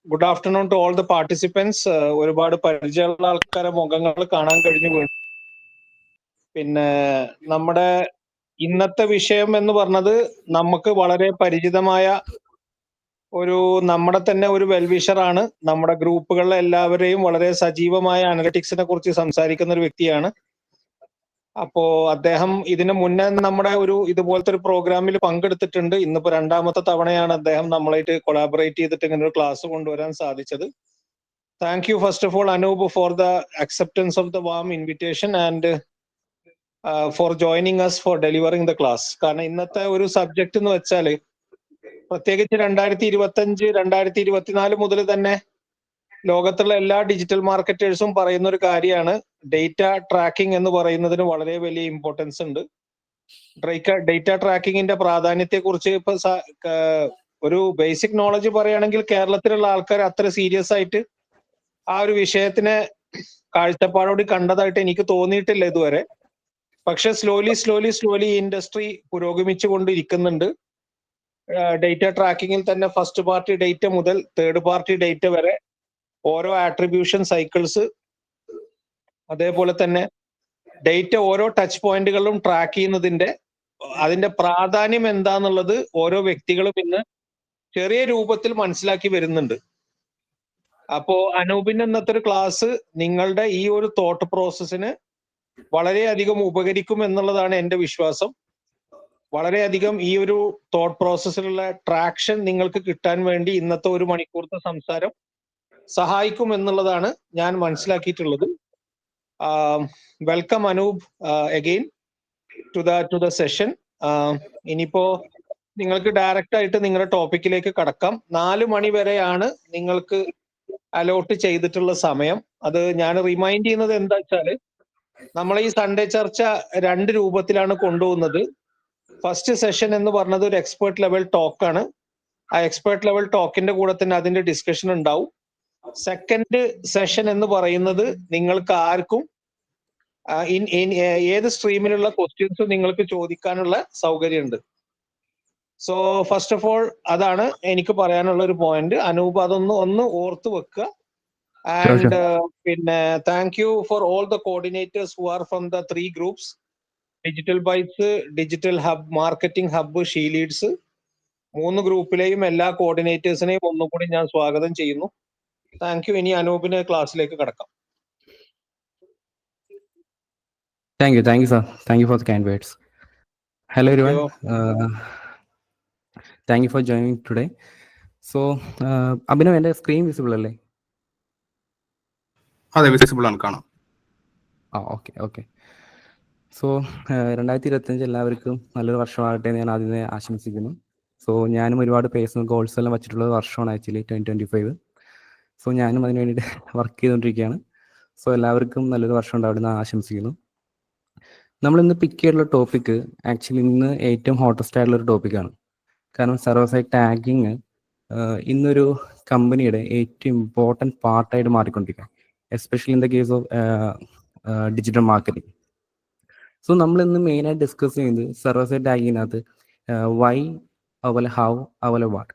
Good afternoon to all the participants. ഒരുപാട് പരിചയമുള്ള ആൾക്കാരെ മുഖങ്ങൾ കാണാൻ കഴിഞ്ഞു. പിന്നെ നമ്മുടെ ഇന്നത്തെ വിഷയം എന്ന് പറഞ്ഞത് നമുക്ക് വളരെ പരിചിതമായ നമ്മുടെ തന്നെ ഒരു വെൽവിഷറാണ്. നമ്മുടെ ഗ്രൂപ്പുകളിലെ എല്ലാവരെയും വളരെ സജീവമായ അനലിറ്റിക്സിനെ കുറിച്ച് സംസാരിക്കുന്ന ഒരു വ്യക്തിയാണ്. അപ്പോ അദ്ദേഹം ഇതിനു മുന്നേ നമ്മുടെ ഇതുപോലത്തെ ഒരു പ്രോഗ്രാമിൽ പങ്കെടുത്തിട്ടുണ്ട്. ഇന്നിപ്പോ രണ്ടാമത്തെ തവണയാണ് അദ്ദേഹം നമ്മളായിട്ട് കൊളാബറേറ്റ് ചെയ്തിട്ട് ഇങ്ങനെ ഒരു ക്ലാസ് കൊണ്ടുവരാൻ സാധിച്ചത്. Thank you first of all Anoop for the acceptance of the warm invitation and for joining us for delivering the class. കാരണം ഇന്നത്തെ ഒരു സബ്ജക്ട് എന്ന് വെച്ചാൽ പ്രത്യേകിച്ച് 2025 2024 മുതൽ തന്നെ ലോകത്തുള്ള എല്ലാ ഡിജിറ്റൽ മാർക്കറ്റേഴ്സും പറയുന്ന ഒരു കാര്യമാണ് ഡേറ്റ ട്രാക്കിംഗ് എന്ന് പറയുന്നതിന് വളരെ വലിയ ഇമ്പോർട്ടൻസ് ഉണ്ട്. ഡേറ്റ ട്രാക്കിങ്ങിന്റെ പ്രാധാന്യത്തെ കുറിച്ച് ഇപ്പൊ ഒരു ബേസിക് നോളജ് പറയുകയാണെങ്കിൽ കേരളത്തിലുള്ള ആൾക്കാർ അത്ര സീരിയസ് ആയിട്ട് ആ ഒരു വിഷയത്തിനെ കാഴ്ചപ്പാടോടെ കണ്ടതായിട്ട് എനിക്ക് തോന്നിയിട്ടില്ല ഇതുവരെ. പക്ഷെ സ്ലോലി ഇൻഡസ്ട്രി പുരോഗമിച്ചു കൊണ്ടിരിക്കുന്നുണ്ട്. ഡേറ്റ ട്രാക്കിങ്ങിൽ തന്നെ ഫസ്റ്റ് പാർട്ടി ഡേറ്റ മുതൽ തേർഡ് പാർട്ടി ഡേറ്റ വരെ ഓരോ ആട്രിബ്യൂഷൻ സൈക്കിൾസ്, അതേപോലെ തന്നെ ഡേറ്റ ഓരോ ടച്ച് പോയിന്റുകളിലും ട്രാക്ക് ചെയ്യുന്നതിന്റെ അതിന്റെ പ്രാധാന്യം എന്താന്നുള്ളത് ഓരോ വ്യക്തികളും ഇന്ന് ചെറിയ രൂപത്തിൽ മനസ്സിലാക്കി വരുന്നുണ്ട്. അപ്പോ അനൂപിന്റെ ഇന്നത്തെ ഒരു ക്ലാസ് നിങ്ങളുടെ ഈ ഒരു തോട്ട് പ്രോസസ്സിന് വളരെയധികം ഉപകരിക്കും എന്നുള്ളതാണ് എന്റെ വിശ്വാസം. വളരെയധികം ഈ ഒരു തോട്ട് പ്രോസസ്സിലുള്ള ട്രാക്ഷൻ നിങ്ങൾക്ക് കിട്ടാൻ വേണ്ടി ഇന്നത്തെ 1 മണിക്കൂറത്തെ സംസാരം സഹായിക്കും എന്നുള്ളതാണ് ഞാൻ മനസ്സിലാക്കിയിട്ടുള്ളത്. Welcome Anoop again to the session. ഇനിയിപ്പോ നിങ്ങൾക്ക് ഡയറക്റ്റ് ആയിട്ട് നിങ്ങളുടെ ടോപ്പിക്കിലേക്ക് കടക്കാം. 4 മണി വരെയാണ് നിങ്ങൾക്ക് അലോട്ട് ചെയ്തിട്ടുള്ള സമയം. അത് ഞാൻ റിമൈൻഡ് ചെയ്യുന്നത് എന്താ വെച്ചാല് നമ്മൾ ഈ സൺഡേ ചർച്ച 2 രൂപത്തിലാണ് കൊണ്ടുപോകുന്നത്. ഫസ്റ്റ് സെഷൻ എന്ന് പറഞ്ഞത് ഒരു എക്സ്പേർട്ട് ലെവൽ ടോക്കാണ്. ആ എക്സ്പേർട്ട് ലെവൽ ടോക്കിന്റെ കൂടെ തന്നെ അതിന്റെ ഡിസ്കഷൻ ഉണ്ടാവും. സെക്കൻഡ് സെഷൻ എന്ന് പറയുന്നത് നിങ്ങൾക്ക് ആർക്കും ഏത് സ്ട്രീമിലുള്ള ക്വസ്റ്റ്യൻസ് നിങ്ങൾക്ക് ചോദിക്കാനുള്ള സൗകര്യമുണ്ട്. സോ ഫസ്റ്റ് ഓഫ് ഓൾ അതാണ് എനിക്ക് പറയാനുള്ള ഒരു പോയിന്റ്. അനൂപ് അതൊന്ന് ഓർത്ത് വെക്കുക. ആൻഡ് പിന്നെ thank you for all the coordinators who are from the 3 groups: digital bytes, digital hub, marketing hub, she leads. 3 ഗ്രൂപ്പിലെയും എല്ലാ കോർഡിനേറ്റേഴ്സിനെയും ഒന്നുകൂടി ഞാൻ സ്വാഗതം ചെയ്യുന്നു. Thank you. ഇനി അനൂപിന് ക്ലാസ്സിലേക്ക് കടക്കാം. Thank you, sir. Thank you for the kind words. Hello, everyone. Thank you for joining today. So, Abhinav, എൻ്റെ സ്ക്രീൻ വിസിബിൾ അല്ലേ? അതെ, വിസിബിൾ ആണ്, കാണാം. ഓക്കെ. സോ 2025 എല്ലാവർക്കും നല്ലൊരു വർഷമാകട്ടെ എന്ന് ഞാൻ ആദ്യമേ ആശംസിക്കുന്നു. സോ ഞാനും ഒരുപാട് പേഴ്സണൽ ഗോൾസ് എല്ലാം വെച്ചിട്ടുള്ള വർഷമാണ് ആക്ച്വലി 2025. സോ ഞാനും അതിന് വേണ്ടിയിട്ട് വർക്ക് ചെയ്തുകൊണ്ടിരിക്കുകയാണ്. സോ എല്ലാവർക്കും നല്ലൊരു വർഷം ഉണ്ടാവുമെന്ന് ആശംസിക്കുന്നു. നമ്മളിന്ന് പിക്ക് ചെയ്തിട്ടുള്ള ടോപ്പിക്ക് ആക്ച്വലി ഇന്ന് ഏറ്റവും ഹോട്ടസ്റ്റ് ആയിട്ടുള്ള ഒരു ടോപ്പിക്കാണ്. കാരണം സർവർ സൈഡ് ടാഗിങ് ഇന്നൊരു കമ്പനിയുടെ ഏറ്റവും ഇമ്പോർട്ടൻറ്റ് പാർട്ടായിട്ട് മാറിക്കൊണ്ടിരിക്കുകയാണ്, especially in the case of digital marketing. So നമ്മളിന്ന് മെയിനായിട്ട് ഡിസ്കസ് ചെയ്യുന്നത് സർവർ സൈഡ് ടാഗിങ്ങിനകത്ത് വൈ, അതുപോലെ ഹൗ, അതുപോലെ വാട്ട്.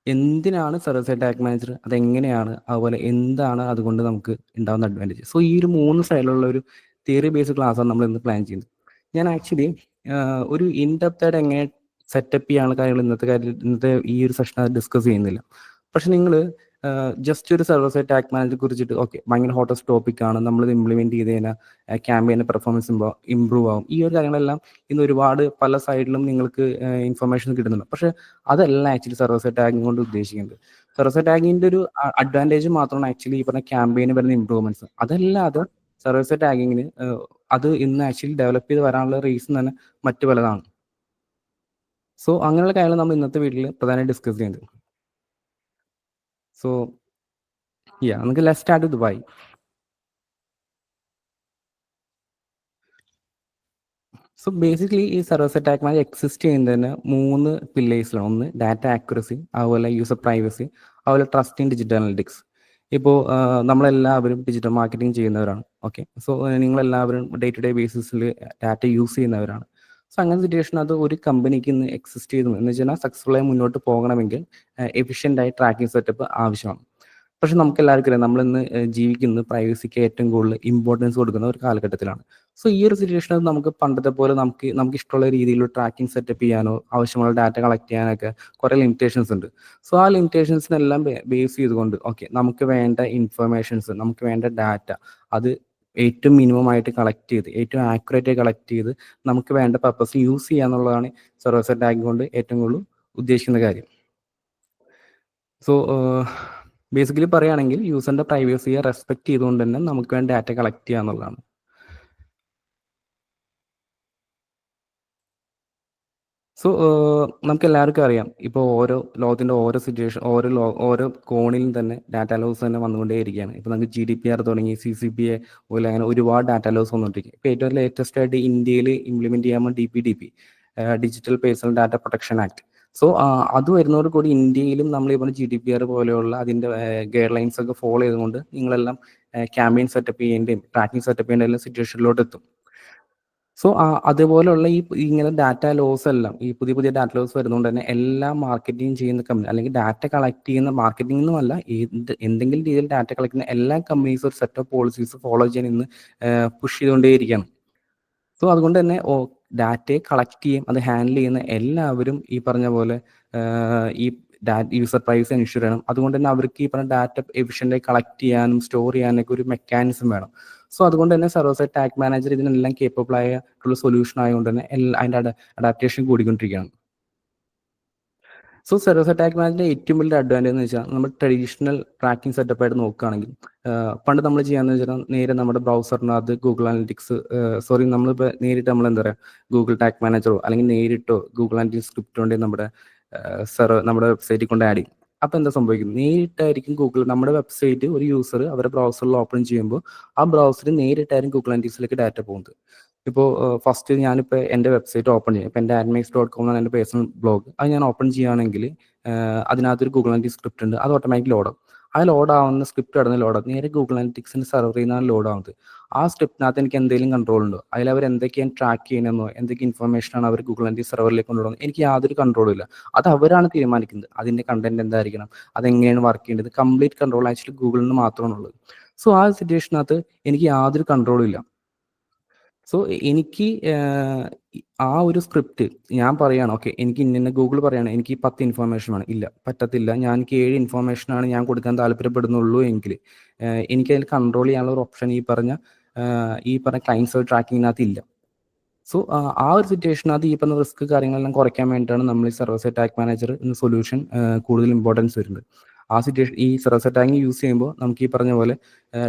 എന്തിനാണ് സർവർ സൈഡ് ടാഗ് മാനേജർ, അതെങ്ങനെയാണ്, അതുപോലെ എന്താണ് അതുകൊണ്ട് നമുക്ക് ഉണ്ടാകുന്ന അഡ്വാൻറ്റേജ്. സോ ഈ ഒരു 3 സൈഡിലുള്ള ഒരു തിയറി ബേസ്ഡ് ക്ലാസ്സാണ് നമ്മൾ ഇന്ന് പ്ലാൻ ചെയ്യുന്നത്. ഞാൻ ആക്ച്വലി ഒരു ഇൻഡെപ്തായിട്ട് എങ്ങനെ സെറ്റപ്പ് ചെയ്യാനുള്ള കാര്യങ്ങൾ ഇന്നത്തെ ഈ ഒരു സെഷൻ ഡിസ്കസ് ചെയ്യുന്നില്ല. പക്ഷെ നിങ്ങൾ ജസ്റ്റ് ഒരു സർവർ സൈഡ് ടാഗ് മാനേജറെ കുറിച്ചിട്ട് ഓക്കെ ഭയങ്കര ഹോട്ടസ്റ്റ് ടോപ്പിക്കാണ്, നമ്മളിത് ഇംപ്ലിമെൻറ്റ് ചെയ്ത് കഴിഞ്ഞാൽ ക്യാമ്പയിൻ്റെ പെർഫോമൻസ് ഇമ്പ്രൂവ് ആവും, ഈ ഒരു കാര്യങ്ങളെല്ലാം ഇന്ന് ഒരുപാട് പല സൈഡിലും നിങ്ങൾക്ക് ഇൻഫർമേഷൻ കിട്ടുന്നുണ്ട്. പക്ഷെ അതല്ല ആക്ച്വലി സർവർ സൈഡ് ടാഗിങ് കൊണ്ട് ഉദ്ദേശിക്കുന്നത്. സർവർ സൈഡ് ടാഗിങ്ങിൻ്റെ ഒരു അഡ്വാൻറ്റേജ് മാത്രമാണ് ആക്ച്വലി ഈ പറഞ്ഞ ക്യാമ്പയിന് വരുന്ന ഇമ്പ്രൂവ്മെൻറ്റ്സ്. അതല്ലാതെ സർവർ സൈഡ് ടാഗിങ്ങിന് അത് ഇന്ന് ആക്ച്വലി ഡെവലപ്പ് ചെയ്ത് വരാനുള്ള റീസൺ തന്നെ മറ്റു പലതാണ്. സോ അങ്ങനെയുള്ള കാര്യങ്ങൾ നമ്മൾ ഇന്നത്തെ വീട്ടിൽ പ്രധാനമായിട്ട് ഡിസ്കസ് ചെയ്യുന്നത്. സോ നമുക്ക് let's start with why. So basically ഈ server side tag manager exist ചെയ്യുന്നതിന് 3 പില്ലേഴ്സിലാണ്. ഒന്ന് ഡാറ്റ ആക്യുറസി, അതുപോലെ യൂസർ പ്രൈവസി, അതുപോലെ ട്രസ്റ്റ് ഇൻ ഡിജിറ്റൽ അനലിറ്റിക്സ്. ഇപ്പോൾ നമ്മളെല്ലാവരും ഡിജിറ്റൽ മാർക്കറ്റിംഗ് ചെയ്യുന്നവരാണ്. ഓക്കെ, സോ നിങ്ങളെല്ലാവരും ഡേ ടു ഡേ ബേസിസിൽ ഡാറ്റ യൂസ് ചെയ്യുന്നവരാണ്. സോ അങ്ങനെ സിറ്റുവേഷൻ അത് ഒരു കമ്പനിക്ക് ഇന്ന് എക്സിസ്റ്റ് ചെയ്തു എന്ന് വെച്ചാൽ സക്സസ്ഫുള്ളായി മുന്നോട്ട് പോകണമെങ്കിൽ എഫിഷ്യൻ്റ് ആയി ട്രാക്കിംഗ് സെറ്റപ്പ് ആവശ്യമാണ്. പക്ഷെ നമുക്ക് എല്ലാവർക്കും അറിയാം നമ്മളിന്ന് ജീവിക്കുന്നത് പ്രൈവസിക്ക് ഏറ്റവും കൂടുതൽ ഇമ്പോർട്ടൻസ് കൊടുക്കുന്ന ഒരു കാലഘട്ടത്തിലാണ്. സോ ഈ ഒരു സിറ്റുവേഷനിൽ നമുക്ക് പണ്ടത്തെ പോലെ നമുക്ക് ഇഷ്ടമുള്ള രീതിയിൽ ട്രാക്കിംഗ് സെറ്റപ്പ് ചെയ്യാനോ ആവശ്യമുള്ള ഡാറ്റ കളക്ട് ചെയ്യാനൊക്കെ കുറേ ലിമിറ്റേഷൻസ് ഉണ്ട്. സോ ആ ലിമിറ്റേഷൻസിനെല്ലാം ബേസ് ചെയ്തുകൊണ്ട് ഓക്കെ നമുക്ക് വേണ്ട ഇൻഫർമേഷൻസ്, നമുക്ക് വേണ്ട ഡാറ്റ അത് ഏറ്റവും മിനിമം ആയിട്ട് കളക്ട് ചെയ്ത് ഏറ്റവും ആക്യുറേറ്റ് ആയി കളക്ട് ചെയ്ത് നമുക്ക് വേണ്ട പർപ്പസ് യൂസ് ചെയ്യുക എന്നുള്ളതാണ് സർവർ സൈഡ് ടാഗ് കൊണ്ട് ഏറ്റവും കൂടുതൽ ഉദ്ദേശിക്കുന്ന കാര്യം. സോ ബേസിക്കലി പറയുകയാണെങ്കിൽ യൂസറിന്റെ പ്രൈവസിയെ റെസ്പെക്ട് ചെയ്തുകൊണ്ട് തന്നെ നമുക്ക് വേണ്ട ഡാറ്റ കളക്ട് ചെയ്യുക എന്നുള്ളതാണ്. സോ നമുക്ക് എല്ലാവർക്കും അറിയാം ഇപ്പോൾ ലോകത്തിന്റെ ഓരോ സിറ്റുവേഷൻ ഓരോ കോണിലും തന്നെ ഡാറ്റ ലോസ് തന്നെ വന്നുകൊണ്ടേയിരിക്കുകയാണ്. ഇപ്പോൾ നമുക്ക് GDPR തുടങ്ങി CCPA പോലെ അങ്ങനെ ഒരുപാട് ഡാറ്റ ലോസ് വന്നുകൊണ്ടിരിക്കും. ഇപ്പോൾ ഏറ്റവും ലേറ്റസ്റ്റ് ആയിട്ട് ഇന്ത്യയിൽ ഇംപ്ലിമെന്റ് ചെയ്യാൻ DPDP digital personal data protection act. So അത് വരുന്നതോട് കൂടി ഇന്ത്യയിലും നമ്മൾ ഈ പറഞ്ഞ GDPR പോലെയുള്ള അതിന്റെ ഗൈഡ് ലൈൻസ് ഒക്കെ ഫോളോ ചെയ്തുകൊണ്ട് നിങ്ങളെല്ലാം ക്യാമ്പയിൻ സെറ്റപ്പ് ചെയ്യേണ്ടയും ട്രാക്കിംഗ് സെറ്റപ്പ് ചെയ്യേണ്ട എല്ലാം സിറ്റുവേഷനിലോട്ട് എത്തും. സോ അതുപോലുള്ള ഇങ്ങനെ ഡാറ്റ ലോസ് എല്ലാം ഈ പുതിയ ഡാറ്റ ലോസ് വരുന്നതുകൊണ്ട് തന്നെ എല്ലാ മാർക്കറ്റിംഗ് ചെയ്യുന്ന കമ്പനി അല്ലെങ്കിൽ ഡാറ്റ കളക്ട് ചെയ്യുന്ന മാർക്കറ്റിംഗ് എന്നുമല്ല എന്തെങ്കിലും രീതിയിൽ ഡാറ്റ കളക്ട് ചെയ്യുന്ന എല്ലാ കമ്പനീസും ഒരു സെറ്റ് ഓഫ് പോളിസീസ് ഫോളോ ചെയ്യാൻ ഇന്ന് പുഷ് ചെയ്തുകൊണ്ടേയിരിക്കുകയാണ്. സോ അതുകൊണ്ട് തന്നെ ഡാറ്റയെ കളക്ട് ചെയ്യും അത് ഹാൻഡിൽ ചെയ്യുന്ന എല്ലാവരും ഈ പറഞ്ഞ പോലെ ഈ യൂസർ പ്രൈവസി എൻഷുർ ചെയ്യണം. അതുകൊണ്ട് തന്നെ അവർക്ക് ഈ പറഞ്ഞ ഡാറ്റ എഫിഷ്യൻ്റായി കളക്ട് ചെയ്യാനും സ്റ്റോർ ചെയ്യാനൊക്കെ ഒരു മെക്കാനിസം വേണം. സോ അതുകൊണ്ട് തന്നെ സർവർ സൈഡ് ടാഗ് മാനേജർ ഇതിനെല്ലാം കേപ്പബിൾ ആയിട്ടുള്ള സൊല്യൂഷൻ ആയതുകൊണ്ട് തന്നെ അതിൻ്റെ അഡാപ്റ്റേഷൻ കൂടിക്കൊണ്ടിരിക്കുകയാണ്. സോ സർവർ സൈഡ് ടാഗ് മാനേജറിന്റെ ഏറ്റവും വലിയ അഡ്വാൻറ്റേജ് എന്ന് വെച്ചാൽ നമ്മൾ ട്രഡീഷണൽ ട്രാക്കിംഗ് സെറ്റപ്പ് ആയിട്ട് നോക്കുകയാണെങ്കിൽ പണ്ട് നമ്മൾ ചെയ്യാന്ന് വെച്ചാൽ നേരെ നമ്മുടെ ബ്രൗസറിനകത്ത് ഗൂഗിൾ അനലിറ്റിക്സ് നമ്മളിപ്പോൾ നേരിട്ട് നമ്മൾ എന്താ പറയുക ഗൂഗിൾ ടാഗ് മാനേജറോ അല്ലെങ്കിൽ നേരിട്ടോ ഗൂഗിൾ അനലിറ്റിക്സ് സ്ക്രിപ്റ്റ് കൊണ്ട് നമ്മുടെ വെബ്സൈറ്റിൽ കൊണ്ട് ആഡ് ചെയ്യും. അപ്പോൾ എന്താ സംഭവിക്കുന്നത്, നേരിട്ടായിരിക്കും നമ്മുടെ വെബ്സൈറ്റ് ഒരു യൂസർ അവരുടെ ബ്രൗസറിൽ ഓപ്പൺ ചെയ്യുമ്പോൾ ആ ബ്രൗസറിൽ നേരിട്ടായിരിക്കും ഗൂഗിൾ അനലിറ്റിക്സിലേക്ക് ഡാറ്റ പോകുന്നത്. ഇപ്പോൾ ഫസ്റ്റ് ഞാനിപ്പോൾ എൻ്റെ വെബ്സൈറ്റ് ഓപ്പൺ ചെയ്യും. ഇപ്പോൾ എൻ്റെ admix.com എന്നാണ് എൻ്റെ പേഴ്സണൽ ബ്ലോഗ്. അത് ഞാൻ ഓപ്പൺ ചെയ്യുകയാണെങ്കിൽ അതിനകത്തൊരു ഗൂഗിൾ അനലിറ്റിക്സ് സ്ക്രിപ്റ്റ് ഉണ്ട്. അത് ഓട്ടോമാറ്റിക് ലോഡാവും. ആ ലോഡാവുന്ന സ്ക്രിപ്റ്റ് കടന്ന് ലോഡാവും. നേരെ ഗൂഗിൾ അനലിറ്റിക്സിൻ്റെ സെർവറിൽ നിന്നാണ് ലോഡാവുന്നത്. ആ സ്ക്രിപ്റ്റിനകത്ത് എനിക്ക് എന്തെങ്കിലും കൺട്രോൾ ഉണ്ടോ, അതിൽ അവർ എന്തൊക്കെയാണ് ട്രാക്ക് ചെയ്യണമെന്നോ എന്തൊക്കെ ഇൻഫർമേഷനാണ് അവർ ഗൂഗിൾ അനലിറ്റിക്സ് സെർവറിലേക്ക് കൊണ്ടുപോകുന്നത് എനിക്ക് യാതൊരു കൺട്രോളും ഇല്ല. അത് അവരാണ് തീരുമാനിക്കുന്നത്. അതിൻ്റെ കണ്ടന്റ് എന്തായിരിക്കണം, അതെങ്ങനെയാണ് വർക്ക് ചെയ്യേണ്ടത്, കംപ്ലീറ്റ് കൺട്രോൾ ആക്ച്വലി ഗൂഗിളിന് മാത്രമാണ് ഉള്ളത്. സോ ആ സിറ്റുവേഷനകത്ത് എനിക്ക് യാതൊരു കൺട്രോളും ഇല്ല. സോ എനിക്ക് ആ ഒരു സ്ക്രിപ്റ്റ് ഞാൻ പറയുകയാണ് ഓക്കെ എനിക്ക് ഇന്ന ഗൂഗിൾ പറയുകയാണ് എനിക്ക് 10 ഇൻഫർമേഷൻ വേണം, ഇല്ല പറ്റത്തില്ല, എനിക്ക് 7 ഇൻഫർമേഷനാണ് ഞാൻ കൊടുക്കാൻ താല്പര്യപ്പെടുന്നുള്ളൂ എങ്കിൽ എനിക്കതിൽ കൺട്രോൾ ചെയ്യാനുള്ള ഒരു ഓപ്ഷൻ ഈ പറഞ്ഞ ക്ലയൻറ്റ് സൈഡ് ട്രാക്കിങ്ങിനകത്ത് ഇല്ല. സോ ആ ഒരു സിറ്റുവേഷനകത്ത് ഈ പറഞ്ഞ റിസ്ക് കാര്യങ്ങളെല്ലാം കുറയ്ക്കാൻ വേണ്ടിയിട്ടാണ് നമ്മൾ ഈ സർവർ സൈഡ് ടാഗ് മാനേജർ എന്ന സൊല്യൂഷൻ കൂടുതൽ ഇമ്പോർട്ടൻസ് വരുന്നത്. ആ സിറ്റുവേഷൻ ഈ സർവർ സൈഡ് ടാഗ് യൂസ് ചെയ്യുമ്പോൾ നമുക്ക് ഈ പറഞ്ഞ പോലെ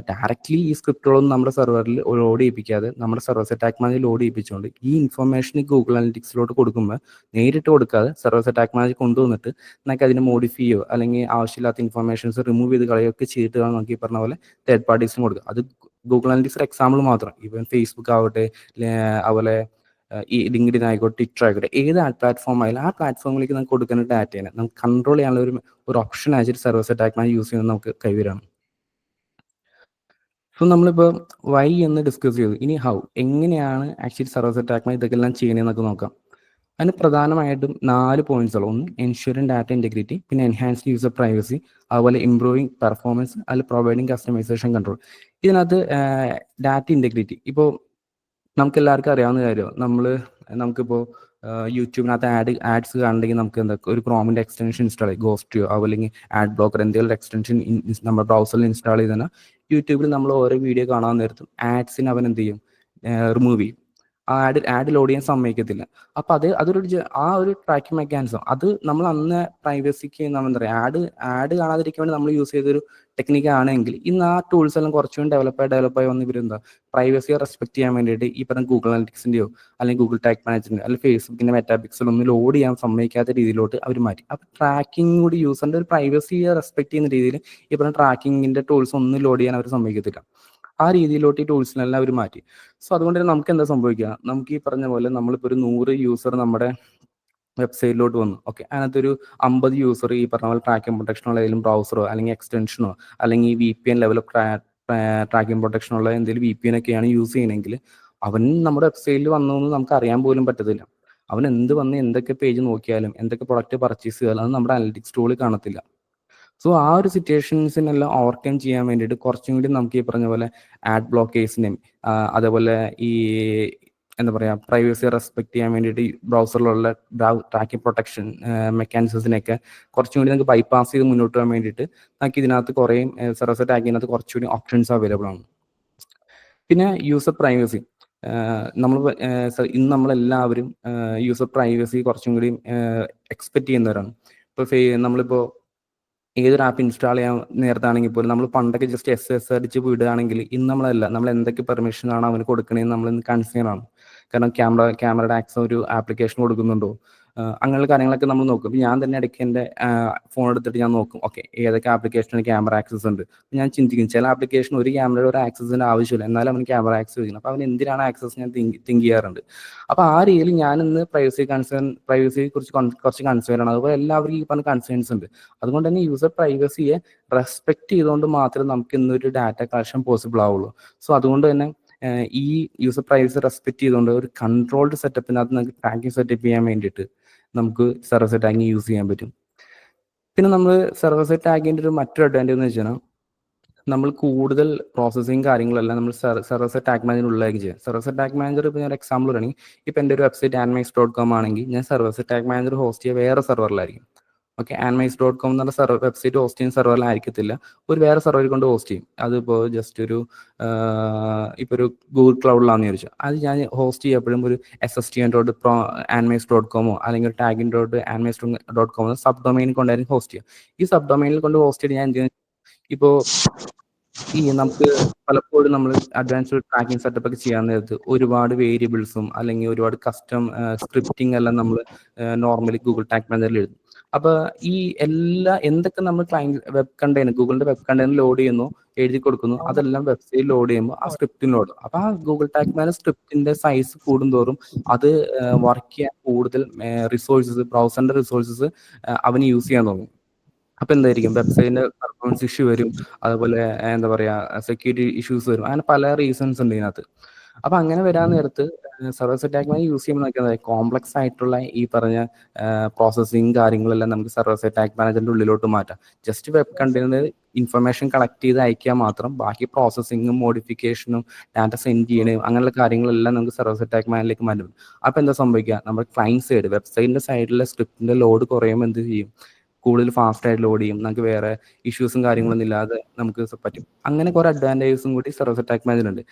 ഡയറക്റ്റ്ലി ഈ സ്ക്രിപ്റ്റുകളൊന്നും നമ്മുടെ സെർവറിൽ ലോഡ് ചെയ്യിപ്പിക്കാതെ നമ്മുടെ server side tag manager load ചെയ്യിപ്പിച്ചുകൊണ്ട് ഈ ഇൻഫർമേഷൻ ഗൂഗിൾ അനലിറ്റിക്സിലോട്ട് കൊടുക്കുമ്പോൾ നേരിട്ട് കൊടുക്കാതെ സർവർ സൈഡ് ടാഗ് മാനേജർ കൊണ്ടുവന്നിട്ട് നമുക്ക് അതിനെ മോഡിഫൈ ചെയ്യോ അല്ലെങ്കിൽ ആവശ്യമില്ലാത്ത ഇൻഫർമേഷൻസ് റിമൂവ് ചെയ്ത് കളയൊക്കെ ചെയ്തിട്ടാണ് നമുക്ക് ഈ പറഞ്ഞ പോലെ തേർഡ് പാർട്ടീസിന് കൊടുക്കുക. അത് ഗൂഗിൾ അനലിറ്റിക്സ് ഒരു എക്സാമ്പിൾ മാത്രം. ഇവൻ ഫേസ്ബുക്ക് ആവട്ടെ അതുപോലെ ഈ ലിങ്ക്ഡിൻ ആയിക്കോട്ടെ ട്വിറ്റർ ആയിക്കോട്ടെ ഏത് പ്ലാറ്റ്ഫോം ആയാലും ആ പ്ലാറ്റ്ഫോമിലേക്ക് നമുക്ക് കൊടുക്കുന്ന ഡാറ്റയെ നമുക്ക് കൺട്രോൾ ചെയ്യാനുള്ള ഒരു ഓപ്ഷൻ ആയിട്ട് server side tag manager use ചെയ്യുന്നത് നമുക്ക് കൈവരാണ്. സോ നമ്മളിപ്പോൾ വൈ എന്ന് ഡിസ്കസ് ചെയ്തു. ഇനി ഹൗ എങ്ങനെയാണ് actually server side tag manager ഇതൊക്കെല്ലാം ചെയ്യണമെന്നൊക്കെ നോക്കാം. അതിന് പ്രധാനമായിട്ടും 4 പോയിന്റ്സുകൾ. ഒന്ന് എൻഷുറിങ് ഡാറ്റ ഇന്റഗ്രിറ്റി, പിന്നെ എൻഹാൻസ്ഡ് യൂസർ പ്രൈവസി, അതുപോലെ ഇംപ്രൂവിങ് പെർഫോമൻസ്, അതിൽ പ്രൊവൈഡിങ് കസ്റ്റമൈസേഷൻ കൺട്രോൾ. ഇതിനകത്ത് ഡാറ്റ ഇന്റഗ്രിറ്റി ഇപ്പോൾ നമുക്ക് എല്ലാവർക്കും അറിയാവുന്ന കാര്യമാണ്. നമുക്കിപ്പോൾ യൂട്യൂബിനകത്ത് ആഡ്സ് കാണണമെങ്കിൽ നമുക്ക് എന്താ ഒരു ക്രോമിന്റെ എക്സ്റ്റൻഷൻ ഇൻസ്റ്റാൾ ചെയ്യും, ഗോസ്റ്റിയോ അല്ലെങ്കിൽ ആഡ് ബ്ലോക്കർ എന്തെങ്കിലും എക്സ്റ്റൻഷൻ നമ്മുടെ ബ്രൗസറിൽ ഇൻസ്റ്റാൾ ചെയ്താൽ യൂട്യൂബിൽ നമ്മൾ ഓരോ വീഡിയോ കാണാൻ നേരത്തും ആഡ്സിന് അവൻ എന്ത് ചെയ്യും, റിമൂവ് ചെയ്യും. ആഡ് ലോഡ് ചെയ്യാൻ സമ്മതിക്കത്തില്ല. അപ്പൊ ആ ഒരു ട്രാക്കിംഗ് മെക്കാനിസം അത് നമ്മൾ അന്ന് പ്രൈവസിക്ക് നമ്മൾ എന്താ പറയുക ആഡ് കാണാതിരിക്കാൻ വേണ്ടി നമ്മൾ യൂസ് ചെയ്തൊരു ടെക്നിക്ക് ആണെങ്കിൽ ഇന്ന് ആ ടൂൾസ് എല്ലാം കുറച്ചുകൂടി ഡെവലപ്പായി വന്ന് ഇവരെന്താ പ്രൈവസിയെ റെസ്പെക്ട് ചെയ്യാൻ വേണ്ടിയിട്ട് ഈ പറഞ്ഞ ഗൂഗിൾ അനലിറ്റിക്സിന്റെയോ അല്ലെങ്കിൽ ഗൂഗിൾ ടാഗ് മാനേജറിന്റെ അല്ലെങ്കിൽ ഫേസ്ബുക്കിന്റെ മെറ്റാപിക്സൽ ഒന്നും ലോഡ് ചെയ്യാൻ സമ്മതിക്കാത്ത രീതിയിലോട്ട് അവർ മാറ്റി. അപ്പൊ ട്രാക്കിംഗ് കൂടി യൂസറിന്റെ ഒരു പ്രൈവസിയെ റെസ്പെക്ട് ചെയ്യുന്ന രീതിയിൽ ഈ പറഞ്ഞ ട്രാക്കിങ്ങിന്റെ ടൂൾസ് ഒന്നും ലോഡ് ചെയ്യാൻ അവർ സമ്മതിക്കത്തില്ല. ആ രീതിയിലോട്ട് ഈ ടൂൾസിനെല്ലാം അവർ മാറ്റി. സോ അതുകൊണ്ട് തന്നെ നമുക്ക് എന്താ സംഭവിക്കുക, നമുക്ക് ഈ പറഞ്ഞ പോലെ നമ്മളിപ്പോൾ ഒരു 100 യൂസർ നമ്മുടെ വെബ്സൈറ്റിലോട്ട് വന്നു. ഓക്കെ, അതിനകത്തൊരു 50 യൂസർ ഈ പറഞ്ഞ പോലെ ട്രാക്കിംഗ് പ്രൊട്ടക്ഷനുള്ള ഏതെങ്കിലും ബ്രൗസറോ അല്ലെങ്കിൽ എക്സ്റ്റൻഷനോ അല്ലെങ്കിൽ VPN ലെവൽ ട്രാക്കിംഗ് പ്രൊട്ടക്ഷനുള്ള എന്തെങ്കിലും VPN ഒക്കെയാണ് യൂസ് ചെയ്യണമെങ്കിൽ അവൻ നമ്മുടെ വെബ്സൈറ്റിൽ വന്നതെന്ന് നമുക്ക് അറിയാൻ പോലും പറ്റത്തില്ല. അവൻ എന്തൊക്കെ പേജ് നോക്കിയാലും എന്തൊക്കെ പ്രൊഡക്റ്റ് പർച്ചേസ് ചെയ്താലും അത് നമ്മുടെ അനലിറ്റിക്സ് ടൂളിൽ കാണത്തില്ല. സോ ആ ഒരു സിറ്റുവേഷൻസിനെല്ലാം ഓവർകം ചെയ്യാൻ വേണ്ടിയിട്ട് കുറച്ചും കൂടി നമുക്ക് ഈ പറഞ്ഞ പോലെ ആഡ് ബ്ലോക്കേഴ്സിനെയും അതേപോലെ ഈ എന്താ പറയുക പ്രൈവസി റെസ്പെക്ട് ചെയ്യാൻ വേണ്ടിയിട്ട് ഈ ബ്രൗസറിലുള്ള ട്രാക്കിംഗ് പ്രൊട്ടക്ഷൻ മെക്കാനിസത്തിനെയൊക്കെ കുറച്ചും കൂടി നമുക്ക് ബൈപ്പാസ് ചെയ്ത് മുന്നോട്ട് പോകാൻ വേണ്ടിയിട്ട് നമുക്ക് ഇതിനകത്ത് കുറേ സെർവർ സൈഡ് ടാഗിനകത്ത് കുറച്ചുകൂടി ഓപ്ഷൻസ് അവൈലബിൾ ആണ്. പിന്നെ യൂസർ പ്രൈവസി, നമ്മൾ ഇന്ന് നമ്മളെല്ലാവരും യൂസർ പ്രൈവസി കുറച്ചും കൂടി എക്സ്പെക്ട് ചെയ്യുന്നവരാണ്. ഇപ്പോൾ നമ്മളിപ്പോൾ ഏതൊരു ആപ്പ് ഇൻസ്റ്റാൾ ചെയ്യാൻ നേരത്താണെങ്കിൽ പോലും നമ്മൾ പണ്ടൊക്കെ ജസ്റ്റ് എസ് അടിച്ച് വിടുകയാണെങ്കിൽ ഇന്ന് നമ്മളല്ല, നമ്മൾ എന്തൊക്കെ പെർമിഷൻ ആണ് അവന് കൊടുക്കണേന്ന് നമ്മൾ ഇന്ന് കൺസിഡർ ആണ്. കാരണം ക്യാമറയുടെ ആക്സസ് ഒരു ആപ്ലിക്കേഷൻ കൊടുക്കുന്നുണ്ടോ, അങ്ങനെയുള്ള കാര്യങ്ങളൊക്കെ നമ്മൾ നോക്കും. ഇപ്പം ഞാൻ തന്നെ ഇടയ്ക്ക് എൻ്റെ ഫോൺ എടുത്തിട്ട് ഞാൻ നോക്കും, ഓക്കെ ഏതൊക്കെ ആപ്ലിക്കേഷന് ക്യാമറ ആക്സസ് ഉണ്ട്. ഞാൻ ചിന്തിക്കും ചില ആപ്ലിക്കേഷൻ ഒരു ക്യാമറയുടെ ഒരു ആക്സസിൻ്റെ ആവശ്യമില്ല, എന്നാലും അവന് ക്യാമറ ആക്സസ് ചോദിക്കണം. അപ്പോൾ അവൻ എന്തിനാണ് ആക്സസ് ഞാൻ തിങ്ക് ചെയ്യാറുണ്ട്. അപ്പോൾ ആ രീതിയിൽ ഞാനിന്ന് പ്രൈവസിയെ കുറിച്ച് കുറച്ച് കൺസേൺ ആണ്. അതുപോലെ എല്ലാവർക്കും ഈ പറഞ്ഞ കൺസേൺസ് ഉണ്ട്. അതുകൊണ്ട് തന്നെ യൂസർ പ്രൈവസിയെ റെസ്പെക്ട് ചെയ്തുകൊണ്ട് മാത്രമേ നമുക്ക് ഇന്നൊരു ഡാറ്റ കളക്ഷൻ പോസിബിൾ ആവുള്ളൂ. സോ അതുകൊണ്ട് തന്നെ ഈ യൂസർ പ്രൈവസി റെസ്പെക്ട് ചെയ്തുകൊണ്ട് ഒരു കൺട്രോൾഡ് സെറ്റപ്പിനകത്ത് നമുക്ക് ട്രാക്കിംഗ് സെറ്റപ്പ് ചെയ്യാൻ വേണ്ടിയിട്ട് നമുക്ക് സെർവർ സൈഡ് ടാഗിങ് യൂസ് ചെയ്യാൻ പറ്റും. പിന്നെ നമ്മൾ സെർവർ സൈഡ് ടാഗിൻ്റെ ഒരു മറ്റൊരു അഡ്വാൻറ്റേജ് എന്ന് വെച്ചാൽ നമ്മൾ കൂടുതൽ പ്രോസസ്സിങ് കാര്യങ്ങളെല്ലാം നമ്മൾ സെർവർ സൈഡ് ടാഗ് മാനേജറിനുള്ളിലേക്ക് ചെയ്യാം. സെർവർ സൈഡ് ടാഗ് മാനേജർ ഇപ്പോൾ ഞാൻ എക്സാമ്പിൾ പറയുകയാണെങ്കിൽ ഇപ്പോൾ എൻ്റെ ഒരു വെബ്സൈറ്റ് anmix.com ആണെങ്കിൽ ഞാൻ server side tag manager host ചെയ്യുക വേറെ സെർവറിലായിരിക്കും. ഓക്കെ, anmix.com എന്ന് പറഞ്ഞ വെബ്സൈറ്റ് ഹോസ്റ്റ് ചെയ്യുന്ന സെർവറിലായിരിക്കത്തില്ല, ഒരു വേറെ സെർവറിൽ കൊണ്ട് ഹോസ്റ്റ് ചെയ്യും. അതിപ്പോൾ ജസ്റ്റ് ഒരു ഇപ്പോൾ ഒരു ഗൂഗിൾ ക്ലൗഡിലാണെന്ന് വിചാരിച്ചു, അത് ഞാൻ ഹോസ്റ്റ് ചെയ്യപ്പോഴും ഒരു SSTN.anmix.com അല്ലെങ്കിൽ tagin.anmix.com സബ് ഡൊമൈനിൽ കൊണ്ടായിരിക്കും ഹോസ്റ്റ് ചെയ്യുക. ഈ സബ് ഡൊമൈനിൽ കൊണ്ട് ഹോസ്റ്റ് ചെയ്ത് ഞാൻ എന്ത് ചെയ്യുന്നത്, ഇപ്പോൾ നമുക്ക് പലപ്പോഴും നമ്മൾ അഡ്വാൻസ്ഡ് ട്രാക്കിംഗ് സെറ്റപ്പ് ഒക്കെ ചെയ്യാൻ നേരത്ത് ഒരുപാട് വേരിയബിൾസും അല്ലെങ്കിൽ ഒരുപാട് കസ്റ്റം സ്ക്രിപ്റ്റിംഗ് എല്ലാം നമ്മൾ നോർമലി ഗൂഗിൾ ടാഗ് മാനേജറിൽ എഴുതും. അപ്പോൾ ഈ എന്തൊക്കെ നമ്മൾ വെബ് കണ്ടെയ്നർ ഗൂഗിളിന്റെ വെബ് കണ്ടെയ്നർ ലോഡ് ചെയ്യുന്നു, എഴുതി കൊടുക്കുന്നു, അതെല്ലാം വെബ്സൈറ്റ് ലോഡ് ചെയ്യുമ്പോൾ ആ സ്ക്രിപ്റ്റിന് ലോഡ്. അപ്പോൾ ആ ഗൂഗിൾ ടാഗ് മാനേജർ സ്ക്രിപ്റ്റിന്റെ സൈസ് കൂടുന്തോറും അത് വർക്ക് ചെയ്യാൻ കൂടുതൽ റിസോഴ്സസ്, ബ്രൗസറിന്റെ റിസോഴ്സസ് അവന് യൂസ് ചെയ്യാൻ തുടങ്ങും. അപ്പൊ എന്തായിരിക്കും, വെബ്സൈറ്റിന്റെ പെർഫോമൻസ് ഇഷ്യൂ വരും, അതുപോലെ എന്താ പറയാ സെക്യൂരിറ്റി ഇഷ്യൂസ് വരും, അങ്ങനെ പല റീസൺസ് ഉണ്ട് ഇതിനകത്ത്. അപ്പൊ അങ്ങനെ വരാൻ നേരത്ത് server side tag manager use ചെയ്യുമ്പോൾ നോക്കിയാൽ കോംപ്ലക്സ് ആയിട്ടുള്ള ഈ പറഞ്ഞ പ്രോസസ്സിങ് കാര്യങ്ങളെല്ലാം നമുക്ക് സെർവർ സൈഡ് ടാഗ് മാനേജറിന്റെ ഉള്ളിലോട്ട് മാറ്റാം. Just web container information collect ചെയ്ത് അയക്കാൻ മാത്രം, ബാക്കി പ്രോസസ്സിങ്ങും മോഡിഫിക്കേഷനും ഡാറ്റ സെൻഡ് ചെയ്യണയും അങ്ങനെയുള്ള കാര്യങ്ങളെല്ലാം നമുക്ക് സെർവർ സൈഡ് ടാഗ് മാനേജറിലേക്ക് മാറ്റും. അപ്പൊ എന്താ സംഭവിക്കുക, നമ്മുടെ ക്ലയന്റ് സൈഡ് വെബ്സൈറ്റിന്റെ സൈഡിലെ സ്ക്രിപ്റ്റിന്റെ ലോഡ് കുറയുമ്പോൾ എന്ത് ചെയ്യും, കൂടുതൽ ഫാസ്റ്റ് ആയിട്ട് ലോഡ് ചെയ്യും, നമുക്ക് വേറെ ഇഷ്യൂസും കാര്യങ്ങളൊന്നും ഇല്ലാതെ നമുക്ക് പറ്റും. അങ്ങനെ കുറെ അഡ്വാൻറ്റേജസും കൂടി സെർവർ സൈഡ് ടാഗ് മാനേജർ ഉണ്ട്.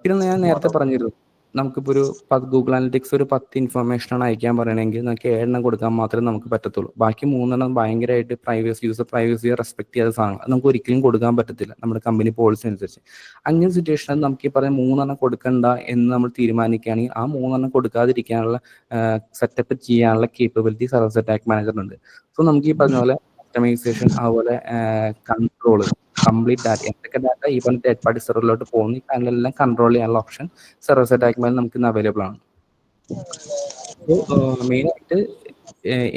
പിന്നെ ഞാൻ നേരത്തെ പറഞ്ഞിരുന്നു, നമുക്കിപ്പോൾ ഒരു ഗൂഗിൾ അനലിറ്റിക്സ് ഒരു 10 ഇൻഫർമേഷനാണ് അയക്കാൻ പറയണമെങ്കിൽ നമുക്ക് 7 കൊടുക്കാൻ മാത്രമേ നമുക്ക് പറ്റത്തുള്ളൂ. ബാക്കി 3 ഭയങ്കരമായിട്ട് യൂസർ പ്രൈവസിയെ റെസ്പെക്ട് ചെയ്ത സാധനങ്ങൾ, അത് നമുക്ക് ഒരിക്കലും കൊടുക്കാൻ പറ്റത്തില്ല നമ്മുടെ കമ്പനി പോളിസി അനുസരിച്ച്. അങ്ങനെ സിറ്റുവേഷനിൽ നമുക്ക് ഈ പറഞ്ഞ 3 കൊടുക്കണ്ട എന്ന് നമ്മൾ തീരുമാനിക്കുകയാണെങ്കിൽ ആ 3 കൊടുക്കാതിരിക്കാനുള്ള സെറ്റപ്പ് ചെയ്യാനുള്ള കേപ്പബിലിറ്റി സെർവർ സൈഡ് ടാഗ് മാനേജറിനുണ്ട്. സോ നമുക്ക് ഈ പറഞ്ഞ പോലെ കസ്റ്റമൈസേഷൻ, അതുപോലെ കൺട്രോൾ, കംപ്ലീറ്റ് ഡാറ്റ, എന്തൊക്കെ ഡാറ്റ ഈ പറഞ്ഞ തേർഡ് പാർട്ടി സെർവറിലോട്ട് പോകുന്നു, ഈ കാര്യങ്ങളെല്ലാം കൺട്രോൾ ചെയ്യാനുള്ള option server side tag manager നമുക്ക് ഇന്ന് അവൈലബിൾ ആണ്. മെയിനായിട്ട്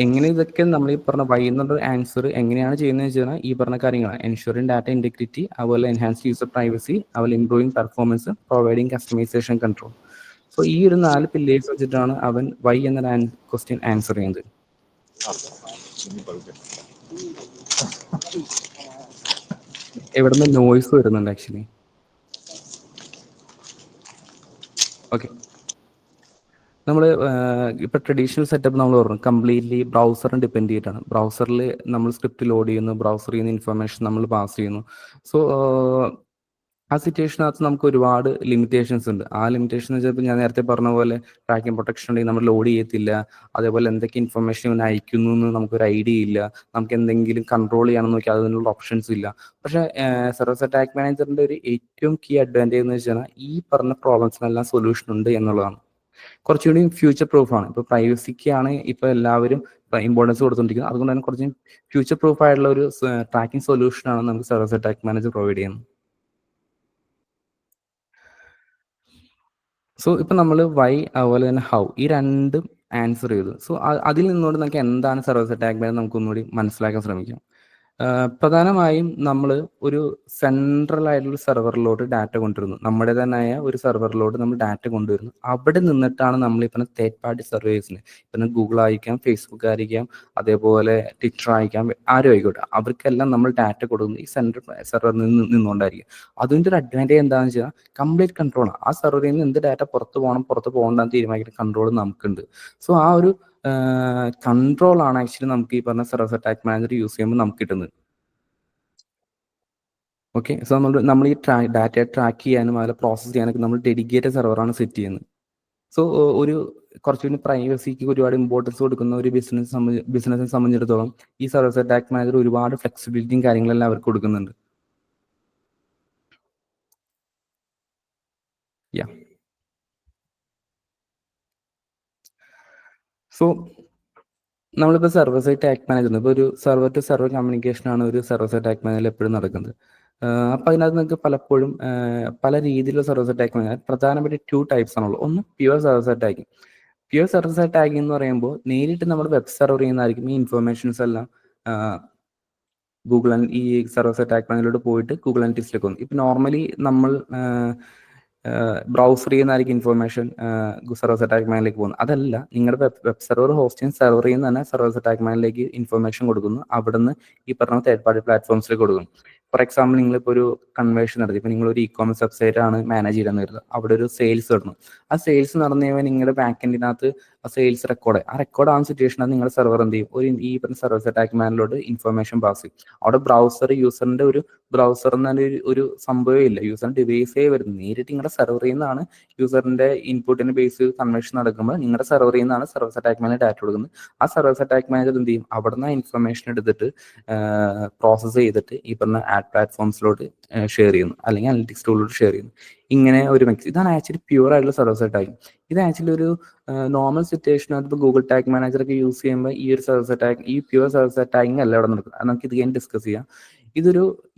എങ്ങനെ ഇതൊക്കെ നമ്മൾ ഈ പറഞ്ഞ വൈ എന്നുള്ള ആൻസർ എങ്ങനെയാണ് ചെയ്യുന്നത് വെച്ചാൽ ഈ പറഞ്ഞ കാര്യങ്ങളാണ്: എൻഷുറിംഗ് ഡാറ്റ ഇന്റഗ്രിറ്റി, അതുപോലെ എൻഹാൻസ് യൂസർ പ്രൈവസി, അതുപോലെ improving performance, providing customization control. So ഈ ഒരു 4 പില്ലേഴ്സ് വെച്ചിട്ടാണ് അവൻ വൈ എന്ന ക്വസ്റ്റ്യൻ ആൻസർ ചെയ്യുന്നത്. എവിടുന്ന് നോയ്സ് വരുന്നുണ്ട് ആക്ച്വലി. ഓക്കെ, നമ്മൾ ഇപ്പോൾ ട്രഡീഷണൽ സെറ്റപ്പ് നമ്മൾ പറഞ്ഞു കംപ്ലീറ്റ്ലി ബ്രൗസറിനെ ഡിപ്പെൻഡ് ചെയ്തിട്ടാണ്. ബ്രൗസറിൽ നമ്മൾ സ്ക്രിപ്റ്റ് ലോഡ് ചെയ്യുന്നു, ബ്രൗസറിൽ നിന്ന് ഇൻഫർമേഷൻ നമ്മൾ പാസ് ചെയ്യുന്നു. സോ ആ സിറ്റുവേഷനകത്ത് നമുക്ക് ഒരുപാട് ലിമിറ്റേഷൻസ് ഉണ്ട്. ആ ലിമിറ്റേഷൻ എന്ന് വെച്ചാൽ ഞാൻ നേരത്തെ പറഞ്ഞ പോലെ ട്രാക്കിംഗ് പ്രൊട്ടക്ഷൻ ഉണ്ടെങ്കിൽ നമ്മൾ ലോഡ് ചെയ്യത്തില്ല, അതേപോലെ എന്തൊക്കെ ഇൻഫർമേഷൻ ഇവൻ അയക്കുന്നു എന്ന് നമുക്കൊരു ഐഡിയ ഇല്ല, നമുക്ക് എന്തെങ്കിലും കൺട്രോൾ ചെയ്യണമെന്ന് നോക്കിയാൽ അതിനുള്ള ഓപ്ഷൻസ് ഇല്ല. പക്ഷേ സെർവർ സൈഡ് ടാഗ് മാനേജറിന്റെ ഒരു ഏറ്റവും കീ അഡ്വാൻറ്റേജ് എന്ന് വെച്ചാൽ ഈ പറഞ്ഞ പ്രോബ്ലംസിനെല്ലാം സൊല്യൂഷൻ ഉണ്ട് എന്നുള്ളതാണ്. കുറച്ചുകൂടി ഫ്യൂച്ചർ പ്രൂഫ് ആണ്. ഇപ്പോൾ പ്രൈവസിക്കാണ് ഇപ്പോൾ എല്ലാവരും ഇമ്പോർട്ടൻസ് കൊടുത്തുകൊണ്ടിരിക്കുന്നത്. അതുകൊണ്ട് തന്നെ കുറച്ച് ഫ്യൂച്ചർ പ്രൂഫ് ആയിട്ടുള്ള ഒരു ട്രാക്കിംഗ് സൊല്യൂഷനാണ് നമുക്ക് server side tag manager provide ചെയ്യുന്നത്. സോ ഇപ്പം നമ്മൾ വൈ അതുപോലെ തന്നെ ഹൗ ഈ രണ്ടും ആൻസർ ചെയ്തു. സോ അതിൽ നിന്നുകൊണ്ട് നമുക്ക് എന്താണ് സെർവർ സൈഡ് ടാഗ് മാനേജർ നമുക്ക് ഒന്നുകൂടി മനസ്സിലാക്കാൻ ശ്രമിക്കാം. പ്രധാനമായും നമ്മൾ ഒരു സെൻട്രൽ ആയിട്ടുള്ള സെർവറിലോട്ട് ഡാറ്റ കൊണ്ടുവരുന്നു. നമ്മുടെ തന്നെയായ ഒരു സെർവറിലോട്ട് നമ്മൾ ഡാറ്റ കൊണ്ടുവരുന്നു. അവിടെ നിന്നിട്ടാണ് നമ്മൾ ഇപ്പം തേർഡ് പാർട്ടി സർവീസിന്, ഇപ്പം ഗൂഗിൾ ആയിരിക്കാം, ഫേസ്ബുക്ക് ആയിരിക്കാം, അതേപോലെ ട്വിറ്റർ ആയിരിക്കാം, ആരും ആയിക്കോട്ടെ, അവർക്കെല്ലാം നമ്മൾ ഡാറ്റ കൊടുക്കുന്നത് ഈ സെൻട്രൽ സെർവറിൽ നിന്നുകൊണ്ടായിരിക്കും. അതിൻ്റെ ഒരു അഡ്വാൻറ്റേജ് എന്താണെന്ന് വെച്ചാൽ കംപ്ലീറ്റ് കൺട്രോളാണ്. ആ സെർവറിൽ നിന്ന് എന്ത് ഡാറ്റ പുറത്ത് പോകണം, പുറത്ത് പോകണ്ടെന്ന് തീരുമാനിക്കുന്ന കൺട്രോൾ നമുക്കുണ്ട്. സോ ആ ഒരു കൺട്രോൾ ആണ് ആക്ച്വലി നമുക്ക് ഈ പറഞ്ഞ സർവീസ് അറ്റാക്ക് മാനേജർ യൂസ് ചെയ്യുമ്പോൾ നമുക്ക് കിട്ടുന്നത്. ഓക്കെ, സോ നമ്മൾ ഈ ഡാറ്റ ട്രാക്ക് ചെയ്യാനും അതിൽ പ്രോസസ്സ് ചെയ്യാനൊക്കെ നമ്മൾ ഡെഡിക്കേറ്റഡ് സെർവറാണ് സെറ്റ് ചെയ്യുന്നത്. സോ ഒരു കുറച്ചുകൂടി പ്രൈവസിക്ക് ഒരുപാട് ഇമ്പോർട്ടൻസ് കൊടുക്കുന്ന ഒരു ബിസിനസ്സിനെ സംബന്ധിച്ചിടത്തോളം ഈ സർവീസ് അറ്റാക്ക് മാനേജർ ഒരുപാട് ഫ്ലെക്സിബിലിറ്റിയും കാര്യങ്ങളെല്ലാം അവർക്ക് കൊടുക്കുന്നുണ്ട്. യാ, സോ നമ്മളിപ്പോൾ സർവർ സൈഡ് ടാഗ് മാനേജർ, ഇപ്പോൾ ഒരു സെർവർ ടു സെർവർ കമ്മ്യൂണിക്കേഷൻ ആണ് ഒരു സർവർ സൈഡ് ടാഗ് മാനേജർ എപ്പോഴും നടക്കുന്നത്. അപ്പോൾ അതിനകത്ത് നിങ്ങൾക്ക് പലപ്പോഴും പല രീതിയിലുള്ള സർവർ സൈഡ് ടാഗ് മാനേജർ പ്രധാനപ്പെട്ട 2 ടൈപ്സ് ആണുള്ളൂ. ഒന്ന് pure server side tagging. Pure server side tagging എന്ന് പറയുമ്പോൾ നേരിട്ട് നമ്മൾ വെബ് സെർവർ ചെയ്യുന്നതായിരിക്കും ഈ ഇൻഫർമേഷൻസ് എല്ലാം ഗൂഗിൾ ഈ സർവർ സൈഡ് ടാഗ് മാനേജറിലോട്ട് പോയിട്ട് ഗൂഗിൾ അനലിറ്റിക്സിലേക്ക് വന്നു. ഇപ്പം നോർമലി നമ്മൾ ബ്രൗസർ ചെയ്യുന്നതായിരിക്കും ഇൻഫർമേഷൻ സർവർ അറ്റാക്ക് മാനിലേക്ക് പോകുന്നത്. അതല്ല, നിങ്ങളുടെ വെബ് സെർവർ ഹോസ്റ്റ് ചെയ്യുന്ന സെർവർ ചെയ്യുന്ന തന്നെ സർവർ അറ്റാക്ക് മാനിലേക്ക് ഇൻഫർമേഷൻ കൊടുക്കുന്നു. അവിടുന്ന് ഈ പറഞ്ഞ തേർഡ് പാർട്ടി പ്ലാറ്റ്ഫോംസിലേക്ക് കൊടുക്കും. ഫോർ എക്സാമ്പിൾ, നിങ്ങളിപ്പോൾ ഒരു കൺവേർഷൻ നടത്തി, ഇപ്പോൾ നിങ്ങളൊരു ഇ-കോമേഴ്സ് വെബ്സൈറ്റ് ആണ് മാനേജ് ചെയ്തെന്ന് കരുതുക. അവിടെ ഒരു സെയിൽസ് നടന്നു. ആ സെയിൽസ് നടന്നു കഴിയുമ്പോൾ നിങ്ങളുടെ ബാക്ക് എൻഡിനകത്ത് ആ സെയിൽസ് റെക്കോർഡ് ആവുന്ന സിറ്റുവേഷനാണ് നിങ്ങളുടെ സെർവർ എന്ത് ചെയ്യും, ഒരു ഈ പറഞ്ഞ സർവീസ് അറ്റാക്ക് മാനിലോട്ട് ഇൻഫർമേഷൻ പാസ് ചെയ്യും. അവിടെ യൂസറിന്റെ ഒരു ബ്രൗസർ എന്നൊരു ഒരു സംഭവമേ ഇല്ല, യൂസറിന്റെ ഡിവൈസേ വരുന്നത്. നേരിട്ട് നിങ്ങളുടെ സെർവറിൽ നിന്നാണ് യൂസറിന്റെ ഇൻപുട്ടിന് ബേസ് കൺവേർഷൻ നടക്കുമ്പോൾ നിങ്ങളുടെ സെർവറിൽ നിന്നാണ് സർവീസ് അറ്റാക്ക് മാനേജർ ഡാറ്റ കൊടുക്കുന്നത്. ആ സർവീസ് അറ്റാക്ക് മാനേജർ എന്ത് ചെയ്യും, അവിടെ നിന്ന് ഇൻഫർമേഷൻ എടുത്തിട്ട് പ്രോസസ്സ് ചെയ്തിട്ട് ഈ പറഞ്ഞ ആഡ് പ്ലാറ്റ്ഫോംസിലോട്ട് ഷെയർ ചെയ്യുന്നു, അല്ലെങ്കിൽ അനലിറ്റിക്സ് ടൂളിലോട്ട് ഷെയർ ചെയ്യുന്നു. ഇങ്ങനെ ഒരു മിക്സ്. ഇതാണ് ആക്ച്വലി പ്യൂർ ആയിട്ടുള്ള സർവീസ് അറ്റാക്ക്. ഇത് ആക്ച്വലി ഒരു നോർമൽ സിറ്റുവേഷനകത്ത് ഇപ്പോൾ ഗൂഗിൾ ടാഗ് മാനേജർ ഒക്കെ യൂസ് ചെയ്യുമ്പോൾ ഈ ഒരു സർവീസ് അറ്റാക്ക്, ഈ പ്യൂർ സർവീസ് അറ്റാക്കിംഗ് അല്ല അവിടെ നടക്കുന്നത്. അത് നമുക്ക് ഇത് കഴിഞ്ഞ് ഡിസ്കസ് ചെയ്യാം.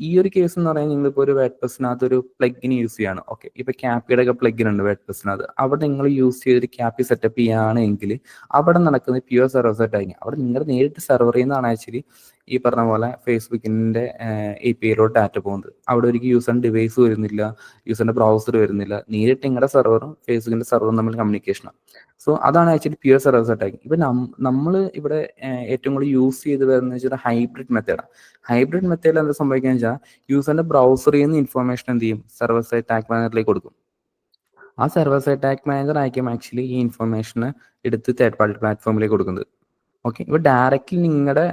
ഈ ഒരു കേസ് എന്ന് പറയുന്നത്, നിങ്ങളിപ്പോൾ ഒരു വേഡ്പ്രസ്സിനകത്ത് ഒരു പ്ലഗിന് യൂസ് ചെയ്യാണ്. ഓക്കെ, ഇപ്പൊ ക്യാപ്പിയുടെ ഒക്കെ പ്ലഗിൻ ഉണ്ട് വേഡ്പ്രസ്സിനകത്ത്. അവിടെ നിങ്ങൾ യൂസ് ചെയ്തൊരു ക്യാപ്പി സെറ്റപ്പ് ചെയ്യുകയാണെങ്കിൽ അവിടെ നടക്കുന്നത് പ്യൂർ സർവീസ് അറ്റാക്കിംഗ്. അവിടെ നിങ്ങൾ നേരിട്ട് സെർവറിൽ നിന്നാണ് ആക്ച്വലി ഈ പറഞ്ഞ പോലെ ഫേസ്ബുക്കിന്റെ API-യിലോട്ട് ഡാറ്റ പോകുന്നത്. അവിടെ ഒരിക്കലും യൂസറിന്റെ ഡിവൈസ് വരുന്നില്ല, യൂസറിന്റെ ബ്രൗസർ വരുന്നില്ല. നേരിട്ട് നിങ്ങളുടെ സെർവറും ഫേസ്ബുക്കിന്റെ സെർവറും തമ്മിൽ കമ്മ്യൂണിക്കേഷനാണ്. സോ അതാണ് ആക്ച്വലി പ്യൂർ സർവീസ് അറ്റാക്കിംഗ്. ഇപ്പൊ നമ്മൾ ഇവിടെ ഏറ്റവും കൂടുതൽ യൂസ് ചെയ്ത് വരുന്നത് വെച്ചാൽ ഹൈബ്രിഡ് മെത്തേഡാണ്. ഹൈബ്രിഡ് മെത്തേഡിൽ എന്താ സംഭവിക്കുക വെച്ചാൽ, യൂസറിന്റെ ബ്രൗസറിൽ നിന്ന് ഇൻഫർമേഷൻ എന്ത് ചെയ്യും, സർവർ സൈഡ് ടാഗ് മാനേജറിലേക്ക് കൊടുക്കും. ആ സർവർ സൈഡ് ടാഗ് മാനേജർ ആയിരിക്കും ആക്ച്വലി ഈ ഇൻഫർമേഷനെ എടുത്ത് തേർഡ് പാർട്ടി പ്ലാറ്റ്ഫോമിലേക്ക് കൊടുക്കുന്നത്. ഓക്കെ, ഇപ്പൊ ഡയറക്റ്റ്ലി നിങ്ങളുടെ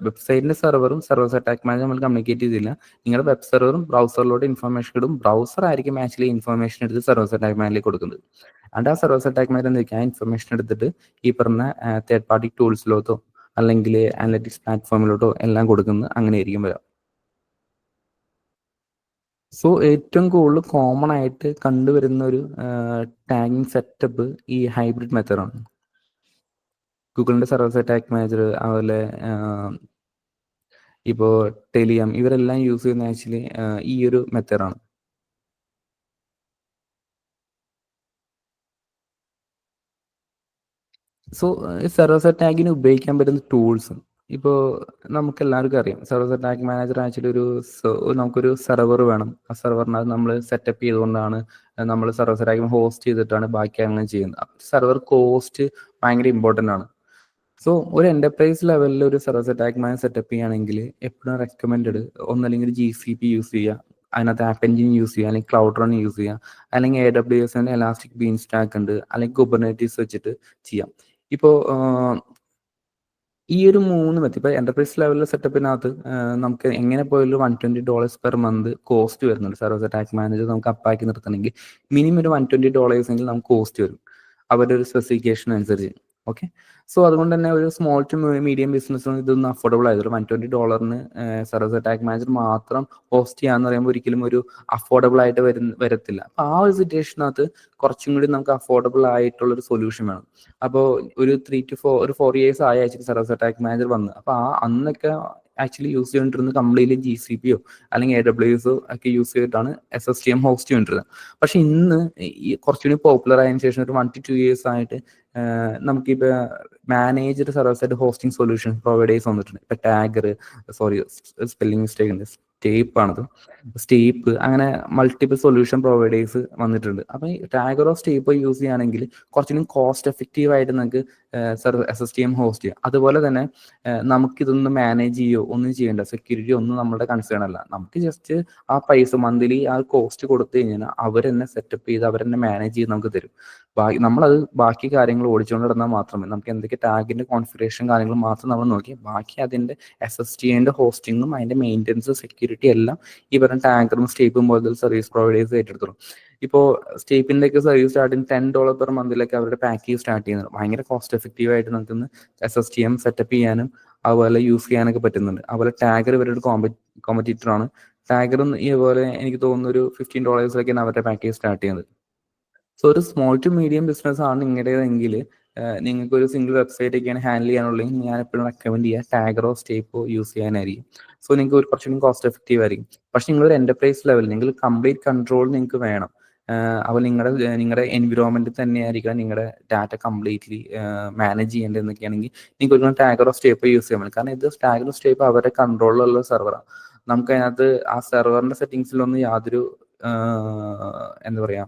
വെബ്സൈറ്റിന്റെ സെർവറും സർവർ സൈഡ് ടാഗ് മാനേജർ നമ്മൾ കമ്മ്യൂണിക്കേറ്റ് ചെയ്തില്ല. നിങ്ങളുടെ വെബ് സെർവറും ബ്രൗസറിലോട്ട് ഇൻഫർമേഷൻ ഇടും. ബ്രൗസർ ആയിരിക്കും ആക്ച്വലി ഇൻഫർമേഷൻ എടുത്ത് സർവർ സൈഡ് ടാഗ് മാനേജറിലേക്ക് കൊടുക്കുന്നത്. ആൻഡ് ആ സർവർ സൈഡ് ടാഗ് മാനേജർ എന്തായിരിക്കും, ആ ഇൻഫർമേഷൻ എടുത്തിട്ട് ഈ പറഞ്ഞ തേർഡ് പാർട്ടി ടൂൾസിലോട്ടോ അല്ലെങ്കിൽ അനലിറ്റിക്സ് പ്ലാറ്റ്ഫോമിലോട്ടോ എല്ലാം കൊടുക്കുന്നത്. അങ്ങനെ ആയിരിക്കും വരാം. സോ ഏറ്റവും കൂടുതൽ കോമൺ ആയിട്ട് കണ്ടുവരുന്ന ഒരു ടാഗിങ് സെറ്റപ്പ് ഈ ഹൈബ്രിഡ് മെത്തേഡാണ്. ഗൂഗിളിന്റെ സർവർ സൈഡ് ടാഗ് മാനേജർ, അതുപോലെ ഇപ്പോൾ ടെലിയം, ഇവരെല്ലാം യൂസ് ചെയ്യുന്ന ആക്ച്വലി ഈ ഒരു മെത്തേഡാണ്. സോ സർവർ സൈഡ് ടാഗിന് ഉപയോഗിക്കാൻ പറ്റുന്ന ടൂൾസ്, ഇപ്പോൾ നമുക്ക് എല്ലാവർക്കും അറിയാം, server side tag manager actually നമുക്കൊരു സെർവർ വേണം. ആ സെർവറിനകത്ത് നമ്മൾ സെറ്റപ്പ് ചെയ്തുകൊണ്ടാണ് നമ്മൾ സർവർ സൈഡ് ടാഗ് ഹോസ്റ്റ് ചെയ്തിട്ടാണ് ബാക്കി അങ്ങനെ ചെയ്യുന്നത്. സെർവർ കോസ്റ്റ് ഭയങ്കര ഇമ്പോർട്ടൻ്റ് ആണ്. സോ ഒരു എന്റർപ്രൈസ് ലെവലിൽ ഒരു server side tag manager setup ചെയ്യുകയാണെങ്കിൽ എപ്പോഴും റെക്കമെൻഡഡ് ഒന്നല്ലെങ്കിൽ GCP യൂസ് ചെയ്യുക, അതിനകത്ത് ആപ്പ് എൻജിൻ യൂസ് ചെയ്യുക, അല്ലെങ്കിൽ ക്ലൗഡ് റൺ യൂസ് ചെയ്യുക, അല്ലെങ്കിൽ AWS എലാസ്റ്റിക് ബീൻ സ്റ്റാക്ക് ഉണ്ട്, അല്ലെങ്കിൽ കുബർനെറ്റീസ് വെച്ചിട്ട് ചെയ്യാം. ഇപ്പോൾ ഈ ഒരു 3 മെത്തേഡ്, ഇപ്പോൾ എന്റർപ്രൈസ് ലെവലിലെ സെറ്റപ്പിനകത്ത് നമുക്ക് എങ്ങനെ പോയാലും $120 പെർ മന്ത് കോസ്റ്റ് വരുന്നുണ്ട്. സർവർ സൈഡ് ടാഗ് മാനേജർ നമുക്ക് അപ്പാക്കി നിർത്തണമെങ്കിൽ മിനിമം ഒരു $120 എങ്കിലും നമുക്ക് കോസ്റ്റ് വരും, അവരുടെ ഒരു സ്പെസിഫിക്കേഷൻ അനുസരിച്ച്. ഓക്കെ, സോ അതുകൊണ്ട് തന്നെ ഒരു സ്മോൾ ടു മീഡിയം ബിസിനസ്സിന് ഇതൊന്നും അഫോർഡബിൾ ആയതുള്ളൂ. $120 സർവർ സൈഡ് ടാഗ് മാനേജർ മാത്രം ഹോസ്റ്റ് ചെയ്യാന്ന് പറയുമ്പോൾ ഒരിക്കലും ഒരു അഫോർഡബിൾ ആയിട്ട് വരത്തില്ല. അപ്പൊ ആ ഒരു സിറ്റുവേഷനകത്ത് കുറച്ചും കൂടി നമുക്ക് അഫോർഡബിൾ ആയിട്ടുള്ള ഒരു സൊല്യൂഷൻ വേണം. അപ്പോൾ ഒരു 3 to 4 years ആയ സർവർ സൈഡ് ടാഗ് മാനേജർ വന്ന്, അപ്പൊ അന്നൊക്കെ ആക്ച്വലി യൂസ് ചെയ്തുകൊണ്ടിരുന്നത് കംപ്ലീറ്റ്ലി GCP അല്ലെങ്കിൽ AWS ഒക്കെ യൂസ് ചെയ്തിട്ടാണ് SSTM ഹോസ്റ്റ് ചെയ്തുകൊണ്ടിരുന്നത്. പക്ഷെ ഇന്ന് ഈ കുറച്ചുകൂടി പോപ്പുലർ ആയതിനു ശേഷം ഒരു 1 to 2 years ആയിട്ട് നമുക്കിപ്പോൾ മാനേജ്ഡ് സർവീസ് ആയിട്ട് ഹോസ്റ്റിംഗ് സൊല്യൂഷൻ പ്രൊവൈഡേഴ്സ് വന്നിട്ടുണ്ട്. ഇപ്പൊ ടാഗർ, സോറി സ്പെല്ലിംഗ് മിസ്റ്റേക്ക് ഉണ്ട്, സ്റ്റേപ്പ് അങ്ങനെ മൾട്ടിപ്പിൾ സൊല്യൂഷൻ പ്രൊവൈഡേഴ്സ് വന്നിട്ടുണ്ട്. അപ്പൊ ഈ ടാഗറോ സ്റ്റേപ്പോ യൂസ് ചെയ്യുകയാണെങ്കിൽ കുറച്ചുകൂടി കോസ്റ്റ് എഫക്റ്റീവ് ആയിട്ട് നമുക്ക് SSTM ഹോസ്റ്റ് ചെയ്യാം. അതുപോലെ തന്നെ നമുക്കിതൊന്നും മാനേജ് ചെയ്യോ ഒന്നും ചെയ്യേണ്ട, സെക്യൂരിറ്റി ഒന്നും നമ്മുടെ കൺസേൺ അല്ല. നമുക്ക് ജസ്റ്റ് ആ പൈസ മന്ത്ലി ആ കോസ്റ്റ് കൊടുത്തു കഴിഞ്ഞാൽ അവരെന്നെ സെറ്റപ്പ് ചെയ്ത് അവരെന്നെ മാനേജ് ചെയ്ത് നമുക്ക് തരും. നമ്മളത് ബാക്കി കാര്യങ്ങൾ ഓടിച്ചുകൊണ്ട് നടന്നാൽ മാത്രമേ നമുക്ക് എന്തൊക്കെ ടാഗിന്റെ കോൺഫിഗറേഷൻ കാര്യങ്ങൾ മാത്രം നമ്മൾ നോക്കി ബാക്കി അതിന്റെ SSTന്റെ ഹോസ്റ്റിങ്ങും അതിന്റെ മെയിൻ്റെനൻസ് സെക്യൂരിറ്റി എല്ലാം ഈ പറഞ്ഞ ടാഗറും സ്റ്റേപ്പും പോലത്തെ സർവീസ് പ്രൊവൈഡേഴ്സ് ഏറ്റെടുത്തോളും. ഇപ്പോൾ സ്റ്റേപ്പിന്റെ ഒക്കെ സർവീസ് സ്റ്റാർട്ടിങ് $10 പെർ മന്തിലൊക്കെ അവരുടെ പാക്കേജ് സ്റ്റാർട്ട് ചെയ്യുന്നത് ഭയങ്കര കോസ്റ്റ് എഫക്റ്റീവ് ആയിട്ട് നമുക്ക് SSTM സെറ്റപ്പ് ചെയ്യാനും അതുപോലെ യൂസ് ചെയ്യാനൊക്കെ പറ്റുന്നുണ്ട്. അതുപോലെ ടാഗർ ഇവരുടെ കോമ്പറ്റീറ്റർ ആണ്. ടാഗറും ഇതുപോലെ എനിക്ക് തോന്നുന്നു ഒരു $15 അവരുടെ പാക്കേജ് സ്റ്റാർട്ട് ചെയ്യുന്നത്. സോ ഒരു സ്മോൾ ടു മീഡിയം ബിസിനസ് ആണ് നിങ്ങളുടേതെങ്കിൽ നിങ്ങൾക്ക് ഒരു സിംഗിൾ വെബ്സൈറ്റ് ഒക്കെയാണ് ഹാൻഡിൽ ചെയ്യാനുള്ളതെങ്കിൽ ഞാൻ എപ്പോഴും റെക്കമെൻഡ് ചെയ്യുക ടാഗറോ സ്റ്റേപ്പോ യൂസ് ചെയ്യാനായിരിക്കും. സോ നിങ്ങൾക്ക് ഒരു കുറച്ചുകൂടി കോസ്റ്റ് എഫക്റ്റീവ് ആയിരിക്കും. പക്ഷെ നിങ്ങളൊരു എന്റർപ്രൈസ് ലെവൽ നിങ്ങൾ കംപ്ലീറ്റ് കൺട്രോൾ നിങ്ങൾക്ക് വേണം. അപ്പോൾ നിങ്ങളുടെ എൻവിറോൺമെന്റ് തന്നെയായിരിക്കണം നിങ്ങളുടെ ഡാറ്റ കംപ്ലീറ്റ്ലി മാനേജ് ചെയ്യേണ്ടത് എന്നൊക്കെയാണെങ്കിൽ നിങ്ങൾക്ക് ഒരു ടാഗറോ സ്റ്റേപ്പോ യൂസ് ചെയ്യാൻ പറ്റും. കാരണം ഇത് ടാഗറോ സ്റ്റേപ്പോ അവരുടെ കൺട്രോളിലുള്ള സെർവറാണ്. നമുക്ക് അതിനകത്ത് ആ സെർവറിന്റെ സെറ്റിംഗ്സിലൊന്നും യാതൊരു എന്താ പറയാ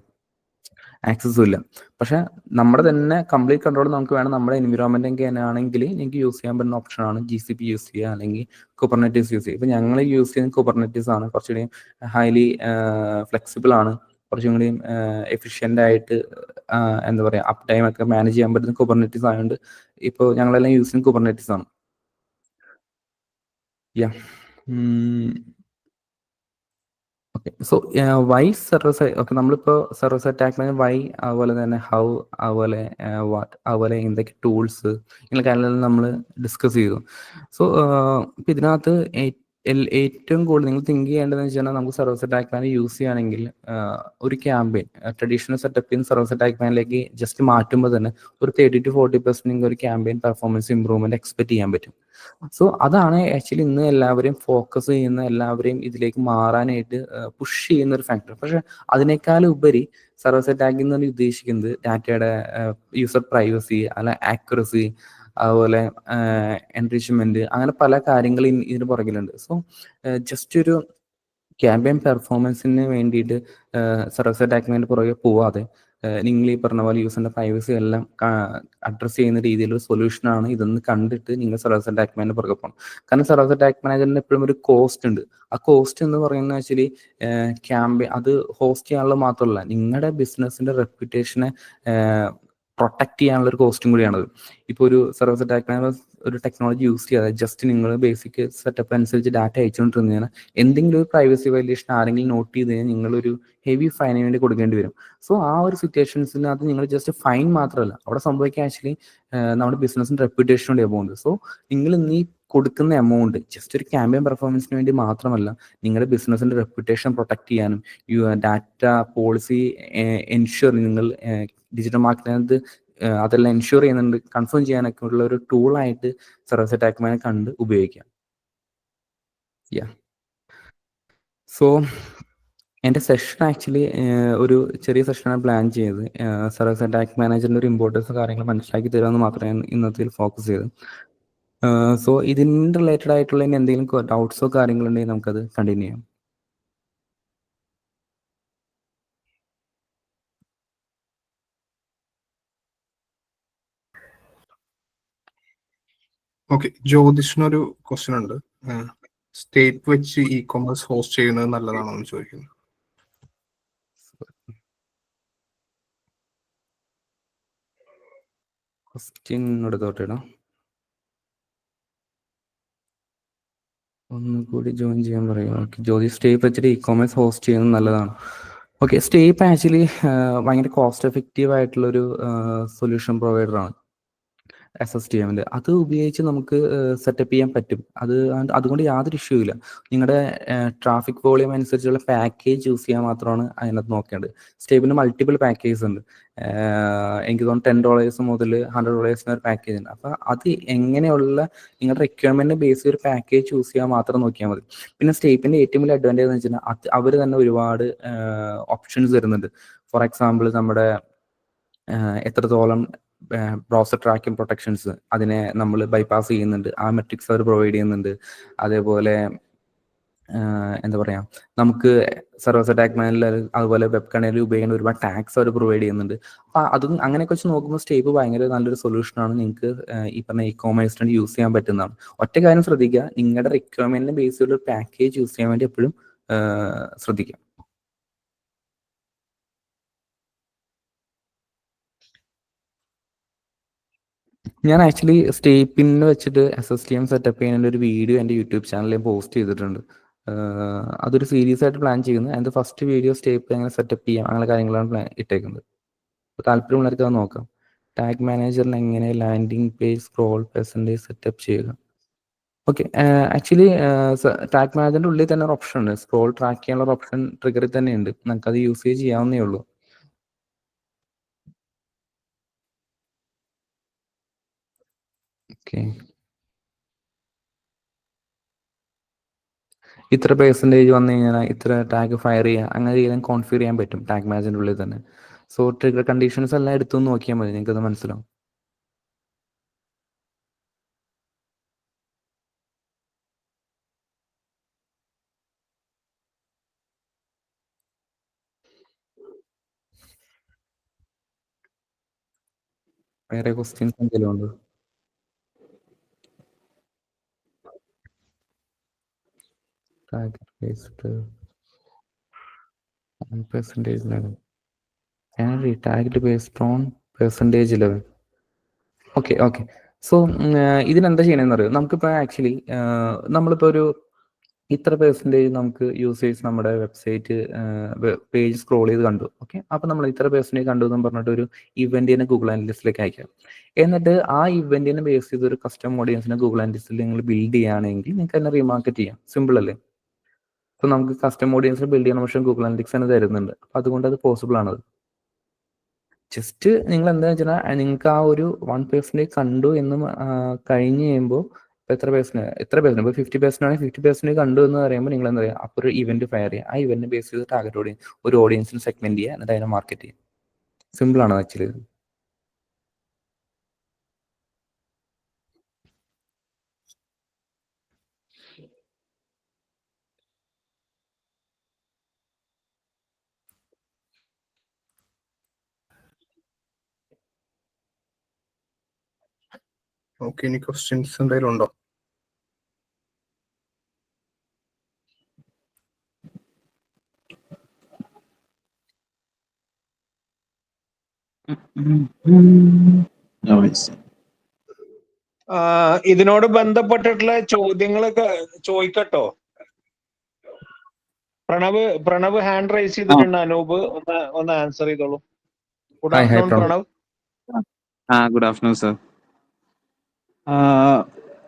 ആക്സസും ഇല്ല. പക്ഷെ നമ്മുടെ തന്നെ കംപ്ലീറ്റ് കൺട്രോൾ നമുക്ക് വേണം. നമ്മുടെ എൻവിറോൺമെന്റ് ഒക്കെ ആണെങ്കിൽ നിങ്ങൾക്ക് യൂസ് ചെയ്യാൻ പറ്റുന്ന ഓപ്ഷനാണ് GCP യൂസ് ചെയ്യുക അല്ലെങ്കിൽ കുബർനെറ്റീസ് യൂസ് ചെയ്യുക. ഇപ്പൊ ഞങ്ങൾ യൂസ് ചെയ്യുന്ന കുബർനെറ്റീസ് ആണ്. കുറച്ചുകൂടി ഹൈലി ഫ്ലെക്സിബിൾ ആണ്, കുറച്ചും കൂടി എഫിഷ്യന്റ് ആയിട്ട് എന്താ പറയാ അപ് ടൈം ഒക്കെ മാനേജ് ചെയ്യാൻ പറ്റുന്ന കുബർനെറ്റീസ് ആയതുകൊണ്ട് ഇപ്പോൾ ഞങ്ങളെല്ലാം യൂസ് ചെയ്യുന്ന കുബർനെറ്റീസ് ആണ്. Yeah okay. So why service okay നമ്മളിപ്പോൾ സർവീസ് അറ്റാക്ക് വൈ, അതുപോലെ തന്നെ ഹൗ, അതുപോലെ വാട്ട്, അതുപോലെ എന്തൊക്കെ ടൂൾസ് ഇങ്ങനെ കാര്യങ്ങളെല്ലാം നമ്മൾ ഡിസ്കസ് ചെയ്തു. സോ ഇപ്പം ഇതിനകത്ത് ഏറ്റവും കൂടുതൽ നിങ്ങൾ തിങ്ക് ചെയ്യേണ്ടതെന്ന് വെച്ചാൽ നമുക്ക് സർവീസ് അറ്റാക്ക് പ്ലാൻ യൂസ് ചെയ്യുകയാണെങ്കിൽ ഒരു ക്യാമ്പയിൻ ട്രഡീഷണൽ സെറ്റപ്പിൽ നിന്ന് സർവീസ് അറ്റാക്ക് പ്ലാനിലേക്ക് ജസ്റ്റ് മാറ്റുമ്പോൾ തന്നെ ഒരു 30 to 40% നിങ്ങൾക്ക് ഒരു ക്യാമ്പയിൻ പെർഫോമൻസ് ഇംപ്രൂവ്മെന്റ് എക്സ്പെക്ട് ചെയ്യാൻ പറ്റും. സോ അതാണ് ആക്ച്വലി ഇന്ന് എല്ലാവരെയും ഫോക്കസ് ചെയ്യുന്ന, എല്ലാവരെയും ഇതിലേക്ക് മാറാനായിട്ട് പുഷ് ചെയ്യുന്ന ഒരു ഫാക്ടർ. പക്ഷെ അതിനേക്കാൾ ഉപരി സർവീസ് അറ്റാക്കിംഗ് എന്ന് ഉദ്ദേശിക്കുന്നത് ഡാറ്റയുടെ യൂസർ പ്രൈവസി അല്ല ആക്യുറസി, അതുപോലെ എൻറിച്ച്മെന്റ്, അങ്ങനെ പല കാര്യങ്ങൾ ഇതിന് പുറകിലുണ്ട്. സോ ജസ്റ്റ് ഒരു ക്യാമ്പയിൻ പെർഫോമൻസിന് വേണ്ടിയിട്ട് സർവീസ് അറ്റാക്കിങ്ങിന് പുറകെ പോവാതെ നിങ്ങൾ ഈ പറഞ്ഞ പോലെ യൂസറിന്റെ പ്രൈവസി എല്ലാം അഡ്രസ് ചെയ്യുന്ന രീതിയിലുള്ള സൊല്യൂഷനാണ് ഇതെന്ന് കണ്ടിട്ട് നിങ്ങൾ സർവീസ് അറ്റാക്ക് മാനേജറിന്റെ പുറകെ പോകണം. കാരണം സർവീസ് അറ്റാക്ക് മാനേജറിന് എപ്പോഴും ഒരു കോസ്റ്റ് ഉണ്ട്. ആ കോസ്റ്റ് എന്ന് പറയുന്നത് ആക്ച്വലി ക്യാമ്പയിൻ അത് ഹോസ്റ്റ് ചെയ്യാനുള്ള മാത്രമല്ല, നിങ്ങളുടെ ബിസിനസിന്റെ റെപ്യൂട്ടേഷനെ പ്രൊട്ടക്ട് ചെയ്യാനുള്ള ഒരു കോസ്റ്റും കൂടിയാണത്. ഇപ്പോൾ ഒരു സർവീസ് അറ്റാക്ക് മാനേജർ ഒരു ടെക്നോളജി യൂസ് ചെയ്യാതെ ജസ്റ്റ് നിങ്ങൾ ബേസിക് സെറ്റപ്പ് അനുസരിച്ച് ഡാറ്റ അയച്ചുകൊണ്ടിരുന്നതിനാൽ എന്തെങ്കിലും ഒരു പ്രൈവസി വയലേഷൻ ആരെങ്കിലും നോട്ട് ചെയ്ത് കഴിഞ്ഞാൽ നിങ്ങളൊരു ഹെവി ഫൈന് വേണ്ടി കൊടുക്കേണ്ടി വരും. സോ ആ ഒരു സിറ്റുവേഷൻസിനകത്ത് നിങ്ങൾ ജസ്റ്റ് ഫൈൻ മാത്രമല്ല അവിടെ സംഭവിക്കുക ആക്ച്വലി നമ്മുടെ ബിസിനസിന്റെ റെപ്യൂട്ടേഷൻ വേണ്ടിയാണ് പോകുന്നത്. സോ നിങ്ങൾ ഇന്ന് ഈ കൊടുക്കുന്ന എമൗണ്ട് ജസ്റ്റ് ഒരു ക്യാമ്പയിൻ പെർഫോമൻസിന് വേണ്ടി മാത്രമല്ല, നിങ്ങളുടെ ബിസിനസിന്റെ റെപ്യൂട്ടേഷൻ പ്രൊട്ടക്ട് ചെയ്യാനും ഡാറ്റ പോളിസി എൻഷുർ നിങ്ങൾ ഡിജിറ്റൽ മാർക്കറ്റിനകത്ത് അതെല്ലാം എൻഷുർ ചെയ്യുന്നുണ്ട്, കൺഫേം ചെയ്യാനൊക്കെ ഉള്ള ഒരു ടൂളായിട്ട് സർവീസ് അറ്റാക്ക് മാനെ കണ്ട് ഉപയോഗിക്കാം. യാ സോ എൻ്റെ സെഷൻ ആക്ച്വലി ഒരു ചെറിയ സെഷനാണ് പ്ലാൻ ചെയ്തത്. സർവീസ് അറ്റാക്ക് മാനേജറിൻ്റെ ഒരു ഇമ്പോർട്ടൻസ് കാര്യങ്ങൾ മനസ്സിലാക്കി തരാമെന്ന് മാത്രമേ ഇന്നത്തെ ഫോക്കസ് ചെയ്തത്. സോ ഇതിൻ്റെ റിലേറ്റഡ് ആയിട്ടുള്ള എന്തെങ്കിലും ഡൗട്ട്സോ കാര്യങ്ങളുണ്ടെങ്കിൽ നമുക്കത് കണ്ടിന്യൂ ചെയ്യാം. ഓക്കെ, ജ്യോതിഷിനൊരു ക്വസ്റ്റ്യൻ ഉണ്ട്. സ്റ്റേറ്റ് വെച്ച് ഇ കൊമേഴ്സ് ഹോസ്റ്റ് ചെയ്യുന്നത് നല്ലതാണോ എന്ന് ചോദിക്കുന്നു. ക്വസ്റ്റ്യൻ എടുത്തോട്ടെടാ, ഒന്നുകൂടി ജോയിൻ ചെയ്യാൻ പറയാം. ഓക്കെ, ജ്യോതി സ്റ്റേപ്പ് വെച്ചിട്ട് ഇ കൊമേഴ്സ് ഹോസ്റ്റ് ചെയ്യുന്നത് നല്ലതാണ്. ഓക്കെ, സ്റ്റേപ്പ് ആക്ച്വലി ഭയങ്കര കോസ്റ്റ് എഫക്റ്റീവ് ആയിട്ടുള്ളൊരു സൊല്യൂഷൻ പ്രൊവൈഡറാണ്. SSTM അത് ഉപയോഗിച്ച് നമുക്ക് സെറ്റപ്പ് ചെയ്യാൻ പറ്റും. അതുകൊണ്ട് യാതൊരു ഇഷ്യൂ ഇല്ല. നിങ്ങളുടെ ട്രാഫിക് വോളിയം അനുസരിച്ചുള്ള പാക്കേജ് ചൂസ് ചെയ്യാൻ മാത്രമാണ് അതിനകത്ത് നോക്കേണ്ടത്. സ്റ്റേബിളിന് മൾട്ടിപ്പിൾ പാക്കേജ് ഉണ്ട്. എനിക്ക് തോന്നുന്നു $10 മുതൽ $100 ഒരു പാക്കേജ് ഉണ്ട്. അപ്പം അത് എങ്ങനെയുള്ള നിങ്ങളുടെ റിക്വയർമെന്റ് ബേസ് ഒരു പാക്കേജ് ചൂസ് ചെയ്യാൻ മാത്രം നോക്കിയാൽ മതി. പിന്നെ സ്റ്റേപ്പിന്റെ ഏറ്റവും വലിയ അഡ്വാൻറ്റേജ് എന്ന് വെച്ചാൽ അവർ തന്നെ ഒരുപാട് ഓപ്ഷൻസ് തരുന്നുണ്ട്. ഫോർ എക്സാമ്പിൾ നമ്മുടെ എത്രത്തോളം ബ്രൗസർ ട്രാക്കിംഗ് പ്രൊട്ടക്ഷൻസ് അതിനെ നമ്മൾ ബൈപ്പാസ് ചെയ്യുന്നുണ്ട്, ആ മെട്രിക്സ് അവർ പ്രൊവൈഡ് ചെയ്യുന്നുണ്ട്. അതേപോലെ എന്താ പറയാ, നമുക്ക് സർവീസ് അറ്റാക്ക് മാനുവൽ അതുപോലെ വെബ് കണലിൽ ഉപയോഗിക്കുന്ന ഒരുപാട് ടാക്സ് അവർ പ്രൊവൈഡ് ചെയ്യുന്നുണ്ട്. അപ്പൊ അതും അങ്ങനെയൊക്കെ വെച്ച് നോക്കുമ്പോൾ സ്റ്റേപ്പ് ഭയങ്കര നല്ലൊരു സൊല്യൂഷനാണ്. നിങ്ങൾക്ക് ഈ പറഞ്ഞ ഇ-കോമേഴ്സിന് യൂസ് ചെയ്യാൻ പറ്റുന്നതാണ്. ഒറ്റ കാര്യം ശ്രദ്ധിക്കുക, നിങ്ങളുടെ റിക്വയർമെന്റിനെ ബേസ് ചെയ്തുള്ള പാക്കേജ് യൂസ് ചെയ്യാൻ വേണ്ടി എപ്പോഴും ശ്രദ്ധിക്കാം. ഞാൻ ആക്ച്വലി സ്റ്റേപ്പിന് വെച്ചിട്ട് SSTM സെറ്റപ്പ് ചെയ്യുന്ന ഒരു വീഡിയോ എൻ്റെ യൂട്യൂബ് ചാനലിൽ പോസ്റ്റ് ചെയ്തിട്ടുണ്ട്. അതൊരു സീരീസ് ആയിട്ട് പ്ലാൻ ചെയ്യുന്നത്. അതിൻ്റെ ഫസ്റ്റ് വീഡിയോ സ്റ്റേപ്പ് എങ്ങനെ സെറ്റപ്പ് ചെയ്യാം അങ്ങനെ കാര്യങ്ങളാണ് ഇട്ടേക്കുന്നത്. അപ്പോൾ താല്പര്യമുള്ളവർക്ക് അത് നോക്കാം. ടാഗ് മാനേജറിന് എങ്ങനെ landing page scroll percentage setup ചെയ്യുക. ഓക്കെ, ആക്ച്വലി ടാഗ് മാനേജറിൻ്റെ ഉള്ളിൽ തന്നെ ഒരു ഓപ്ഷൻ ഉണ്ട്. സ്ക്രോൾ ട്രാക്ക് ചെയ്യാനുള്ള ഒരു ഓപ്ഷൻ ട്രിഗറിൽ തന്നെ ഉണ്ട്. നമുക്കത് യൂസേജ് ചെയ്യാവുന്നേ ഉള്ളൂ. ഓക്കെ, ഇത്ര പെർസെൻറ്റേജ് വന്നു കഴിഞ്ഞാൽ ഇത്ര ടാഗ് ഫയർ ചെയ്യുക, അങ്ങനെ ചെയ്യാൻ കോൺഫിഗർ ചെയ്യാൻ പറ്റും ടാഗ് മാനേജറിൻ്റെ ഉള്ളിൽ തന്നെ. സോ ട്രിഗർ കണ്ടീഷൻസ് എല്ലാം എടുത്തു നോക്കിയാൽ മതി, നിങ്ങൾക്കത് മനസ്സിലാവും. വേറെ ക്വസ്റ്റ്യൻസ് എന്തെങ്കിലും ഉണ്ടോ? Tag based percentage level tagged based on percentage level. Okay okay. So ഇതിനെന്താ ചെയ്യണമെന്ന് അറിയോ? നമുക്കിപ്പോൾ ആക്ച്വലി നമ്മളിപ്പോൾ ഒരു ഇത്ര പെർസെൻറ്റേജ് നമുക്ക് യൂസേഴ്സ് നമ്മുടെ വെബ്സൈറ്റ് പേജ് സ്ക്രോൾ ചെയ്ത് കണ്ടു. ഓക്കെ, അപ്പോൾ നമ്മൾ ഇത്ര പെർസെൻറ്റേജ് കണ്ടു എന്ന് പറഞ്ഞിട്ട് ഒരു ഇവന്റിനെ ഗൂഗിൾ അനലിസ്റ്റിലേക്ക് അയക്കാം. എന്നിട്ട് ആ ഇവന്റിനെ ബേസ് ചെയ്ത് ഒരു കസ്റ്റം ഓഡിയൻസിനെ ഗൂഗിൾ അനലിസ്റ്റിൽ നിങ്ങൾ ബിൽഡ് ചെയ്യുകയാണെങ്കിൽ നിങ്ങൾക്ക് അതിനെ റീമാർക്കറ്റ് ചെയ്യാം. സിമ്പിൾ അല്ലേ? അപ്പോൾ നമുക്ക് കസ്റ്റം ഓഡിയൻസിനെ ബിൽഡ് ചെയ്യണം, പക്ഷേ ഗൂഗിൾ അനലിറ്റിക്സ് തന്നെ തരുന്നുണ്ട്. അപ്പോൾ അതുകൊണ്ട് അത് പോസിബിൾ ആണത്. ജസ്റ്റ് നിങ്ങൾ എന്താ വെച്ചാൽ നിങ്ങൾക്ക് ആ ഒരു 1% കണ്ടു എന്ന് കഴിഞ്ഞ് കഴിയുമ്പോൾ എത്ര പേഴ്സൻറ്റേജ് ഇപ്പോൾ 50% ആണെങ്കിൽ 50% കണ്ടു എന്ന് പറയുമ്പോൾ നിങ്ങൾ എന്താ പറയുക, അപ്പോൾ ഒരു ഇവന്റ് ഫയർ ചെയ്യുക. ആ ഇവന്റ് ബേസ് ചെയ്ത് ടാർഗറ്റ് ഓഡിയൻസ് ഒരു ഓഡിയൻസിന് സെഗ്മെന്റ് ചെയ്യുക, എന്നിട്ട് അതിനെ മാർക്കറ്റ് ചെയ്യുക. സിമ്പിൾ ആണ് ആക്ച്വലി. ഓക്കെ, ഇനി ക്വസ്റ്റ്യൻസ് എന്തെങ്കിലും ഉണ്ടോ? ഇതിനോട് ബന്ധപ്പെട്ടിട്ടുള്ള ചോദ്യങ്ങളൊക്കെ ചോദിക്കട്ടോ. പ്രണവ് ഹാൻഡ് റൈസ് ചെയ്തിട്ടുണ്ട്. അനൂപ് ഒന്ന് ആൻസർ ചെയ്തോളൂ. Good afternoon Pranav. Good afternoon sir.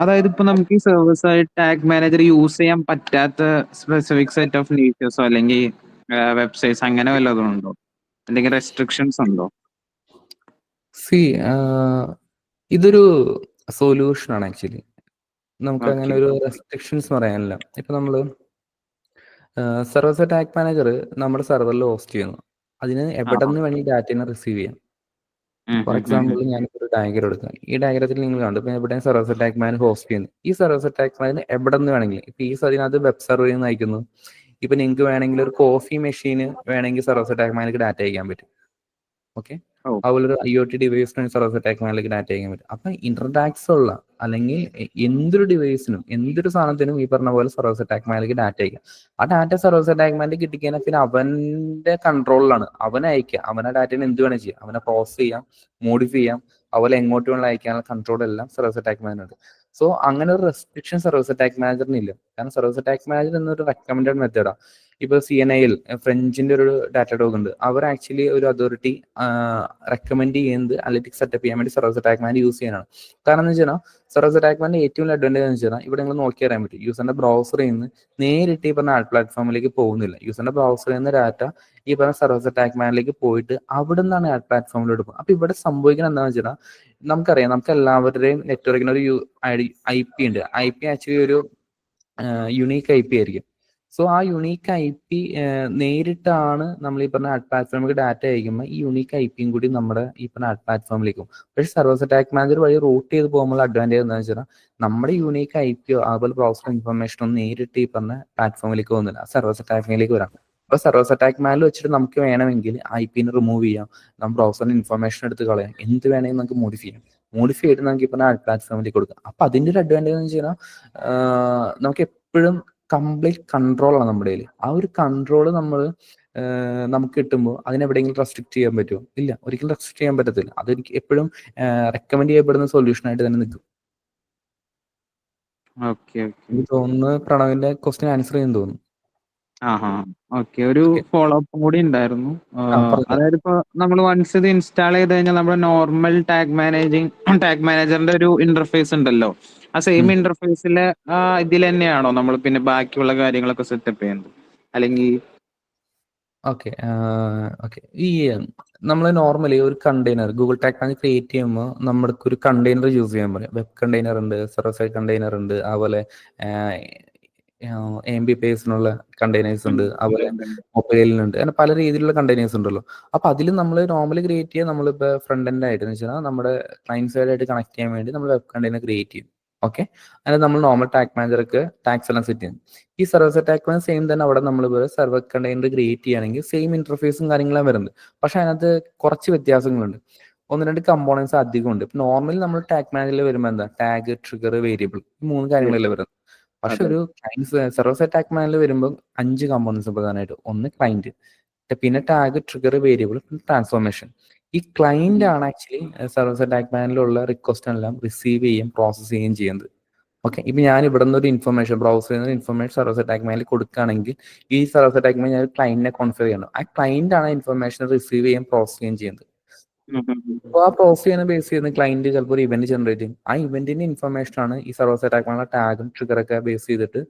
അതായത് ഇപ്പൊ നമുക്ക് ഈ സർവീസ് ആയി ടാഗ് മാനേജർ യൂസ് ചെയ്യാൻ പറ്റാത്ത സ്പെസിഫിക് സെറ്റ് ഓഫ് ഫീച്ചേഴ്സോ അല്ലെങ്കിൽ വെബ്സൈറ്റ്സ് അങ്ങനെ വല്ലതും ഉണ്ടോ? എന്തെങ്കിലും റെസ്ട്രിക്ഷൻസ് ഉണ്ടോ? ഇതൊരു സൊല്യൂഷൻ ആണ് ആക്ച്വലി. നമുക്ക് അങ്ങനെ ഒരു റെസ്ട്രിക്ഷൻസ് പറയാനില്ല. ഇപ്പൊ നമ്മള് സർവീസ് ടാഗ് മാനേജർ നമ്മുടെ സെർവറിൽ ഹോസ്റ്റ് ചെയ്യുന്നു. അതിന് എവിടെ നിന്ന് വേണമെങ്കിൽ ഡാറ്റയെ റിസീവ് ചെയ്യാം. ഫോർ എക്സാമ്പിൾ ഞാനിപ്പോൾ ഒരു ഡയഗ്രം എടുക്കാം. ഈ ഡയഗ്രത്തിൽ നിങ്ങൾ കണ്ടു ഇപ്പൊ എവിടെയും സർവീസ് ടാഗ് മാനേജർ ഹോസ്റ്റ് ചെയ്യുന്നു. ഈ സർവീസ് ടാഗ് മാനേജർ എവിടെ നിന്ന് വേണമെങ്കിൽ ഇപ്പൊ ഈ അതിനകത്ത് വെബ് സെർവറിൽ നിന്ന് അയക്കുന്നു. ഇപ്പൊ നിങ്ങൾക്ക് വേണമെങ്കിൽ ഒരു കോഫി മെഷീന് വേണമെങ്കിൽ സർവീസ് ടാഗ് മാനേജർക്ക് ഡാറ്റ അയക്കാൻ പറ്റും. ഓക്കെ, അതുപോലെ ഒരു IoT ഡിവൈസിന് സർവീസ് ടാഗ് മാനേജർക്ക് ഡാറ്റ അയക്കാൻ പറ്റും. അപ്പൊ ഇന്റർടാക്സ് ഉള്ള അല്ലെങ്കിൽ എന്തൊരു ഡിവൈസിനും എന്തൊരു സാധനത്തിനും ഈ പറഞ്ഞ പോലെ സർവീസ് ടാഗ് മാനേജർക്ക് ഡാറ്റ അയക്കാം. ആ ഡാറ്റ സർവീസ് ടാഗ് മാനേജർ കിട്ടിക്കഴിഞ്ഞാൽ പിന്നെ അവന്റെ കൺട്രോളിലാണ്. അവനെ അയക്കുക, അവനെ ഡാറ്റയിൽ എന്ത് വേണം ചെയ്യാം, അവനെ പ്രോസസ് ചെയ്യാം, മോഡിഫൈ ചെയ്യാം, അതുപോലെ എങ്ങോട്ട് വേണം അയക്കാനുള്ള കൺട്രോൾ എല്ലാം സർവീസ് ടാഗ് മാനേജർ ഉണ്ട്. സോ അങ്ങനെ ഒരു റെസ്ട്രിക്ഷൻ സർവീസ് ടാഗ് മാനേജറിന് ഇല്ല. കാരണം സർവീസ് ടാഗ് മാനേജർ എന്നൊരു റെക്കമെൻഡഡ് മെത്തേഡാണ്. ഇപ്പോൾ CNIL ഫ്രഞ്ചിന്റെ ഒരു ഡാറ്റ ഡോഗ് ഉണ്ട്. അവർ ആക്ച്വലി ഒരു അതോറിറ്റി റെക്കമെൻഡ് ചെയ്യുന്നത് അനലിറ്റിക്സ് സെറ്റപ്പ് ചെയ്യാൻ വേണ്ടി സർവീസ് അറ്റാക്ക്മാൻ യൂസ് ചെയ്യാനാണ്. കാരണം എന്ന് വെച്ചാൽ സർവീസ് അറ്റാക്ക്മാന്റെ ഏറ്റവും വലിയ അഡ്വാൻറ്റേജ് എന്ന് വെച്ചാൽ ഇവിടെ നിങ്ങൾ നോക്കി അറിയാൻ പറ്റും, യൂസറിന്റെ ബ്രൗസറിൽ നിന്ന് നേരിട്ട് ഈ പറഞ്ഞ ആഡ് പ്ലാറ്റ്ഫോമിലേക്ക് പോകുന്നില്ല. യൂസറിന്റെ ബ്രൗസറിൽ നിന്ന് ഡാറ്റ ഈ പറഞ്ഞ സർവീസ് അറ്റാക്ക്മാനിലേക്ക് പോയിട്ട് അവിടെ നിന്നാണ് ആഡ് പ്ലാറ്റ്ഫോമിലോട്ട് പോകുന്നത്. അപ്പൊ ഇവിടെ സംഭവിക്കുന്നത് എന്താണെന്ന് വെച്ചാൽ നമുക്കറിയാം, നമുക്ക് എല്ലാവരുടെയും നെറ്റ്വർക്കിന് ഒരു IP ഉണ്ട്. IP ആക്ച്വലി ഒരു യുണീക്ക് IP ആയിരിക്കും. സോ ആ യുണീക്ക് IP നേരിട്ടാണ് നമ്മൾ ഈ പറഞ്ഞ ആഡ് പ്ലാറ്റ്ഫോമിലേക്ക് ഡാറ്റ അയക്കുമ്പോൾ ഈ യുണീക്ക് IPയും കൂടി നമ്മുടെ ഈ പറഞ്ഞ ആഡ് പ്ലാറ്റ്ഫോമിലേക്ക് പോകും. പക്ഷേ സർവീസ് അറ്റാക്ക് മാനേജർ വഴി റൂട്ട് ചെയ്ത് പോകുമ്പോൾ അഡ്വാൻറ്റേജ് എന്താണെന്ന് വെച്ചാൽ നമ്മുടെ യൂണീക്ക് IPയോ അതുപോലെ ബ്രൗസർ ഇൻഫർമേഷനോ നേരിട്ട് ഈ പറഞ്ഞ പ്ലാറ്റ്ഫോമിലേക്ക് പോകുന്നില്ല, സർവീസ് അറ്റാക്കിലേക്ക് വരാം. അപ്പോൾ സർവീസ് അറ്റാക്ക് മാനിൽ വെച്ചിട്ട് നമുക്ക് വേണമെങ്കിൽ IPനെ റിമൂവ് ചെയ്യാം, നമ്മൾ ബ്രൗസറിന് ഇൻഫർമേഷൻ എടുത്ത് കളയാം, എന്ത് വേണമെങ്കിൽ നമുക്ക് മോഡിഫൈ ചെയ്ത് നമുക്ക് ഈ പറഞ്ഞ ആഡ് പ്ലാറ്റ്ഫോമിലേക്ക് കൊടുക്കാം. അപ്പൊ അതിന്റെ ഒരു അഡ്വാൻറ്റേജ് എന്ന് വെച്ചാൽ നമുക്ക് എപ്പോഴും കംപ്ലീറ്റ് കൺട്രോൾ ആണ് നമ്മുടെ കയ്യിൽ. ആ ഒരു കൺട്രോൾ നമുക്ക് കിട്ടുമ്പോൾ അതിനെവിടെയെങ്കിലും റെസ്ട്രിക്ട് ചെയ്യാൻ പറ്റുമോ? ഇല്ല, ഒരിക്കലും റെസ്ട്രിക്ട് ചെയ്യാൻ പറ്റത്തില്ല. അതെനിക്ക് എപ്പോഴും റെക്കമെൻഡ് ചെയ്യപ്പെടുന്ന സൊല്യൂഷൻ ആയിട്ട് തന്നെ നിൽക്കും. ഓക്കെ എനിക്ക് തോന്നുന്നു പ്രണവിന്റെ ക്വസ്റ്റ്യൻ ആൻസർ ചെയ്യാൻ തോന്നുന്നു. ഓക്കെ, ഒരു ഫോളോ അപ്പും കൂടി ഉണ്ടായിരുന്നു. പറഞ്ഞോ. അതായത് ഇപ്പൊ നമ്മൾ വൺസ് ഇത് ഇൻസ്റ്റാൾ ചെയ്ത് കഴിഞ്ഞാൽ നമ്മുടെ നോർമൽ ടാഗ് മാനേജറിന്റെ ഒരു ഇന്റർഫേസ് ഉണ്ടല്ലോ, ആ സെയിം ഇന്റർഫേസിലെ ഇതിൽ തന്നെയാണോ നമ്മൾ പിന്നെ ബാക്കിയുള്ള കാര്യങ്ങളൊക്കെ സെറ്റപ്പ് ചെയ്യുന്നത്? അല്ലെങ്കിൽ ഓക്കെ ഈ നമ്മൾ നോർമലി ഒരു container Google tag manager create ചെയ്യുമ്പോൾ നമ്മൾക്ക് ഒരു കണ്ടെയ്നർ യൂസ് ചെയ്യാൻ പറയും. വെബ് കണ്ടെയ്നർ ഉണ്ട്, സർവർ സൈഡ് കണ്ടെയ്നർ ഉണ്ട്, അതുപോലെ AMP പേജിനുള്ള കണ്ടെയ്നേഴ്സ് ഉണ്ട്, അതുപോലെ മൊബൈലിനുണ്ട്, അങ്ങനെ പല രീതിയിലുള്ള കണ്ടെയ്നേഴ്സ് ഉണ്ടല്ലോ. അപ്പൊ അതിൽ നമ്മൾ നോർമലി ക്രിയേറ്റ് ചെയ്യാൻ നമ്മളിപ്പോൾ ഫ്രണ്ട് എൻഡ് ആയിട്ട് എന്ന് വെച്ചാൽ നമ്മുടെ ക്ലയന്റ് സൈഡായിട്ട് കണക്ട് ചെയ്യാൻ വേണ്ടി നമ്മൾ വെബ് കണ്ടെയ്നർ ക്രിയേറ്റ് ചെയ്യും. ഓക്കെ, അതിന് നമ്മൾ നോർമൽ ടാഗ് മാനേജർക്ക് ടാഗ്സ് എല്ലാം സെറ്റ് ചെയ്യും. ഈ സർവീസ് അറ്റാക്ക് സെയിം തന്നെ അവിടെ നമ്മൾ സർവർ കണ്ടെയ്നർ ക്രിയേറ്റ് ചെയ്യുകയാണെങ്കിൽ സെയിം ഇന്റർഫേസും കാര്യങ്ങളും വരുന്നത്. പക്ഷെ അതിനകത്ത് കുറച്ച് വ്യത്യാസങ്ങളുണ്ട്. 1-2 കമ്പോണൻസ് അധികം ഉണ്ട്. ഇപ്പൊ നോർമലി നമ്മൾ ടാഗ് മാനേജറിൽ വരുമ്പോൾ എന്താ ടാഗ്, ട്രിഗർ, വേരിയബിൾ, ഈ 3 കാര്യങ്ങളല്ലേ വരുന്നത്. പക്ഷെ ഒരു സർവീസ് അറ്റാക്ക് മാനേജറിൽ വരുമ്പോൾ 5 കമ്പോണൻസ് പ്രധാനമായിട്ട്. ഒന്ന് ക്ലയന്റ്, പിന്നെ ടാഗ്, ട്രിഗർ, വേരിയബിൾ, പിന്നെ ട്രാൻസ്ഫോർമേഷൻ. ഈ ക്ലയന്റ് ആണ് ആക്ച്വലി സർവീസ് അറ്റാക്ക് മാനേജറിലുള്ള റിക്വസ്റ്റ് എല്ലാം റിസീവ് ചെയ്യുകയും പ്രോസസ് ചെയ്യുകയും ചെയ്യുന്നത്. ഓക്കെ, ഇപ്പൊ ഞാൻ ഇവിടെ നിന്ന് ഒരു ഇൻഫർമേഷൻ ബ്രൗസറിൽ നിന്ന് ഇൻഫർമേഷൻ സർവീസ് അറ്റാക്ക് മാനേജറിൽ കൊടുക്കുകയാണെങ്കിൽ ഈ സർവീസ് അറ്റാക്ക് മാനേജർ ഞാൻ ക്ലയന്റിനെ കോൺഫിഗർ ചെയ്യണം. ആ ക്ലയന്റ് ആണ് ഇൻഫർമേഷൻ റിസീവ് ചെയ്യുകയും പ്രോസസ് ചെയ്യുകയും ചെയ്യുന്നത്. അപ്പോൾ ആ പ്രോസസ് ചെയ്യുന്ന ബേസ് ചെയ്യുന്ന ക്ലയന്റ് ചിലപ്പോൾ ഒരു ഇവന്റ് ജനറേറ്റ് ചെയ്യും. ആ ഇവന്റിന്റെ ഇൻഫർമേഷൻ ആണ് ഈ സർവീസ് അറ്റാക്ക് മാനേജർ ടാഗും ട്രിഗറൊക്കെ ബേസ് ചെയ്തിട്ട്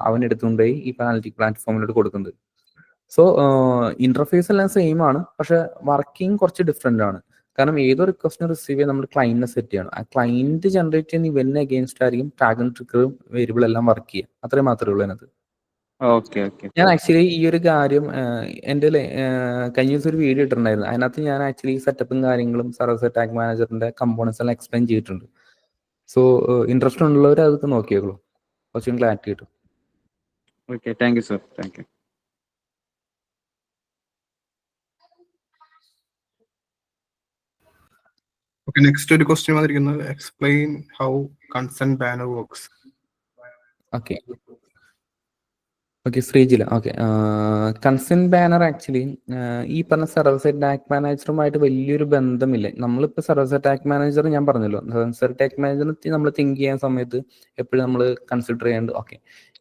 അവൻ എടുത്തുകൊണ്ടുപോയി ഈ അനലിറ്റിക് പ്ലാറ്റ്ഫോമിലോട്ട് കൊടുക്കുന്നത്. സോ ഇന്റർഫേസ് എല്ലാം സെയിം ആണ്, പക്ഷെ വർക്കിംഗ് കുറച്ച് ഡിഫറെന്റ് ആണ്. കാരണം ഏതോ റിക്വസ്റ്റിനെ റിസീവ് ചെയ്യാൻ നമ്മൾ ക്ലയന്റിനെ സെറ്റ് ചെയ്യണം. ആ ക്ലയന്റ് ജനറേറ്റ് ചെയ്യുന്ന ഇവന്റിന് അഗേൻസ്റ്റ് ആയിരിക്കും ടാഗും ട്രിഗറും വേരിയബിൾ എല്ലാം വർക്ക് ചെയ്യുക. അത്രയും മാത്രമേ ഉള്ളൂ അതിനകത്ത്. ഞാൻ ആക്ച്വലി ഈ ഒരു കാര്യം എൻ്റെ കഴിഞ്ഞ ദിവസം ഒരു വീഡിയോ ഇട്ടിട്ടുണ്ടായിരുന്നു. അതിനകത്ത് ഞാൻ ആക്ച്വലി സെറ്റപ്പും കാര്യങ്ങളും സർവീസ് അറ്റാക്ക് മാനേജറിന്റെ കമ്പോണൻസ് എല്ലാം എക്സ്പ്ലെയിൻ ചെയ്തിട്ടുണ്ട്. സോ ഇൻട്രസ്റ്റ് ഉള്ളവർ അതൊക്കെ നോക്കിയേക്കുള്ളൂ, കുറച്ചും ക്ലാരിറ്റി കിട്ടും. Okay, thank you sir, thank you. Okay, next ഒരു ക്വസ്റ്റ്യൻ വന്നിരിക്കുന്നത്, explain how consent banner works. Okay Sreejila. Okay, consent banner actually ഈ പറഞ്ഞ സർവീസ് അറ്റാക്ക് മാനേജറുമായിട്ട് വലിയൊരു ബന്ധമില്ല. നമ്മളിപ്പോൾ സർവീസ് അറ്റാക്ക് മാനേജർ ഞാൻ പറഞ്ഞല്ലോ, സർവീസ് അറ്റാക്ക് മാനേജർ നമ്മൾ തിങ്ക് ചെയ്യാൻ സമയത്ത് എപ്പോഴും നമ്മൾ കൺസിഡർ ചെയ്യേണ്ടത് ഓക്കെ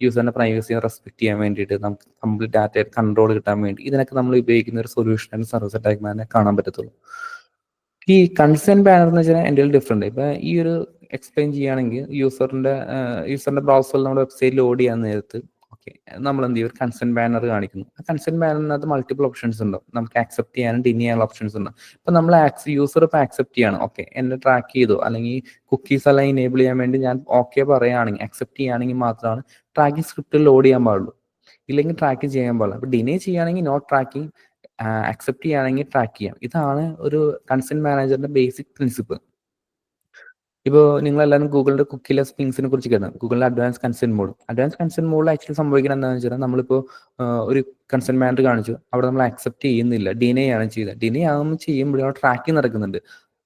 യൂസറിന്റെ പ്രൈവസിയെ റെസ്പെക്ട് ചെയ്യാൻ വേണ്ടിയിട്ട്, നമുക്ക് കംപ്ലീറ്റ് ഡാറ്റ കൺട്രോൾ കിട്ടാൻ വേണ്ടി ഇതിനൊക്കെ നമ്മൾ ഉപയോഗിക്കുന്ന ഒരു സൊല്യൂഷനാണ് സർവീസ് അറ്റാക്ക് മാനേജർ കാണാൻ പറ്റത്തുള്ളൂ. ഈ കൺസെന്റ് ബാനർ എന്ന് വെച്ചാൽ എൻ്റെ ഡിഫറെന്റ്. ഇപ്പൊ ഈ ഒരു എക്സ്പ്ലെയിൻ ചെയ്യുകയാണെങ്കിൽ യൂസറിന്റെ ബ്രൗസറിൽ നമ്മുടെ വെബ്സൈറ്റ് ലോഡ് ചെയ്യാൻ നേരത്ത് ഓക്കെ നമ്മൾ എന്ത് ചെയ്യും, ഒരു കൺസെന്റ് ബാനർ കാണിക്കുന്നു. ആ കൺസെന്റ് ബാനറിനകത്ത് മൾട്ടിപ്പിൾ ഓപ്ഷൻസ് ഉണ്ടാവും. നമുക്ക് ആക്സെപ്റ്റ് ചെയ്യാനും ഡിനി ചെയ്യാനുള്ള ഓപ്ഷൻസ് ഉണ്ട്. ഇപ്പൊ നമ്മൾ യൂസർ ഇപ്പൊ ആക്സെപ്റ്റ് ചെയ്യണം, ഓക്കെ എന്നെ ട്രാക്ക് ചെയ്തോ അല്ലെങ്കിൽ കുക്കീസ് എല്ലാം ഇനേബിൾ ചെയ്യാൻ വേണ്ടി ഞാൻ ഓക്കെ പറയുകയാണെങ്കിൽ, ആക്സെപ്റ്റ് ചെയ്യുകയാണെങ്കിൽ മാത്രമാണ് ട്രാക്കിംഗ് സ്ക്രിപ്റ്റ് ലോഡ് ചെയ്യാൻ പാടുള്ളൂ, ഇല്ലെങ്കിൽ ട്രാക്ക് ചെയ്യാൻ പാടില്ല. അപ്പൊ ഡിനേ ചെയ്യുകയാണെങ്കിൽ നോട്ട് ട്രാക്കിംഗ്, ആക്സെപ്റ്റ് ചെയ്യുകയാണെങ്കിൽ ട്രാക്ക് ചെയ്യാം. ഇതാണ് ഒരു കൺസെന്റ് മാനേജറിന്റെ ബേസിക് പ്രിൻസിപ്പിൾ. ഇപ്പോൾ നിങ്ങളെല്ലാവരും ഗൂഗിളിന്റെ കുക്കിലെസ് തിങ്സിനെ കുറിച്ച് കേട്ടാൽ ഗൂഗിളിന്റെ അഡ്വാൻസ് കൺസെന്റ് മോഡിൽ ആക്ച്വലി സംഭവിക്കുന്നത് എന്താണെന്ന് വെച്ചാൽ നമ്മളിപ്പോൾ ഒരു കൺസെന്റ് മാനേജർ കാണിച്ചു, അവിടെ നമ്മൾ ആക്സെപ്റ്റ് ചെയ്യുന്നില്ല, ഡിനേ ആണ് ചെയ്തത്. ഡിനേ ആകുമ്പോൾ ചെയ്യുമ്പോഴും അവിടെ ട്രാക്കിംഗ് നടക്കുന്നുണ്ട്.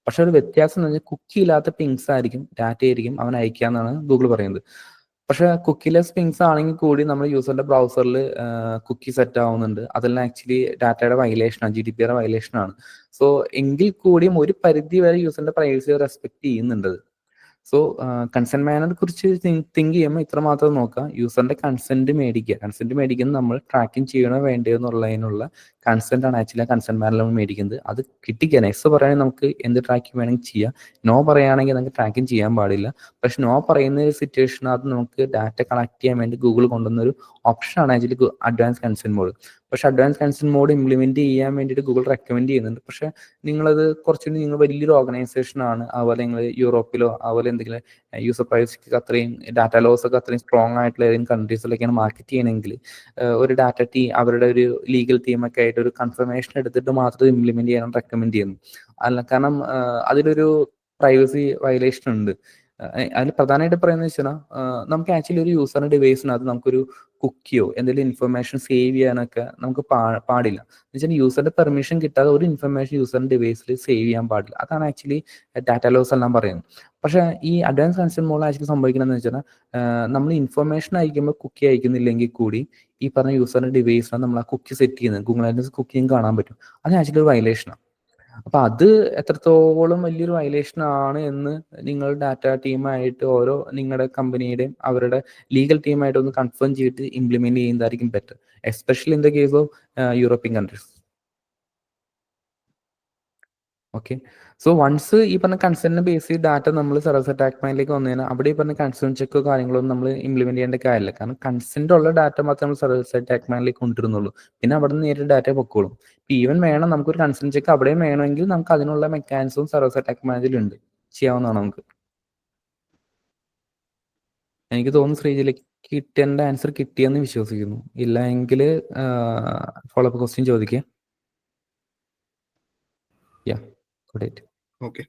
പക്ഷെ ഒരു വ്യത്യാസം എന്ന് പറഞ്ഞാൽ കുക്കി ഇല്ലാത്ത പിങ്സ് ആയിരിക്കും, ഡാറ്റ ആയിരിക്കും അവൻ അയക്കാന്നാണ് ഗൂഗിൾ പറയുന്നത്. പക്ഷെ കുക്കിലെസ് പിങ്സ് ആണെങ്കിൽ കൂടി നമ്മൾ യൂസറിന്റെ ബ്രൗസറിൽ കുക്കി സെറ്റ് ആവുന്നുണ്ട്. അതെല്ലാം ആക്ച്വലി ഡാറ്റയുടെ വയലേഷനാണ്, GDPR വയലേഷനാണ്. സോ എങ്കിൽ കൂടിയും ഒരു പരിധി വരെ യൂസറിന്റെ പ്രൈവസി റെസ്പെക്ട് ചെയ്യുന്നുണ്ട്. സോ കൺസെന്റ് മാനറെ കുറിച്ച് തിങ്ക് ചെയ്യുമ്പോൾ ഇത്ര മാത്രം നോക്കുക. യൂസറിന്റെ കൺസെന്റ് മേടിക്കുക. കൺസെന്റ് മേടിക്കുന്നത് നമ്മൾ ട്രാക്കിംഗ് ചെയ്യണോ വേണ്ടയോ എന്നുള്ളതിനുള്ള കൺസെന്റ് ആണ് ആക്ച്വലി ആ കൺസെന്റ് മാനർ നമ്മൾ മേടിക്കുന്നത്. അത് കിട്ടിക്കാൻ എസ് പറയുകയാണെങ്കിൽ നമുക്ക് എന്ത് ട്രാക്കിംഗ് വേണമെങ്കിൽ ചെയ്യാം. നോ പറയുകയാണെങ്കിൽ നമുക്ക് ട്രാക്കിംഗ് ചെയ്യാൻ പാടില്ല. പക്ഷെ നോ പറയുന്ന ഒരു സിറ്റുവേഷൻ അത് നമുക്ക് ഡാറ്റ കളക്ട് ചെയ്യാൻ വേണ്ടി ഗൂഗിൾ കൊണ്ടുവന്ന ഒരു ഓപ്ഷനാണ് ആക്ച്വലി അഡ്വാൻസ് കൺസെന്റ് മോഡ്. പക്ഷെ അഡ്വാൻസ് കൺസെന്റ് മോഡ് ഇംപ്ലിമെന്റ് ചെയ്യാൻ വേണ്ടിയിട്ട് ഗൂഗിൾ റെക്കമെൻഡ് ചെയ്യുന്നുണ്ട്. പക്ഷെ നിങ്ങളത് കുറച്ചുകൂടി നിങ്ങൾ വലിയൊരു ഓർഗനൈസേഷൻ ആണ്, അതുപോലെ നിങ്ങൾ യൂറോപ്പിലോ അതുപോലെ എന്തെങ്കിലും യൂസർ പ്രൈവസിക്ക് അത്രയും ഡാറ്റ ലോസ് ഒക്കെ അത്രയും സ്ട്രോങ് ആയിട്ടുള്ള ഏതെങ്കിലും കൺട്രീസിലൊക്കെയാണ് മാർക്കറ്റ് ചെയ്യണമെങ്കിൽ ഒരു ഡാറ്റ അവരുടെ ഒരു ലീഗൽ ടീമൊക്കെ ആയിട്ട് ഒരു കൺഫർമേഷൻ എടുത്തിട്ട് മാത്രം ഇംപ്ലിമെന്റ് ചെയ്യാൻ റെക്കമെൻഡ് ചെയ്യുന്നു. അല്ല, കാരണം അതിലൊരു പ്രൈവസി വയലേഷൻ ഉണ്ട്. അതിൽ പ്രധാനമായിട്ട് പറയുന്നത് വെച്ചാൽ നമുക്ക് ആക്ച്വലി ഒരു യൂസറിന്റെ ഡിവൈസിനകത്ത് നമുക്കൊരു കുക്കിയോ എന്തെങ്കിലും ഇൻഫർമേഷൻ സേവ് ചെയ്യാനൊക്കെ നമുക്ക് പാടില്ല. എന്ന് വെച്ചാൽ യൂസറിന്റെ പെർമിഷൻ കിട്ടാതെ ഒരു ഇൻഫർമേഷൻ യൂസറിന്റെ ഡിവൈസിൽ സേവ് ചെയ്യാൻ പാടില്ല. അതാണ് ആക്ച്വലി ഡാറ്റ ലോസ് എല്ലാം പറയുന്നത്. പക്ഷെ ഈ അഡ്വാൻസ് കൺസെന്റ് മോഡിൽ ആക്ച്വലി സംഭവിക്കണമെന്ന് വെച്ചാൽ നമ്മൾ ഇൻഫർമേഷൻ അയക്കുമ്പോൾ കുക്കി അയക്കുന്നില്ലെങ്കിൽ കൂടി ഈ പറഞ്ഞ യൂസറിന്റെ ഡിവൈസിലാണ് നമ്മൾ ആ കുക്കി സെറ്റ് ചെയ്യുന്നത്. ഗൂഗിൾ അനാലിറ്റിക്സ് കുക്കിയും കാണാൻ പറ്റും. അത് ആക്ച്വലി ഒരു വയലേഷനാണ്. അപ്പൊ അത് എത്രത്തോളം വലിയൊരു വയലേഷൻ ആണ് എന്ന് നിങ്ങൾ ഡാറ്റ ടീമായിട്ട് ഓരോ നിങ്ങളുടെ കമ്പനിയുടെയും അവരുടെ ലീഗൽ ടീമായിട്ട് ഒന്ന് കൺഫേം ചെയ്തിട്ട് ഇംപ്ലിമെന്റ് ചെയ്യുന്നതായിരിക്കും better, especially in the case of European countries. Okay, so once ഈ പറഞ്ഞ കൺസെന്റിനെ ബേസ് ചെയ്ത് ഡാറ്റ നമ്മൾ സർവീസ് അറ്റാക്മെന്റിലേക്ക് വന്നു കഴിഞ്ഞാൽ അവിടെ ഈ പറഞ്ഞ കൺസെന്റ് ചെക്കോ കാര്യങ്ങളൊന്നും നമ്മൾ ഇംപ്ലിമെന്റ് ചെയ്യേണ്ട കാര്യമില്ല. കാരണം കൺസെന്റ് ഉള്ള ഡാറ്റ മാത്രമേ നമ്മൾ സർവീസ് അറ്റാക്മെന്റിലേക്ക് കൊണ്ടുവരുന്നുള്ളൂ. പിന്നെ അവിടെ നിന്ന് നേരിട്ട് ഡാറ്റ പൊക്കോളും. ഈവൻ വേണം നമുക്കൊരു കൺസെന്റ് ചെക്ക് അവിടെയും വേണമെങ്കിൽ നമുക്ക് അതിനുള്ള മെക്കാനിസവും സർവീസ് അറ്റാക്മെന്റിൽ ഉണ്ട്, ചെയ്യാവുന്നതാണ് നമുക്ക്. എനിക്ക് തോന്നുന്നു ശ്രീജിലേക്ക് കിട്ടേണ്ട ആൻസർ കിട്ടിയെന്ന് വിശ്വസിക്കുന്നു. ഇല്ല എങ്കിൽ ഫോളോ അപ്പ് ക്വസ്റ്റ്യൻ ചോദിക്കുക. Okay,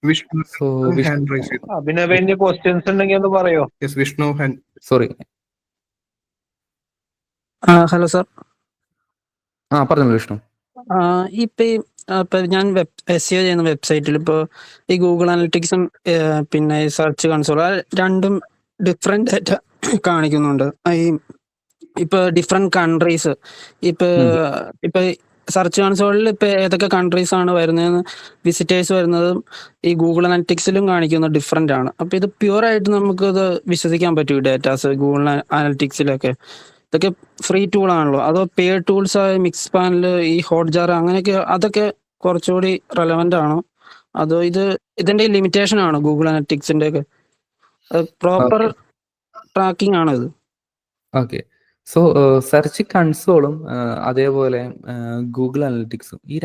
Vishnu so hand raise ചെയ്തു. അഭിനവേന്റെ ക്വസ്റ്റ്യൻസ് ഉണ്ടെങ്കിൽ ഒന്ന് പറയോ? Yes, Vishnu hand. Sorry, hello sir. പറഞ്ഞോളൂ വിഷ്ണു. ഇപ്പൊ ഞാൻ SEO ചെയ്യുന്ന വെബ്സൈറ്റിൽ ഇപ്പോൾ ഈ ഗൂഗിൾ അനലിറ്റിക്സും പിന്നെ സെർച്ച് കൺസോൾ രണ്ടും ഡിഫറെന്റ് ഡാറ്റ കാണിക്കുന്നുണ്ട്. ഇപ്പൊ ഡിഫറെന്റ് കൺട്രീസ് ഇപ്പൊ സെർച്ച് കൺസോളിൽ ഇപ്പൊ ഏതൊക്കെ കൺട്രീസ് ആണ് വരുന്നതെന്ന് വിസിറ്റേഴ്സ് വരുന്നതും ഈ ഗൂഗിൾ അനലിറ്റിക്സിലും കാണിക്കുന്നത് ഡിഫറെന്റ് ആണ്. അപ്പൊ ഇത് പ്യൂർ ആയിട്ട് നമുക്ക് ഇത് വിശ്വസിക്കാൻ പറ്റും ഈ ഡാറ്റാസ് ഗൂഗിൾ അനലിറ്റിക്സിലൊക്കെ? ഇതൊക്കെ ഫ്രീ ടൂൾ ആണല്ലോ, അതോ പെയ്ഡ് ടൂൾസ് ആയ മിക്സ് പാനൽ, ഈ ഹോട്ട്ജാർ അങ്ങനെയൊക്കെ അതൊക്കെ കുറച്ചുകൂടി റെലവെന്റ് ആണോ? അതോ ഇതിന്റെ ലിമിറ്റേഷൻ ആണോ ഗൂഗിൾ അനലിറ്റിക്സിന്റെ ഒക്കെ? പ്രോപ്പർ ട്രാക്കിംഗ് ആണോ ഇത്? ഓക്കെ, സോ സെർച്ച് കൺസോളും അതേപോലെ ഗൂഗിൾ അനലിറ്റിക്സും ഈ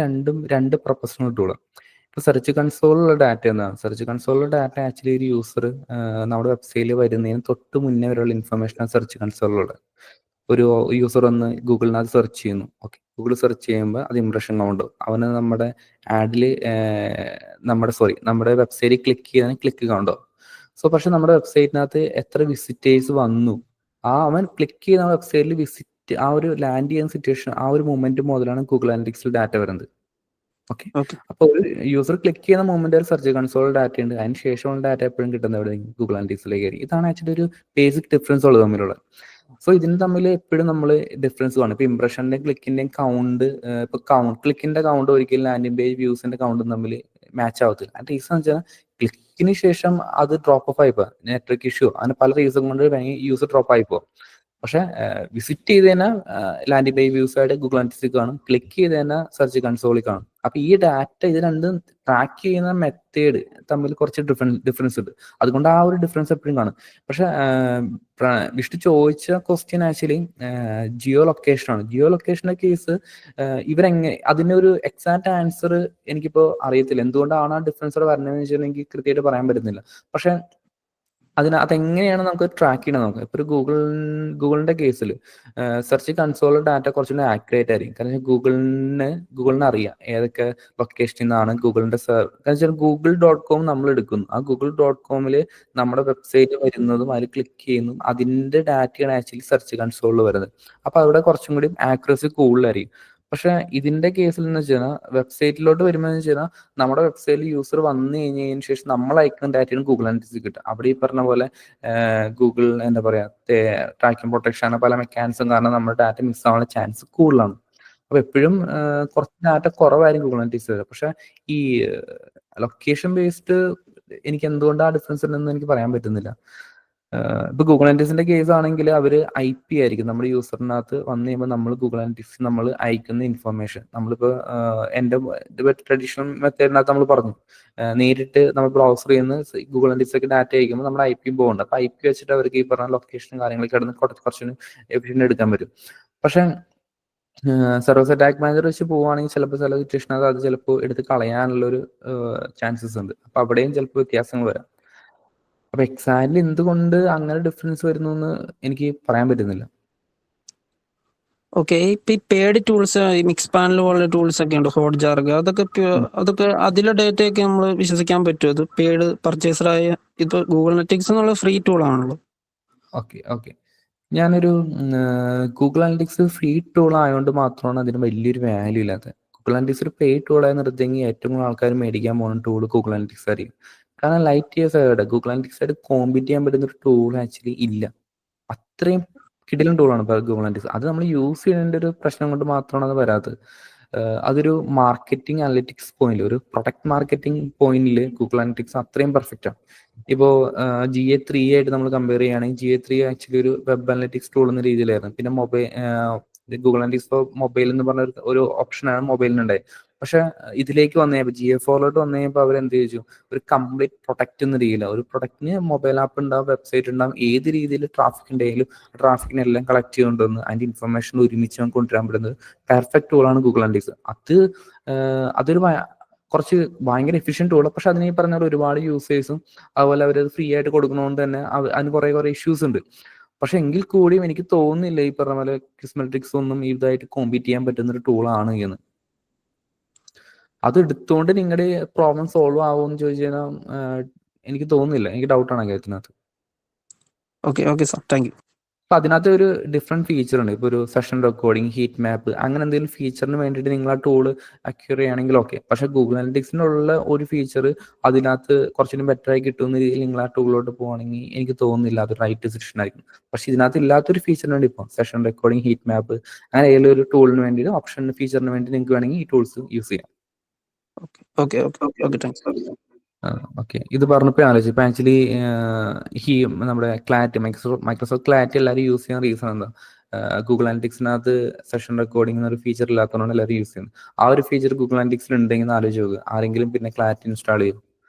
രണ്ട് പ്രൊഫഷണൽ ടൂളാണ്. ഇപ്പൊ സെർച്ച് കൺസോളിലുള്ള ഡാറ്റ എന്താണ്? സെർച്ച് കൺസോളിലുള്ള ഡാറ്റ ആക്ച്വലി ഒരു യൂസർ നമ്മുടെ വെബ്സൈറ്റിൽ വരുന്നതിന് തൊട്ട് മുന്നേ വരെയുള്ള ഇൻഫർമേഷനാണ് സെർച്ച് കൺസോളിലുള്ളത്. ഒരു യൂസർ വന്ന് ഗൂഗിളിനകത്ത് സെർച്ച് ചെയ്യുന്നു. ഓക്കെ, ഗൂഗിൾ സെർച്ച് ചെയ്യുമ്പോൾ അത് ഇംപ്രഷൻ കൗണ്ട് അവന് നമ്മുടെ ആഡിൽ നമ്മുടെ വെബ്സൈറ്റിൽ ക്ലിക്ക് ചെയ്താൽ ക്ലിക്ക് കൗണ്ടോ. സോ പക്ഷെ നമ്മുടെ വെബ്സൈറ്റിനകത്ത് എത്ര വിസിറ്റേഴ്സ് വന്നു, അവൻ ക്ലിക്ക് ചെയ്യുന്ന വെബ്സൈറ്റിൽ വിസിറ്റ് ആ ഒരു ലാൻഡ് ചെയ്യുന്ന സിറ്റുവേഷൻ ആ ഒരു മൊമെന്റ് മുതലാണ് ഗൂഗിൾ അനലിറ്റിക്സിൽ ഡാറ്റ വരുന്നത്. ഓക്കെ, അപ്പോൾ ഒരു യൂസർ ക്ലിക്ക് ചെയ്യുന്ന മൊമെന്റ് സെർച്ച് കൺസോൾ ഡാറ്റ ഉണ്ട്, അതിന് ശേഷമുള്ള ഡാറ്റ എപ്പോഴും കിട്ടുന്നത് എവിടെ? ഗൂഗിൾ അനലിറ്റിക്സിലേക്ക് ആയിരിക്കും. ഇതാണ് ആക്ച്വലി ഒരു ബേസിക് ഡിഫറൻസ് ഉള്ളത് തമ്മിലുള്ള. സോ ഇതിന് തമ്മിൽ എപ്പോഴും നമ്മൾ ഡിഫറൻസ് കാണും. ഇപ്പൊ ഇംപ്രഷന്റെയും ക്ലിക്കിന്റെയും കൗണ്ട്, ഇപ്പൊ ക്ലിക്കിന്റെ കൗണ്ട് ഒരിക്കലും ലാൻഡിംഗ് പേജ് വ്യൂസിന്റെ കൗണ്ടും തമ്മിൽ മാച്ച് ആവത്തില്ല. അതിന്റെ റീസൺ വെച്ചാൽ ക്ലിക്കിന് ശേഷം അത് ഡ്രോപ്പ് ഓഫ് ആയിപ്പോ, നെറ്റ്വർക്ക് ഇഷ്യൂ, അങ്ങനെ പല റീസൺ കൊണ്ട് യൂസർ ഡ്രോപ്പ് ആയിപ്പോ. പക്ഷെ വിസിറ്റ് ചെയ്ത് തന്നെ ലാൻഡിംഗ് പേജ് വ്യൂസ് ആയിട്ട് ഗൂഗിൾ അനലിറ്റിക്സ് കാണും, ക്ലിക്ക് ചെയ്ത് തന്നെ സെർച്ച് കൺസോളിൽ കാണും. അപ്പൊ ഈ ഡാറ്റ ഇത് രണ്ടും ട്രാക്ക് ചെയ്യുന്ന മെത്തേഡ് തമ്മിൽ കുറച്ച് ഡിഫറൻസ് ഉണ്ട്. അതുകൊണ്ട് ആ ഒരു ഡിഫറൻസ് എപ്പോഴും കാണും. പക്ഷെ വിഷ്ണു ചോദിച്ച ക്വസ്റ്റ്യൻ ആക്ച്വലി ജിയോ ലൊക്കേഷൻ ആണ്. ജിയോ ലൊക്കേഷന്റെ കേസ് അതിന്റെ ഒരു എക്സാക്ട് ആൻസർ എനിക്കിപ്പോ അറിയത്തില്ല. എന്തുകൊണ്ടാണ് ആ ഡിഫറൻസ് വരുന്നതെന്ന് വെച്ചാൽ എനിക്ക് കൃത്യമായിട്ട് പറയാൻ പറ്റുന്നില്ല. പക്ഷെ അതെങ്ങനെയാണ് നമുക്ക് ട്രാക്ക് ചെയ്യണം? നമുക്ക് ഇപ്പൊ ഒരു ഗൂഗിളിന്റെ കേസിൽ സെർച്ച് കൺസോൾ ഡാറ്റ കുറച്ചുകൂടി ആക്യുറേറ്റ് ആയിരിക്കും. കാരണം ഗൂഗിളിന് അറിയാം ഏതൊക്കെ ലൊക്കേഷനിൽ നിന്നാണ് ഗൂഗിളിന്റെ കാരണം google.com നമ്മൾ എടുക്കുന്നു. ആ google.com നമ്മുടെ വെബ്സൈറ്റ് വരുന്നതും അതിൽ ക്ലിക്ക് ചെയ്യുന്നതും അതിന്റെ ഡാറ്റയാണ് ആക്ച്വലി സെർച്ച് കൺസോളിൽ വരുന്നത്. അപ്പൊ അവിടെ കുറച്ചും കൂടി ആക്യുറസി കൂടുതലായിരിക്കും. പക്ഷെ ഇതിന്റെ കേസിൽ എന്ന് വെച്ചാൽ വെബ്സൈറ്റിലോട്ട് വരുമ്പോൾ വെച്ചാൽ നമ്മുടെ വെബ്സൈറ്റിൽ യൂസർ വന്നു കഴിഞ്ഞതിന് ശേഷം നമ്മൾ അയക്കുന്ന ഡാറ്റയാണ് ഗൂഗിൾ അനലിറ്റിക്സ് കിട്ടുക. അവിടെ ഈ പറഞ്ഞ പോലെ ഗൂഗിൾ എന്താ പറയാ ട്രാക്കിംഗ് പ്രൊട്ടക്ഷൻ പല മെക്കാനിസം കാരണം നമ്മുടെ ഡാറ്റ മിസ് ആവാനുള്ള ചാൻസ് കൂടുതലാണ്. അപ്പൊ എപ്പോഴും കുറച്ച് ഡാറ്റ കുറവായിരിക്കും ഗൂഗിൾ അനലിറ്റിക്സ്. പക്ഷെ ഈ ലൊക്കേഷൻ ബേസ്ഡ് എനിക്ക് എന്തുകൊണ്ട് ആ ഡിഫറൻസ് ഉണ്ടെന്ന് എനിക്ക് പറയാൻ പറ്റുന്നില്ല. ഇപ്പൊ ഗൂഗിൾ അനലിറ്റിക്സിന്റെ കേസ് ആണെങ്കിൽ അവർ IP ആയിരിക്കും നമ്മുടെ യൂസറിനകത്ത് വന്നു കഴിയുമ്പോൾ നമ്മൾ ഗൂഗിൾ അനലിറ്റിക്സ് നമ്മൾ അയക്കുന്ന ഇൻഫർമേഷൻ നമ്മളിപ്പോ എന്റെ ട്രഡീഷണൽ മെത്തേഡിനകത്ത് നമ്മൾ പറഞ്ഞു നേരിട്ട് നമ്മൾ ബ്രൗസർ ചെയ്യുന്ന ഗൂഗിൾ അനലിറ്റിക്സ് ഡാറ്റ അയക്കുമ്പോൾ നമ്മുടെ IP പോകുന്നുണ്ട്. അപ്പൊ IP വെച്ചിട്ട് അവർക്ക് ഈ പറഞ്ഞ ലൊക്കേഷനും കാര്യങ്ങളൊക്കെ കിടന്ന് കുറച്ചും എഫിഷ്യന്റ് എടുക്കാൻ പറ്റും. പക്ഷെ സർവീസ് അറ്റാക്ക് മാനേജർ വെച്ച് പോവുകയാണെങ്കിൽ ചിലപ്പോൾ ചില സിറ്റുവേഷനകത്ത് അത് ചിലപ്പോൾ എടുത്ത് കളയാനുള്ള ഒരു ചാൻസസ് ഉണ്ട്. അപ്പൊ അവിടെയും ചിലപ്പോൾ വ്യത്യാസങ്ങൾ വരാം. അപ്പൊ എക്സാക്ട്ലി എന്തുകൊണ്ട് അങ്ങനെ ഡിഫറൻസ് വരുന്നു എന്ന് എനിക്ക് പറയാൻ പറ്റുന്നില്ല. ഓക്കെ, ഇപ്പൊ ഈ പെയ്ഡ് ടൂൾസ്, ഈ മിക്സ് പാനൽ പോലുള്ള ടൂൾസ് ഒക്കെ ഉണ്ട്, ഹോട്ട് ജാർഗ്, അതൊക്കെ അതിലെ ഡേറ്റ ഒക്കെ നമ്മൾ വിശ്വസിക്കാൻ പറ്റുമോ? അത് പെയ്ഡ് പർച്ചേസറായ ഇപ്പൊ ഗൂഗിൾ അനലിറ്റിക്സ് എന്നുള്ള ഫ്രീ ടൂൾ ആണല്ലോ. ഓക്കെ ഞാനൊരു ഗൂഗിൾ അനലിറ്റിക്സ് ഫ്രീ ടൂൾ ആയതുകൊണ്ട് മാത്രമാണ് അതിന് വലിയൊരു വാല്യൂ ഇല്ലാത്തത്. ഗൂഗിൾ അനലിറ്റിക്സ് ഒരു പെയ്ഡ് ടൂളായി നിർത്തിയെങ്കിൽ ഏറ്റവും കൂടുതൽ ആൾക്കാർ മേടിക്കാൻ പോകുന്ന ടൂൾ ഗൂഗിൾ അനലിറ്റിക്സ് ആയിരിക്കും. കാരണം ലൈറ്റ് ഇയേഴ്സ് ആയിട്ട് ഗൂഗിൾ അനലിറ്റിക്സ് ആയിട്ട് കോമ്പീറ്റ് ചെയ്യാൻ പറ്റുന്ന ഒരു ടൂൾ ആക്ച്വലി ഇല്ല. അത്രയും കിടിലൻ ടൂളാണ് ഇപ്പോൾ ഗൂഗിൾ അനലിറ്റിക്സ്. അത് നമ്മൾ യൂസ് ചെയ്യുന്നതിന്റെ ഒരു പ്രശ്നം കൊണ്ട് മാത്രമാണ് അത് വരാത്തത്. അതൊരു മാർക്കറ്റിംഗ് അനലിറ്റിക്സ് പോയിന്റിൽ, ഒരു പ്രൊഡക്റ്റ് മാർക്കറ്റിംഗ് പോയിന്റിൽ ഗൂഗിൾ അനലിറ്റിക്സ് അത്രയും പെർഫെക്റ്റ് ആണ്. ഇപ്പോൾ GA3 ആയിട്ട് നമ്മൾ കമ്പയർ ചെയ്യുകയാണെങ്കിൽ GA3 ആക്ച്വലി ഒരു വെബ് അനലിറ്റിക്സ് ടൂൾ എന്ന രീതിയിലായിരുന്നു. പിന്നെ ഗൂഗിൾ അനലിറ്റിക്സ് ഫോർ മൊബൈൽ എന്ന് പറഞ്ഞ ഒരു ഓപ്ഷനാണ് മൊബൈലിനുണ്ടായത്. പക്ഷെ ഇതിലേക്ക് വന്നു കഴിയുമ്പോൾ GA4 വന്നു കഴിയുമ്പോൾ അവർ എന്ത് ചെയ്തു, ഒരു കംപ്ലീറ്റ് പ്രൊഡക്റ്റ് എന്ന രീതിയിലാണ്. ഒരു പ്രൊഡക്റ്റിന് മൊബൈൽ ആപ്പ് ഉണ്ടാവും, വെബ്സൈറ്റ് ഉണ്ടാവും, ഏത് രീതിയിൽ ട്രാഫിക് ഉണ്ടെങ്കിലും ട്രാഫിക്കിനെല്ലാം കളക്ട് ചെയ്തുകൊണ്ടുവന്ന് അതിന്റെ ഇൻഫർമേഷൻ ഒരുമിച്ച് കൊണ്ടുവരാൻ പറ്റുന്നത് പെർഫെക്റ്റ് ടൂളാണ് ഗൂഗിൾ അനലിറ്റിക്സ്. അതൊരു കുറച്ച് ഭയങ്കര എഫിഷ്യന്റ് ടൂളാണ്. പക്ഷെ അതിന് ഈ പറഞ്ഞ ഒരുപാട് യൂസേഴ്സും അതുപോലെ അവരത് ഫ്രീ ആയിട്ട് കൊടുക്കുന്നതുകൊണ്ട് തന്നെ അതിന് കുറെ ഇഷ്യൂസ് ഉണ്ട്. പക്ഷെ എങ്കിൽ കൂടിയും എനിക്ക് തോന്നുന്നില്ല ഈ പറഞ്ഞ പോലെ ക്രിസ്മറ്റിക്സ് ഒന്നും ഇതായിട്ട് കോമ്പീറ്റ് ചെയ്യാൻ പറ്റുന്ന ഒരു ടൂളാണ് എന്ന്. അത് എടുത്തുകൊണ്ട് നിങ്ങളുടെ പ്രോബ്ലം സോൾവ് ആവുമെന്ന് ചോദിച്ചു കഴിഞ്ഞാൽ എനിക്ക് തോന്നുന്നില്ല. എനിക്ക് ഡൗട്ടാണ് കാര്യത്തിനകത്ത്. Okay sir, thank you. അപ്പൊ അതിനകത്ത് ഒരു ഡിഫറെന്റ് ഫീച്ചർ ഉണ്ട്. ഇപ്പൊ ഒരു സെഷൻ റെക്കോർഡിംഗ്, ഹീറ്റ് മാപ്പ്, അങ്ങനെ എന്തെങ്കിലും ഫീച്ചറിന് വേണ്ടിയിട്ട് നിങ്ങൾ ആ ടൂള് അക്യൂർ ചെയ്യുകയാണെങ്കിൽ ഓക്കെ. പക്ഷെ ഗൂഗിൾ അനലിറ്റിക്സിനുള്ള ഒരു ഫീച്ചർ അതിനകത്ത് കുറച്ചുകൂടി ബെറ്റർ ആയി കിട്ടുന്ന രീതിയിൽ നിങ്ങൾ ആ ടൂളിലോട്ട് പോകുകയാണെങ്കിൽ എനിക്ക് തോന്നുന്നില്ല അത് റൈറ്റ് ഡിസിഷൻ ആയിരിക്കും. പക്ഷെ ഇതിനകത്ത് ഇല്ലാത്തൊരു ഫീച്ചറിന് വേണ്ടി ഇപ്പോൾ സെഷൻ റെക്കോർഡിംഗ്, ഹീറ്റ് മാപ്പ്, അങ്ങനെ ഏതെങ്കിലും ഒരു ടൂളിന് വേണ്ടി ഓപ്ഷൻ ഫീച്ചറിന് വേണ്ടി നിങ്ങൾക്ക് വേണമെങ്കിൽ ഈ ടൂൾസ് യൂസ് ചെയ്യാം. Okay thanks. ഓക്കെ, ഇത് പറഞ്ഞപ്പോൾ ആലോചിച്ചു. ഇപ്പൊ ആക്ച്വലി നമ്മുടെ ക്ലാറ്റ്, മൈക്രോസോഫ്റ്റ് ക്ലാറ്റ് എല്ലാവരും യൂസ് ചെയ്യാൻ റീസൺ എന്താ? ഗൂഗിൾ അനലിറ്റിക്സിനകത്ത് സെഷൻ റെക്കോർഡിംഗ് എന്നൊരു ഫീച്ചർ ഇല്ലാത്തതുകൊണ്ട് എല്ലാവരും യൂസ് ചെയ്യുന്നത്. ആ ഒരു ഫീച്ചർ ഗൂഗിൾ അനലിറ്റിക്സിൽ ഉണ്ടെങ്കിൽ ആലോചിച്ച് നോക്കുക, ആരെങ്കിലും പിന്നെ ക്ലാറ്റ് ഇൻസ്റ്റാൾ ചെയ്യും?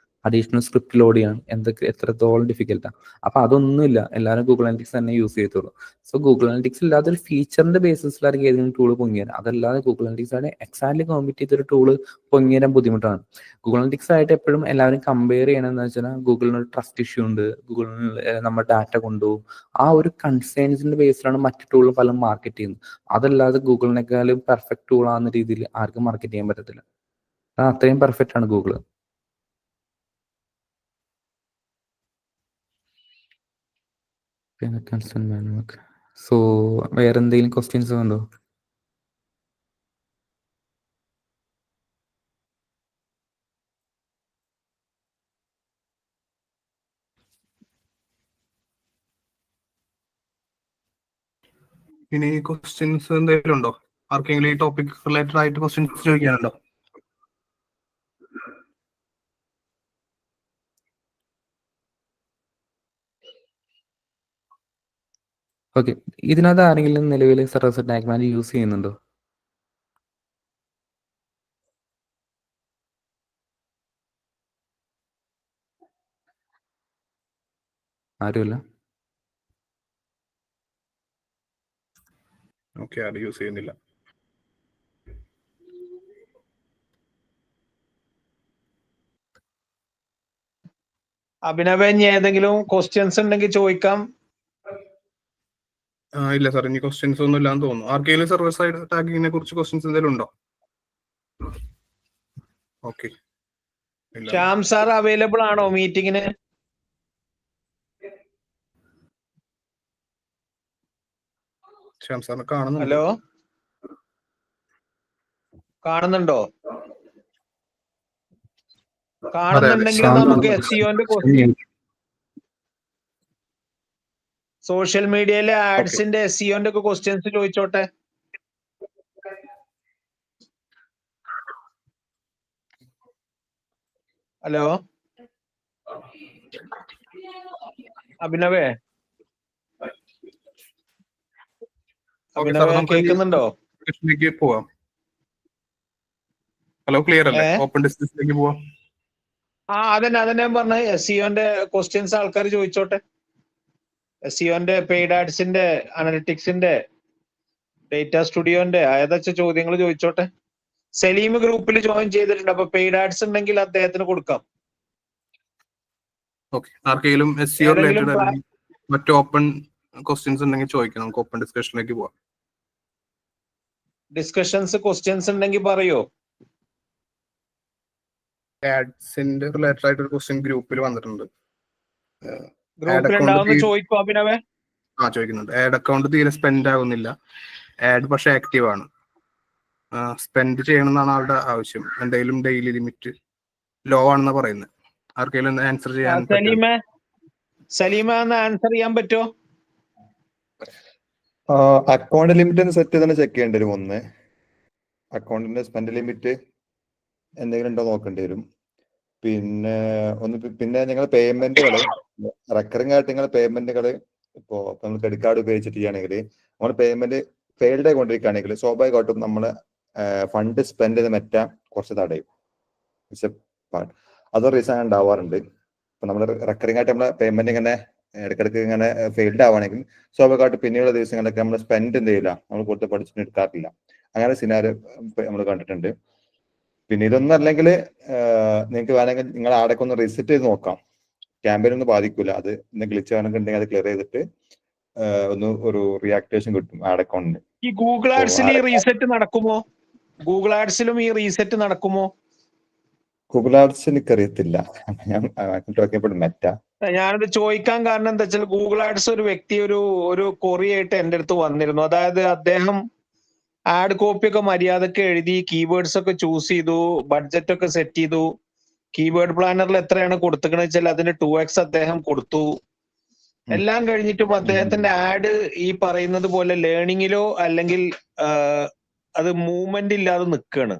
അഡീഷണൽ സ്ക്രിപ്റ്റ് ലോഡ് ചെയ്യാൻ എത്രത്തോളം ഡിഫിക്കൽട്ടാണ്. അപ്പൊ അതൊന്നുമില്ല, എല്ലാവരും ഗൂഗിൾ അനലിറ്റിക്സ് തന്നെ യൂസ് ചെയ്തോളൂ. സോ ഗൂഗിൾ അനലിറ്റിക്സ് ഇല്ലാത്തൊരു ഫീച്ചറിന്റെ ബേസിസിലായിരിക്കും ഏതെങ്കിലും ടൂൾ പൊങ്ങിയത്. അതല്ലാതെ ഗൂഗിൾ അനലിറ്റിക്സ് ആയിട്ട് എക്സാക്ട്ലി കോമ്പീറ്റ് ചെയ്തൊരു ടൂള് പൊങ്ങിയാൻ ബുദ്ധിമുട്ടാണ്. ഗൂഗിൾ അനലിറ്റിക്സ് ആയിട്ട് എപ്പോഴും എല്ലാവരും കമ്പയർ ചെയ്യണമെന്ന് വെച്ചാൽ ഗൂഗിളിന് ഒരു ട്രസ്റ്റ് ഇഷ്യൂ ഉണ്ട്, ഗൂഗിളിന് നമ്മുടെ ഡാറ്റ കൊണ്ടുപോകും, ആ ഒരു കൺസേൺസിന്റെ ബേസിലാണ് മറ്റു ടൂളുകൾ പലരും മാർക്കറ്റ് ചെയ്യുന്നത്. അതല്ലാതെ ഗൂഗിളിനേക്കാളും പെർഫെക്റ്റ് ടൂൾ ആകുന്ന രീതിയിൽ ആർക്കും മാർക്കറ്റ് ചെയ്യാൻ പറ്റത്തില്ല. അത്രയും പെർഫെക്റ്റ് ആണ് ഗൂഗിൾ. സോ വേറെ എന്തെങ്കിലും ക്വസ്റ്റ്യൻസ് ഉണ്ടോ? ഇനി ക്വസ്റ്റ്യൻസ് എന്തെങ്കിലും ഉണ്ടോ? ആർക്കെങ്കിലും ഈ ടോപ്പിക് റിലേറ്റഡ് ആയിട്ട് ക്വസ്റ്റ്യൻസ് ചോദിക്കാനുണ്ടോ? ഓക്കെ, ഇതിനകത്ത് ആരെങ്കിലും നിലവിൽ സർവീസ് ടാഗ് മാനേജർ യൂസ് ചെയ്യുന്നുണ്ടോ? ആരുമില്ല. ഓക്കെ, അത് യൂസ് ചെയ്യുന്നില്ല. അഭിനവ്, ഇനി ഏതെങ്കിലും ക്വസ്റ്റ്യൻസ് ഉണ്ടെങ്കിൽ ചോദിക്കാം. ഇല്ല സാർ, ഇനി ക്വസ്റ്റ്യൻസ് ഒന്നും ഇല്ലാന്ന് തോന്നുന്നു. ആർക്കെങ്കിലും സർവീസ് സൈഡ് ടാഗിങ്ങിനെ കുറിച്ച് ക്വസ്റ്റ്യൻസ് എന്തെങ്കിലും ഉണ്ടോ? ഓക്കെ, ശ്യാം സാർ അവൈലബിൾ ആണോ മീറ്റിങ്ങിന്? ശ്യാം സാറിനെ കാണുന്നുണ്ട്. ഹലോ, കാണുന്നുണ്ടോ? കാണുന്നുണ്ടെങ്കിൽ നമുക്ക് SEOന്റെ സോഷ്യൽ മീഡിയയിലെ ആഡ്സിന്റെ SEOന്റെ ഒക്കെ ക്വസ്റ്റ്യൻസ് ചോദിച്ചോട്ടെ. ഹലോ, അഭിനവേ ഓക്കെ സാർ, നമുക്ക് കേൾക്കുന്നുണ്ടോ? ഡിസ്കഷനിലേക്ക് പോവാം. ഹലോ, ക്ലിയർ അല്ലേ? ഓപ്പൺ ഡിസ്കഷനിലേക്ക് പോവാം. അതന്നെ ഞാൻ പറഞ്ഞ SEOന്റെ ക്വസ്റ്റ്യൻസ് ആൾക്കാർ ചോദിച്ചോട്ടെ. SEOന്റെ പെയ്ഡ് ആഡ്സിന്റെ, അനലിറ്റിക്സിന്റെ, ഡേറ്റ സ്റ്റുഡിയോന്റെ ഏതാച്ച ചോദ്യങ്ങൾ ചോദിച്ചോട്ടെ. സലീം ഗ്രൂപ്പിൽ ജോയിൻ ചെയ്തിട്ടുണ്ട്. അപ്പൊ പെയ്ഡ് ആഡ്സ് ഉണ്ടെങ്കിൽ അദ്ദേഹത്തിന് കൊടുക്കാം. ഓക്കെ, ആർക്കെങ്കിലും SEO റിലേറ്റഡ് അല്ലെങ്കിൽ മറ്റു ഓപ്പൺ ക്വസ്റ്റ്യൻസ് ഉണ്ടെങ്കിൽ ചോദിക്കാം. നമുക്ക് ഓപ്പൺ ഡിസ്കഷനിലേക്ക് പോവാം. ക്വസ്റ്റ്യൻസ് ഉണ്ടെങ്കിൽ പറയോ. ആഡ്സിന്റെ റിലേറ്റഡ് ആയിട്ട് ഒരു ക്വസ്റ്റ്യൻ ഗ്രൂപ്പിൽ വന്നിട്ടുണ്ട്. ചോദിക്കോ അഭിനവേ? ചോദിക്കുന്നുണ്ട്. ആഡ് അക്കൗണ്ട് തീരെ സ്പെൻഡ് ആകുന്നില്ല, ആഡ് പക്ഷെ ആക്റ്റീവ് ആണ്, സ്പെൻഡ് ചെയ്യണമെന്നാണ് ആളുടെ ആവശ്യം. എന്തെങ്കിലും ഡെയിലി ലിമിറ്റ് ലോ ആണെന്ന് പറയുന്നത്. ആർക്കെങ്കിലും ആൻസർ ചെയ്യാൻ സലീമ ആൻസർ ചെയ്യാൻ പറ്റുമോ? അക്കൗണ്ട് ലിമിറ്റ് സെറ്റ് തന്നെ ചെക്ക് ചെയ്യേണ്ടി വരും. ഒന്ന് അക്കൗണ്ടിന്റെ സ്പെൻഡ് ലിമിറ്റ് എന്തെങ്കിലും ഉണ്ടോ നോക്കേണ്ടി വരും. പിന്നെ ഞങ്ങൾ പേയ്മെന്റുകൾ റെക്കറിംഗ് ആയിട്ട് നിങ്ങൾ പേയ്മെന്റുകൾ ഇപ്പോ നമ്മൾ ക്രെഡിറ്റ് കാർഡ് ഉപയോഗിച്ചിട്ട് ചെയ്യുകയാണെങ്കിൽ നമ്മൾ പേയ്മെന്റ് ഫെയിൽഡ് ആയിക്കൊണ്ടിരിക്കുകയാണെങ്കിൽ സ്വാഭാവികമായിട്ടും നമ്മൾ ഫണ്ട് സ്പെൻഡ് ചെയ്ത് മെറ്റാൻ കുറച്ച് തടയും. അതൊരു റീസൺ ഉണ്ടാവാറുണ്ട്. ഇപ്പൊ നമ്മൾ റെക്കറിംഗ് ആയിട്ട് നമ്മളെ പേയ്മെന്റ് ഇങ്ങനെ ഇടയ്ക്കിടയ്ക്ക് ഇങ്ങനെ ഫെയിൽഡ് ആവുകയാണെങ്കിൽ സ്വാഭാവികമായിട്ട് പിന്നെയുള്ള ദിവസങ്ങളിലൊക്കെ നമ്മൾ സ്പെൻഡ് എന്ത് ചെയ്യില്ല, നമ്മൾ കൊടുത്ത് പഠിച്ചിട്ട് എടുക്കാറില്ല. അങ്ങനെ സിനാരിയോ നമ്മൾ കണ്ടിട്ടുണ്ട്. പിന്നെ ഇതൊന്നും അല്ലെങ്കിൽ നിങ്ങൾക്ക് വേണമെങ്കിൽ നിങ്ങൾ ആടൊക്കെ ഒന്ന് റിസെറ്റ് ചെയ്ത് നോക്കാം. ക്യാമ്പയിൻ ഒന്നും ബാധിക്കില്ല. അത് ഗ്ലിച്ച് വേണമെങ്കിൽ ഉണ്ടെങ്കിൽ അത് ക്ലിയർ ചെയ്തിട്ട് ഒരു റിയാക്ടിവേഷൻ കിട്ടും ആഡ് അക്കൗണ്ടിന്. ഈ ഗൂഗിൾ ആഡ്സിൽ ഈ റീസെറ്റ് നടക്കുമോ? ഗൂഗിൾ ആഡ്സിലും ഈ റീസെറ്റ് നടക്കുമോ? ഗൂഗിൾ ആഡ്സ് എനിക്കറിയത്തില്ല. ഞാനത് ചോദിക്കാൻ കാരണം എന്താ വെച്ചാൽ ഗൂഗിൾ ആഡ്സ് ഒരു വ്യക്തി ഒരു കൊറിയായിട്ട് എൻ്റെ അടുത്ത് വന്നിരുന്നു. അതായത് അദ്ദേഹം ആഡ് കോപ്പി ഒക്കെ മര്യാദക്ക് എഴുതി, കീവേഡ്സ് ഒക്കെ ചൂസ് ചെയ്തു, ബഡ്ജറ്റ് ഒക്കെ സെറ്റ് ചെയ്തു. കീവേഡ് പ്ലാനറിൽ എത്രയാണ് കൊടുത്തിക്കണെന്ന് വെച്ചാൽ അതിന് 2x അദ്ദേഹം കൊടുത്തു. എല്ലാം കഴിഞ്ഞിട്ടും അദ്ദേഹത്തിന്റെ ആഡ് ഈ പറയുന്നത് പോലെ ലേണിങ്ങിലോ അല്ലെങ്കിൽ അത് മൂവ്മെന്റ് ഇല്ലാതെ നിൽക്കുകയാണ്.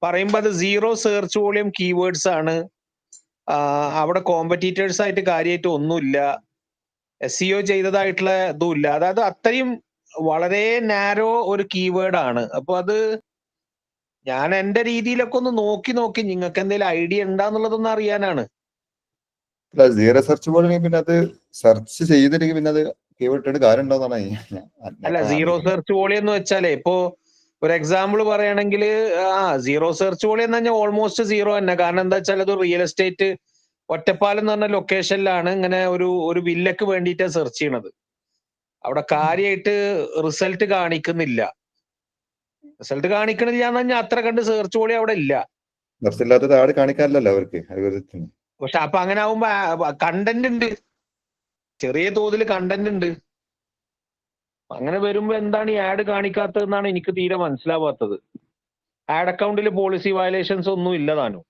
പറയുമ്പോ അത് 0 സെർച്ച് വോളിയം കീവേഡ്സ് ആണ്. അവിടെ കോമ്പറ്റീറ്റേഴ്സ് ആയിട്ട് കാര്യമായിട്ട് ഒന്നുമില്ല. SEO ചെയ്തതായിട്ടുള്ള ഇതുമില്ല. അതായത് അത്രയും വളരെ നാരോ ഒരു കീവേഡ് ആണ്. അപ്പൊ അത് ഞാൻ എന്റെ രീതിയിലൊക്കെ ഒന്ന് നോക്കി നിങ്ങൾക്ക് എന്തെങ്കിലും ഐഡിയ ഉണ്ടാന്നുള്ളതൊന്ന് അറിയാനാണ്. സീറോ സെർച്ച് പോലെ പിന്നെ അത് സെർച്ച് ചെയ്തില്ലെങ്കിൽ പിന്നെ അത് കീവേഡ് കാര്യം ഉണ്ടോന്നാണ്. അല്ല, 0 സെർച്ച് വോളിയം എന്ന് വെച്ചാലേ ഇപ്പോ ഒരു എക്സാമ്പിൾ പറയുകയാണെങ്കിൽ 0 സെർച്ച് വോളിയം എന്ന് പറഞ്ഞാൽ ഓൾമോസ്റ്റ് 0 തന്നെ. കാരണം എന്താ വെച്ചാൽ അത് റിയൽ എസ്റ്റേറ്റ് ഒറ്റപ്പാലം എന്ന് പറഞ്ഞ ലൊക്കേഷനിലാണ് ഇങ്ങനെ ഒരു വില്ലക്ക് വേണ്ടിയിട്ട് സെർച്ച് ചെയ്യണത്. അവിടെ കാര്യമായിട്ട് റിസൾട്ട് കാണിക്കുന്നില്ല. റിസൾട്ട് കാണിക്കണില്ല എന്ന് പറഞ്ഞാൽ അത്ര കണ്ട് സെർച്ച് വോളിയം അവിടെ ഇല്ല. ആഡ് കാണിക്കാറില്ലല്ലോ അവർക്ക്. പക്ഷെ അപ്പൊ അങ്ങനെ ആവുമ്പോ കണ്ടന്റ് ഉണ്ട്, ചെറിയ തോതിൽ കണ്ടന്റ് ഉണ്ട്. അങ്ങനെ വരുമ്പോ എന്താണ് ഈ ആഡ് കാണിക്കാത്തതെന്നാണ് എനിക്ക് തീരെ മനസ്സിലാവാത്തത്. ആഡ് അക്കൗണ്ടിൽ പോളിസി വയലേഷൻസ് ഒന്നും ഇല്ലതാനോ.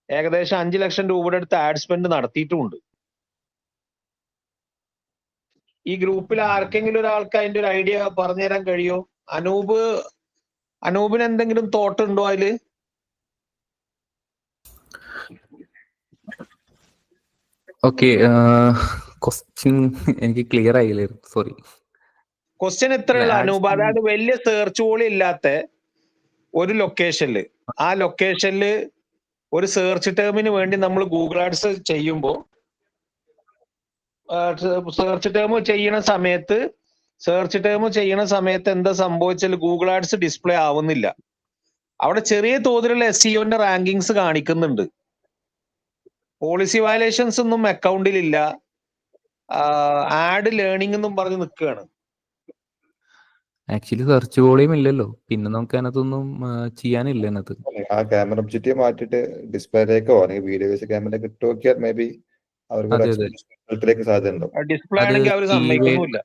ഏകദേശം 5 ലക്ഷം രൂപയുടെ അടുത്ത് ആഡ് സ്പെൻഡ് നടത്തിയിട്ടുമുണ്ട്. ഈ ഗ്രൂപ്പിൽ ആർക്കെങ്കിലും ഒരാൾക്ക് അതിന്റെ ഒരു ഐഡിയ പറഞ്ഞു തരാൻ കഴിയോ? അനൂപിന് എന്തെങ്കിലും തോട്ട് ഉണ്ടോ അതില്? ഓക്കെ, ക്വസ്റ്റ്യൻ എനിക്ക് ക്ലിയർ ആയില്ലായിരുന്നു, സോറി. ക്വസ്റ്റ്യൻ ഇത്രയുള്ള അനൂപ്, അതായത് വലിയ സെർച്ച് വോളിയം ഇല്ലാത്ത ഒരു ലൊക്കേഷനിൽ, ആ ലൊക്കേഷനിൽ ഒരു സെർച്ച് ടേമിന് വേണ്ടി നമ്മൾ ഗൂഗിൾ ആഡ്സ് ചെയ്യുമ്പോൾ സെർച്ച് ടേം ചെയ്യണ സമയത്ത് എന്താ സംഭവിച്ചാൽ ഗൂഗിൾ ആഡ്സ് ഡിസ്പ്ലേ ആവുന്നില്ല. അവിടെ ചെറിയ തോതിലുള്ള SEOന്റെ റാങ്കിങ്സ് കാണിക്കുന്നുണ്ട്. പോളിസി വയലേഷൻസ് ഒന്നും അക്കൗണ്ടിൽ ഇല്ല. ആഡ് ലേണിംഗ് എന്നും പറഞ്ഞ് നിൽക്കുകയാണ്. ആക്ച്വലി സെർച്ച് വോളിയം ഇല്ലല്ലോ, പിന്നെ നമുക്ക് അതിനകത്തൊന്നും ചെയ്യാനില്ല. അതിനകത്ത് ആ ക്യാമറ ഒബ്ജക്റ്റീവ് മാറ്റിട്ട് ഡിസ്പ്ലേയിലേക്കോ അല്ലെങ്കിൽ വീഡിയോ ബേസ് ക്യാമറയിലേക്ക് ഇട്ട് നോക്കിയാൽ മേ ബി അവർക്ക് സാധ്യത ഉണ്ടോ. ഡിസ്പ്ലേ ആണെങ്കിൽ അവർ സമ്മതിക്കുന്നില്ല.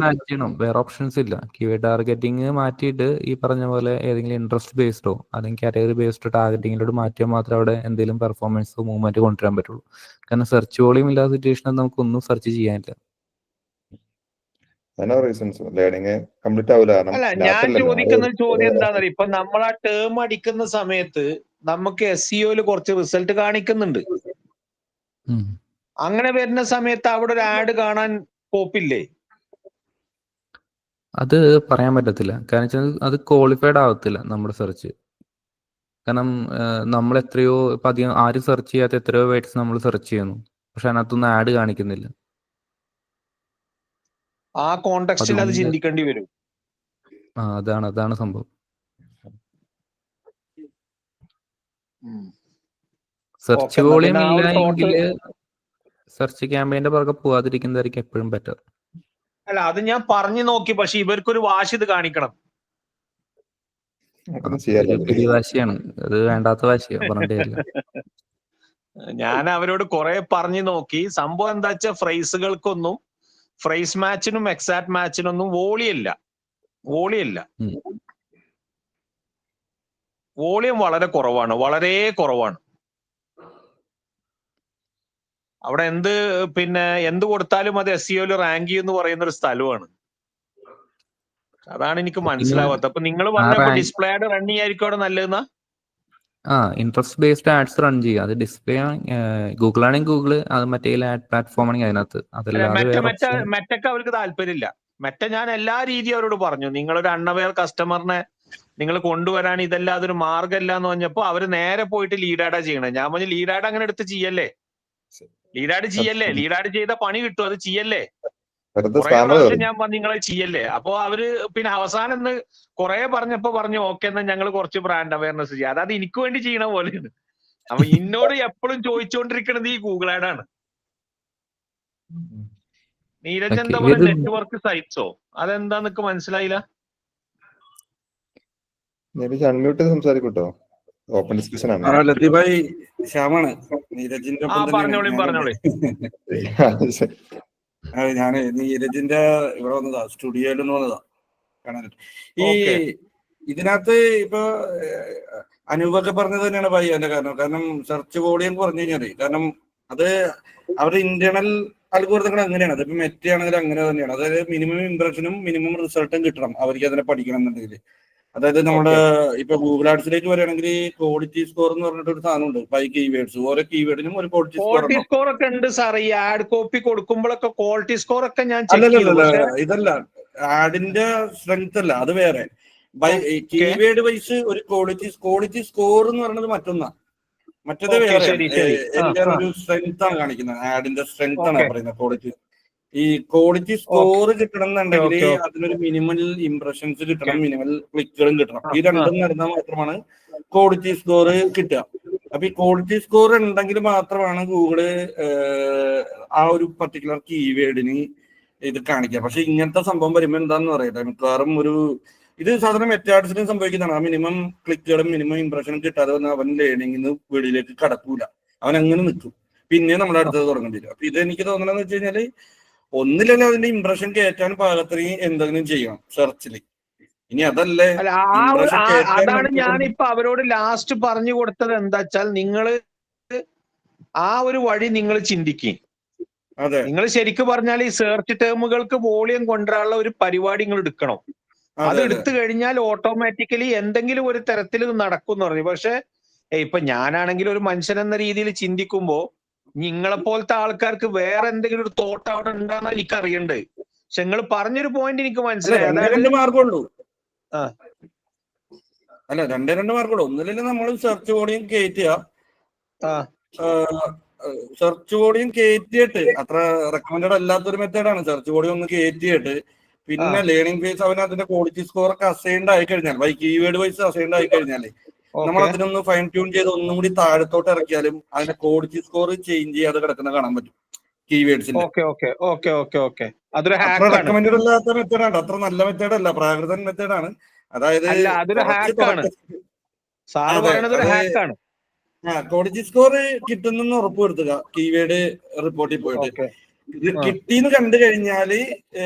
മാറ്റണം, വേറെ ഓപ്ഷൻസ് ഇല്ല. കീവേഡ് ടാർഗറ്റിംഗ് മാറ്റിയിട്ട് ഈ പറഞ്ഞ പോലെ ഏതെങ്കിലും ഇൻട്രസ്റ്റ് ബേസ്ഡോ അല്ലെങ്കിൽ കാറ്റഗറി ബേസ്ഡോ ടാർഗറ്റിങ്ങിലോട്ട് മാറ്റിയാൽ മാത്രമേ അവിടെ എന്തെങ്കിലും പെർഫോമൻസോ മൂവ്മെന്റ് കൊണ്ടുവരാൻ പറ്റുള്ളൂ. കാരണം സെർച്ച് വോളിയം ഇല്ലാത്ത സിറ്റുവേഷനിൽ നമുക്കൊന്നും സെർച്ച് ചെയ്യാനില്ല. അല്ല, ഞാൻ ചോദിക്കുന്ന ചോദ്യം എന്താണെന്ന് ഇപ്പൊ നമ്മൾ ആ ടേം അടിക്കുന്ന സമയത്ത് നമുക്ക് SEO കുറച്ച് റിസൾട്ട് കാണിക്കുന്നുണ്ട്. അങ്ങനെ വരുന്ന സമയത്ത് അവിടെ ഒരു ആഡ് കാണാൻ സ്കോപ്പില്ലേ? അത് പറയാൻ പറ്റത്തില്ല. കാരണം വെച്ചാൽ അത് ക്വാളിഫൈഡ് ആവത്തില്ല നമ്മുടെ സെർച്ച്. കാരണം നമ്മൾ എത്രയോ ഇപ്പം അധികം ആരും സെർച്ച് ചെയ്യാത്ത എത്രയോ വേർഡ്സ് നമ്മൾ സെർച്ച് ചെയ്യുന്നു, പക്ഷെ അതിനകത്തൊന്നും ആഡ് കാണിക്കുന്നില്ല. ആ കോണ്ടെക്സ്റ്റിൽ അത് അതുകൊണ്ട് ചിന്തിക്കേണ്ടി വരും. അതാണ് സംഭവം. സെർച്ച് എന്നാ വോളിയം പിന്നെ ആ ഇല്ല ഒരു എങ്കിൽ തോട്ട് സെർച്ച് ക്യാമ്പയിന്റെ പുറകെ പോവാതിരിക്കുന്നതായിരിക്കും എപ്പോഴും ബെറ്റർ. അല്ല, അത് ഞാൻ പറഞ്ഞു നോക്കി, പക്ഷെ ഇവർക്കൊരു വാശി ഇത് കാണിക്കണം. നമുക്കൊന്നും ചെയ്യാനില്ല. പിടിവാശിയാണ്, അത് വേണ്ടാത്ത വാശിയാ, പറഞ്ഞിട്ട് കാര്യമില്ല. ഞാൻ അവരോട് കുറെ പറഞ്ഞു നോക്കി. സംഭവം എന്താ വെച്ചാൽ ഫ്രൈസുകൾക്കൊന്നും, ഫ്രൈസ് മാച്ചിനും എക്സാക്ട് മാച്ചിനൊന്നും വോളിയല്ല. വോളിയം വളരെ കുറവാണ്, വളരെ കുറവാണ്. അവിടെ എന്ത് കൊടുത്താലും അത് SEO റാങ്ക് ചെയ്യുമെന്ന് പറയുന്ന ഒരു സ്ഥലമാണ്. അതാണ് എനിക്ക് മനസ്സിലാവാത്തത്. അപ്പൊ നിങ്ങൾ പറഞ്ഞപ്പോ ഡിസ്പ്ലേ ആഡ് റൺ ചെയ്യായിരിക്കും അവിടെ നല്ലതെന്നാ? ഇൻട്രസ്റ്റ് ബേസ്ഡ് ആഡ്സ് റൺ ചെയ്യുക. അത് ഡിസ്പ്ലേ ഗൂഗിൾ ആണെങ്കിൽ ഗൂഗിള്, അത് മറ്റേ ആഡ് പ്ലാറ്റ്ഫോം ആണെങ്കിൽ അതിനകത്ത്. അതല്ലാതെ മെറ്റക്ക് അവർക്ക് താല്പര്യമില്ല. ഞാൻ എല്ലാ രീതിയും അവരോട് പറഞ്ഞു, നിങ്ങളൊരു അൺഅവെയർ കസ്റ്റമറിനെ നിങ്ങൾ കൊണ്ടുവരാൻ ഇതെല്ലാം അതൊരു മാർഗ്ഗമല്ല എന്ന് പറഞ്ഞപ്പോ അവര് നേരെ പോയിട്ട് ലീഡ് ആഡാ ചെയ്യണേ. ഞാൻ പറഞ്ഞു ലീഡ് ആഡ് അങ്ങനെ എടുത്ത് ചെയ്യല്ലേ, ലീഡ് ആഡ് ചെയ്ത പണി കിട്ടും, അത് ചെയ്യല്ലേ. കുറെ പ്രാവശ്യം ഞാൻ പറഞ്ഞു നിങ്ങളെ ചെയ്യല്ലേ. അപ്പൊ അവര് പിന്നെ അവസാനം കുറെ പറഞ്ഞപ്പോ പറഞ്ഞു ഓക്കെ, എന്നാ ഞങ്ങൾ കുറച്ച് ബ്രാൻഡ് അവയർനെസ് ചെയ്യാം. അതായത് എനിക്ക് വേണ്ടി ചെയ്യണ പോലെയാണ്. അപ്പൊ എന്നോട് എപ്പോഴും ചോദിച്ചുകൊണ്ടിരിക്കുന്നത് ഈ ഗൂഗിൾ ആഡാണ്. നീരജ് എന്താ പറയുക, നെറ്റ്വർക്ക് സൈറ്റ്സോ? അതെന്താന്നൊക്കെ മനസ്സിലായില്ല. അൺമ്യൂട്ട് സംസാരിക്കൂട്ടോ, ഓപ്പൺ ഡിസ്കഷൻ ആണ്. ലത്തീഫായി ശ്യാമാണ് നീരജിന്റെ ഒപ്പം പറഞ്ഞോളി. ഞാന് നീരജിന്റെ ഇവിടെ വന്നതാ, സ്റ്റുഡിയോയിൽ നിന്ന് വന്നതാ കാണാനായിട്ട്. ഈ ഇതിനകത്ത് ഇപ്പൊ അനൂപൊക്കെ പറഞ്ഞത് തന്നെയാണ് ഭായി അതിന്റെ കാരണം സെർച്ച് വോളിയം കുറഞ്ഞു കഴിഞ്ഞാല്, കാരണം അത് അവരുടെ ഇന്റേണൽ അൽഗോരിതങ്ങൾ അങ്ങനെയാണ്. അതിപ്പോ മെറ്റ ആണെങ്കിൽ അങ്ങനെ തന്നെയാണ്. അതായത് മിനിമം ഇംപ്രഷനും മിനിമം റിസൾട്ടും കിട്ടണം അവർക്ക് അതിനെ പഠിക്കണം എന്നുണ്ടെങ്കിൽ. അതായത് നമ്മുടെ ഇപ്പൊ ഗൂഗിൾ ആഡ്സിലേക്ക് വരികയാണെങ്കിൽ ക്വാളിറ്റി സ്കോർ എന്ന് പറഞ്ഞിട്ട് ഒരു സാധനമുണ്ട്. 5 കീവേഡ്സ്, ഓരോ കീവേഡിനും ഒരു ക്വാളിറ്റി സ്കോർ ഒക്കെ ഉണ്ട് സാർ. ഈ ആഡ് കോപ്പി കൊടുക്കുമ്പോഴൊക്കെ ക്വാളിറ്റി സ്കോർ ഒക്കെ ഞാൻ ഇതല്ല ആഡിന്റെ സ്ട്രെങ്ത് അല്ല, അത് വേറെ. കീവേഡ് വൈസ് ഒരു ക്വാളിറ്റി സ്കോർ എന്ന് പറയുന്നത് മറ്റൊന്നാ, മറ്റേത് വേറെ. എന്റെ ഒരു സ്ട്രെങ്ത് ആണ് കാണിക്കുന്നത്, ആഡിന്റെ സ്ട്രെങ്ത് ആണ് പറയുന്നത് ക്വാളിറ്റി. ഈ ക്വാളിറ്റി സ്കോർ കിട്ടണം എന്നുണ്ടെങ്കിൽ അതിനൊരു മിനിമൽ ഇംപ്രഷൻസ് കിട്ടണം, മിനിമൽ ക്ലിക്കുകളും കിട്ടണം. ഈ രണ്ടും നടന്നാൽ മാത്രമാണ് ക്വാളിറ്റി സ്കോർ കിട്ടുക. അപ്പൊ ഈ ക്വാളിറ്റി സ്കോർ ഉണ്ടെങ്കിൽ മാത്രമാണ് ഗൂഗിള് ആ ഒരു പർട്ടിക്കുലർ കീവേഡിന് ഇത് കാണിക്കുക. പക്ഷെ ഇങ്ങനത്തെ സംഭവം വരുമ്പോൾ എന്താന്ന് പറയട്ടെ, മിക്കവാറും ഇത് സാധാരണ മെറ്റാഡ്സിനും സംഭവിക്കുന്നതാണ്. ആ മിനിമം ക്ലിക്കുകളും മിനിമം ഇംപ്രഷനും കിട്ടാതെ വന്ന് അവൻ ലേണിംഗിന്ന് വെളിയിലേക്ക് കടക്കൂല, അവൻ അങ്ങനെ നിൽക്കും. പിന്നെ നമ്മുടെ അടുത്തത് തുടങ്ങേണ്ടി വരും. അപ്പൊ ഇത് എനിക്ക് തോന്നണമെന്ന് വെച്ച് കഴിഞ്ഞാല് ഒന്നിലല്ലേ അതിന്റെ ഇംപ്രഷൻ കയറ്റാൻ പാകത്തിന് എന്തെങ്കിലും ചെയ്യണം സെർച്ചിൽ. ഇനി അതല്ലേ അതാണ് ഞാനിപ്പോ അവരോട് ലാസ്റ്റ് പറഞ്ഞു കൊടുത്തത്. എന്താ വെച്ചാൽ നിങ്ങൾ ആ ഒരു വഴി നിങ്ങൾ ചിന്തിക്കും. നിങ്ങൾ ശരിക്കും പറഞ്ഞാൽ ഈ സെർച്ച് ടേമുകൾക്ക് വോളിയം കൊണ്ടുവരാനുള്ള ഒരു പരിപാടി നിങ്ങൾ എടുക്കണം. അത് എടുത്തു കഴിഞ്ഞാൽ ഓട്ടോമാറ്റിക്കലി എന്തെങ്കിലും ഒരു തരത്തിൽ ഇത് നടക്കും എന്ന് പറഞ്ഞു. പക്ഷെ ഇപ്പൊ ഞാനാണെങ്കിൽ ഒരു മനുഷ്യൻ എന്ന രീതിയിൽ ചിന്തിക്കുമ്പോ നിങ്ങളെ പോലത്തെ ആൾക്കാർക്ക് വേറെ എന്തെങ്കിലും ഒരു തോട്ട് അവിടെ ഉണ്ടാകുന്ന എനിക്ക് അറിയണ്ടേ. പക്ഷെ നിങ്ങൾ പറഞ്ഞൊരു പോയിന്റ് എനിക്ക് മനസ്സിലായി. രണ്ട് മാർഗമുള്ളൂ. രണ്ട് മാർഗമുള്ളൂ. ഒന്നിലല്ലേ നമ്മൾ സെർച്ച് വോളിയം കയറ്റുക, സെർച്ച് വോളിയം കയറ്റിയിട്ട് അത്ര റെക്കമെൻഡഡ് അല്ലാത്തൊരു മെത്തേഡാണ്. സെർച്ച് വോളിയം ഒന്ന് കയറ്റിയിട്ട് പിന്നെ ലേണിംഗ് ഫേസ് അവന് അതിന്റെ ക്വാളിറ്റി സ്കോർ ഒക്കെ അസൈൻഡ് ആയി കഴിഞ്ഞാൽ, കീവേഡ് വൈസ് അസൈൻഡ് ആയി കഴിഞ്ഞാല് നമ്മൾ അതിനൊന്ന് ഫൈൻ ട്യൂൺ ചെയ്ത് ഒന്നും കൂടി താഴത്തോട്ട് ഇറക്കിയാലും അതിന്റെ ക്വാളിറ്റി സ്കോർ ചേഞ്ച് ചെയ്യാതെ കിടക്കുന്ന കാണാൻ പറ്റും കീവേഡ്സിന്റെ. റെക്കമെൻഡഡ് അല്ലാത്ത മെത്തേഡാണ്, അത്ര നല്ല മെത്തേഡല്ല, പ്രാകൃതൻ മെത്തേഡാണ്. അതായത് ക്വാളിറ്റി സ്കോർ കിട്ടുന്നെന്ന് ഉറപ്പ് വരുത്തുക കീവേഡ് റിപ്പോർട്ടിൽ പോയിട്ട്. ഇത് കിട്ടിന്ന് കണ്ടു കഴിഞ്ഞാല്